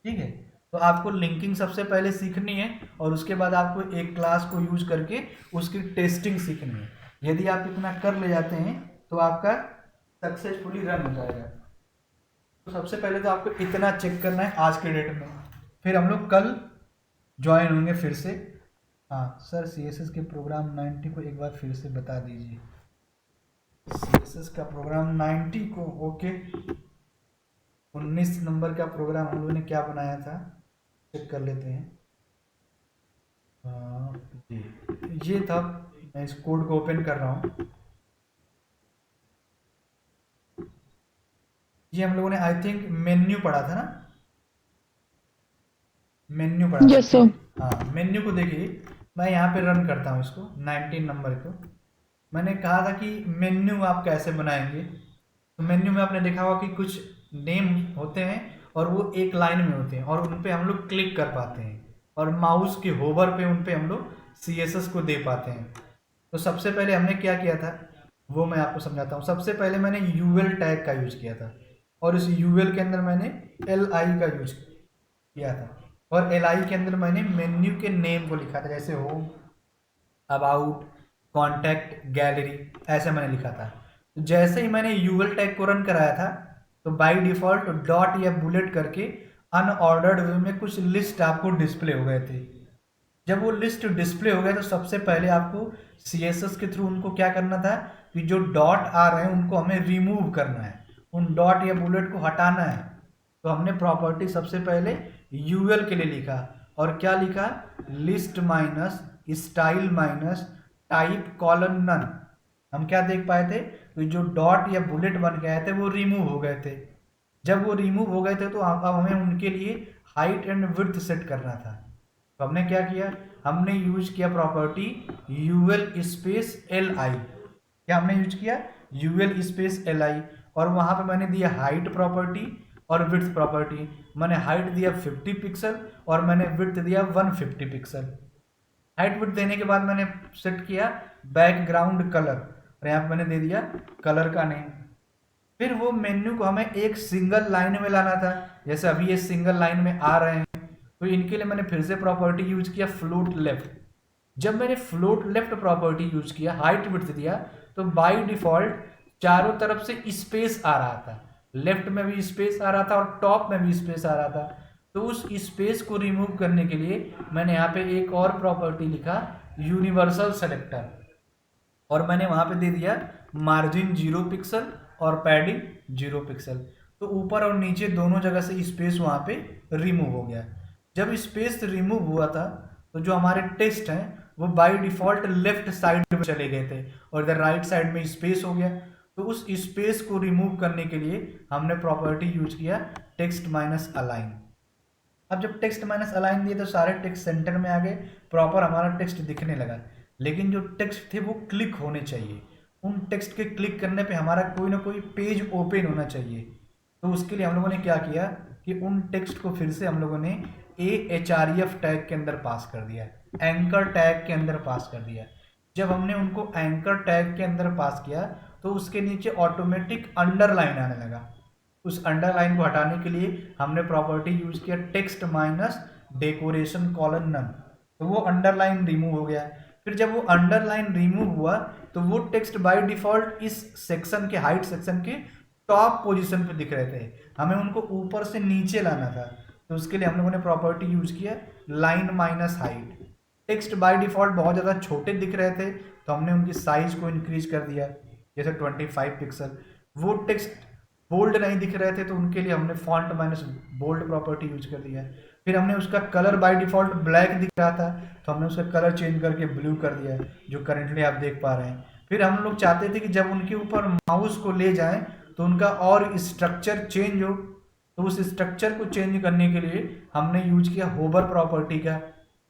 [SPEAKER 1] ठीक है, तो आपको लिंकिंग सबसे पहले सीखनी है और उसके बाद आपको एक क्लास को यूज करके उसकी टेस्टिंग सीखनी है। यदि आप इतना कर ले जाते हैं तो आपका सक्सेसफुली रन हो जाएगा। तो सबसे पहले तो आपको इतना चेक करना है आज के डेट में, फिर हम लोग कल ज्वाइन होंगे फिर से। हाँ सर, CSS के प्रोग्राम 90 को एक बार फिर से बता दीजिए। CSS का प्रोग्राम 90 को, ओके, 19 नंबर का प्रोग्राम हम लोगों ने क्या बनाया था चेक कर लेते हैं। ये था, मैं इस कोड को ओपन कर रहा हूँ। ये हम लोगों ने आई थिंक मेन्यू पढ़ा था ना, मेन्यू पढ़ा था।
[SPEAKER 4] Yes sir.
[SPEAKER 1] हाँ, मेन्यू को देखिए, मैं यहाँ पे रन करता हूँ इसको 19 नंबर को। मैंने कहा था कि मेन्यू आप कैसे बनाएंगे, तो मेन्यू में आपने देखा होगा कि कुछ नेम होते हैं और वो एक लाइन में होते हैं और उन पे हम लोग क्लिक कर पाते हैं और माउस के होवर पे उन पे हम लोग CSS को दे पाते हैं। तो सबसे पहले हमने क्या किया था वो मैं आपको समझाता हूँ। सबसे पहले मैंने UL टैग का यूज किया था और इस UL के अंदर मैंने LI का यूज किया था और LI के अंदर मैंने मेन्यू के नेम को लिखा था, जैसे होम, अबाउट, कॉन्टैक्ट, गैलरी, ऐसे मैंने लिखा था। तो जैसे ही मैंने UL टैग को रन कराया था तो बाय डिफॉल्ट डॉट या बुलेट करके अनऑर्डर्ड वे में कुछ लिस्ट आपको डिस्प्ले हो गए थे। जब वो लिस्ट डिस्प्ले हो गए तो सबसे पहले आपको CSS के थ्रू उनको क्या करना था कि जो डॉट आ रहे हैं उनको हमें रिमूव करना है, उन डॉट या बुलेट को हटाना है। तो हमने प्रॉपर्टी सबसे पहले UL के लिए लिखा और क्या लिखा, list minus style minus type colon none. हम क्या देख पाए थे कि जो डॉट या बुलेट बन गए थे वो रिमूव हो गए थे। जब वो रिमूव हो गए थे तो अब हमें उनके लिए हाइट एंड विड्थ सेट करना था। तो हमने क्या किया, हमने यूज किया प्रॉपर्टी UL स्पेस LI। क्या हमने यूज किया, UL स्पेस LI, और वहां पे मैंने दिया हाइट प्रॉपर्टी और विड्थ प्रॉपर्टी। मैंने हाइट दिया 50 पिक्सल और मैंने विड्थ दिया 150 पिक्सल। हाइट विड्थ देने के बाद मैंने सेट किया बैकग्राउंड कलर और यहाँ पे मैंने दे दिया कलर का नेम। फिर वो मेन्यू को हमें एक सिंगल लाइन में लाना था, जैसे अभी ये सिंगल लाइन में आ रहे हैं, तो इनके लिए मैंने फिर से प्रॉपर्टी यूज किया फ्लोट लेफ्ट। जब मैंने फ्लोट लेफ्ट प्रॉपर्टी यूज किया, हाइट विड्थ दिया, तो बाय डिफॉल्ट चारों तरफ से स्पेस आ रहा था, लेफ्ट में भी स्पेस आ रहा था और टॉप में भी स्पेस आ रहा था। तो उस स्पेस को रिमूव करने के लिए मैंने यहाँ पे एक और प्रॉपर्टी लिखा यूनिवर्सल सेलेक्टर, और मैंने वहाँ पे दे दिया मार्जिन 0 पिक्सल और पैडिंग 0 पिक्सल। तो ऊपर और नीचे दोनों जगह से स्पेस वहाँ पे रिमूव हो गया। जब स्पेस रिमूव हुआ था तो जो हमारे टेक्स्ट हैं वो बाय डिफॉल्ट लेफ्ट साइड में चले गए थे और इधर राइट साइड में स्पेस हो गया। तो उस स्पेस को रिमूव करने के लिए हमने प्रॉपर्टी यूज किया टेक्स्ट माइनस अलाइन। अब जब टेक्स्ट माइनस अलाइन दिए तो सारे टेक्स्ट सेंटर में आ गए, प्रॉपर हमारा टेक्स्ट दिखने लगा। लेकिन जो टेक्स्ट थे वो क्लिक होने चाहिए, उन टेक्स्ट के क्लिक करने पे हमारा कोई ना कोई पेज ओपन होना चाहिए। तो उसके लिए हम लोगों ने क्या किया कि उन टेक्स्ट को फिर से हम लोगों ने AHREF टैग के अंदर पास कर दिया, एंकर टैग के अंदर पास कर दिया। जब हमने उनको एंकर टैग के अंदर पास किया तो उसके नीचे ऑटोमेटिक अंडरलाइन आने लगा। उस अंडरलाइन को हटाने के लिए हमने प्रॉपर्टी यूज किया text minus decoration colon none, तो वो अंडरलाइन रिमूव हो गया। फिर जब वो अंडरलाइन रिमूव हुआ तो वो टेक्स्ट बाय डिफॉल्ट इस सेक्शन के हाइट सेक्शन के टॉप पोजीशन पे दिख रहे थे, हमें उनको ऊपर से नीचे लाना था, तो उसके लिए हम लोगों ने प्रॉपर्टी यूज किया line minus height. Text by default बहुत ज़्यादा छोटे दिख रहे थे तो हमने उनकी साइज को इंक्रीज कर दिया, जैसे 25 पिक्सल। वो टेक्स्ट बोल्ड नहीं दिख रहे थे तो उनके लिए हमने font minus bold property use कर दिया। फिर हमने उसका कलर बाय डिफॉल्ट ब्लैक दिख रहा था तो हमने उसका कलर चेंज करके ब्लू कर दिया, जो करंटली आप देख पा रहे हैं। फिर हम लोग चाहते थे कि जब उनके ऊपर माउस को ले जाएं तो उनका और स्ट्रक्चर चेंज हो, तो उस स्ट्रक्चर को चेंज करने के लिए हमने यूज किया होवर प्रॉपर्टी का।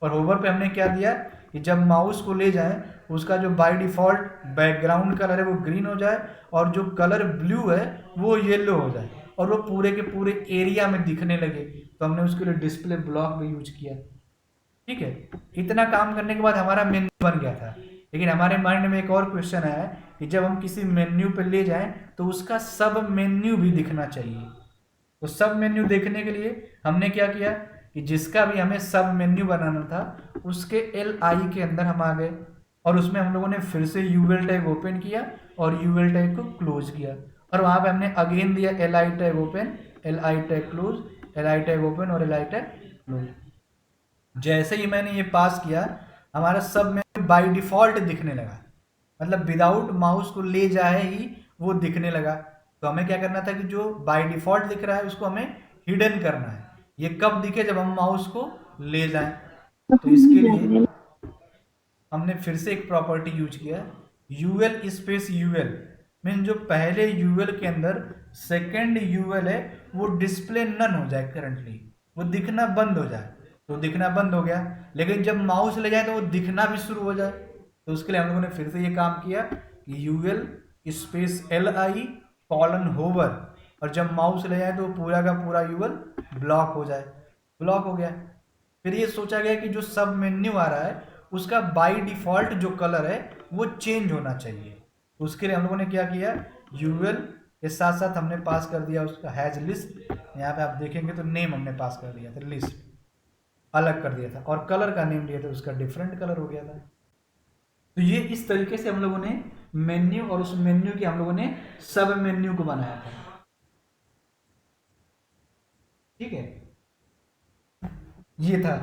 [SPEAKER 1] और होवर पे हमने क्या दिया कि जब माउस को ले जाएं उसका जो बाय डिफॉल्ट बैकग्राउंड कलर है वो ग्रीन हो जाए और जो कलर ब्लू है वो येलो हो जाए और वो पूरे के पूरे एरिया में दिखने लगे, तो हमने उसके लिए डिस्प्ले ब्लॉक भी यूज किया। ठीक है, इतना काम करने के बाद हमारा मेन्यू बन गया था। लेकिन हमारे माइंड में एक और क्वेश्चन आया कि जब हम किसी मेन्यू पे ले जाएं तो उसका सब मेन्यू भी दिखना चाहिए। तो सब मेन्यू देखने के लिए हमने क्या किया कि जिसका भी हमें सब मेन्यू बनाना था उसके LI के अंदर हम आ गए और उसमें हम लोगों ने फिर से यूएल टैग ओपन किया और यूएल टैग को क्लोज किया और वहाँ पे हमने अगेन दिया LI tag open, LI tag close, LI tag open और LI टैग क्लोज। जैसे ही मैंने ये पास किया हमारा सब मेन्यू बाय डिफॉल्ट दिखने लगा, मतलब विदाउट माउस को ले जाए ही वो दिखने लगा। तो हमें क्या करना था कि जो बाय डिफॉल्ट दिख रहा है उसको हमें हिडन करना है। ये कब दिखे? जब हम माउस को ले जाएं। तो इसके लिए हमने फिर से एक प्रॉपर्टी यूज किया यूएल स्पेस यूएल, मीन जो पहले यूएल के अंदर सेकेंड यूएल है वो डिस्प्ले नन हो जाए, करंटली वो दिखना बंद हो जाए। तो दिखना बंद हो गया, लेकिन जब माउस ले जाए तो वो दिखना भी शुरू हो जाए। तो उसके लिए हम लोगों ने फिर से ये काम किया कि UL space LI colon hover, और जब माउस ले जाए तो पूरा का पूरा यूएल ब्लॉक हो जाए। ब्लॉक हो गया। फिर ये सोचा गया कि जो सब मेन्यू आ रहा है उसका बाय डिफॉल्ट जो कलर है वो चेंज होना चाहिए। उसके लिए हम लोगों ने क्या किया, यूएल के साथ साथ हमने पास कर दिया उसका हैज लिस्ट। यहाँ पे आप देखेंगे तो नेम हमने पास कर दिया था, लिस्ट अलग कर दिया था, और कलर का नेम दिया था, उसका डिफरेंट कलर हो गया था। तो ये इस तरीके से हम लोगों ने मेन्यू और उस मेन्यू की हम लोगों ने सब मेन्यू को बनाया था। ठीक है, ये था।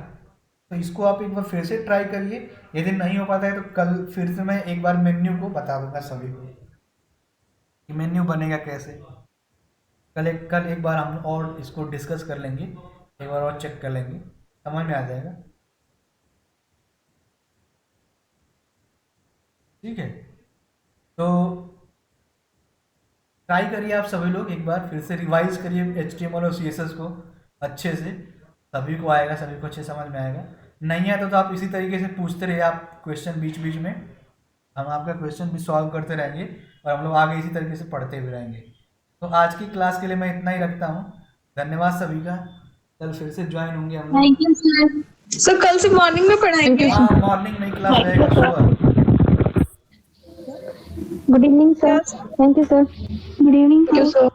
[SPEAKER 1] तो इसको आप एक बार फिर से ट्राई करिए, यदि नहीं हो पाता है तो कल फिर से मैं एक बार मेन्यू को बता दूंगा सभी को कि मेन्यू बनेगा कैसे। कल एक बार हम और इसको डिस्कस कर लेंगे, एक बार और चेक कर लेंगे, समझ में आ जाएगा। ठीक है, तो ट्राई करिए आप सभी लोग, एक बार फिर से रिवाइज करिए HTML और CSS को अच्छे से, सभी को आएगा, सभी को अच्छे समझ में आएगा। नहीं आता तो आप इसी तरीके से पूछते रहिए आप क्वेश्चन बीच बीच में, हम आपका क्वेश्चन भी सॉल्व करते रहेंगे और हम लोग आगे इसी तरीके से पढ़ते भी रहेंगे। तो आज की क्लास के लिए मैं इतना ही रखता हूँ। धन्यवाद सभी का, कल फिर से ज्वाइन होंगे हम लोग।
[SPEAKER 2] Thank you sir.
[SPEAKER 4] सर कल से मॉर्निंग में पढ़ाएंगे।
[SPEAKER 1] हाँ, मॉर्निंग में क्लास रहेगा सुबह।
[SPEAKER 3] Good evening sir. Thank you sir.
[SPEAKER 2] Good evening
[SPEAKER 4] sir.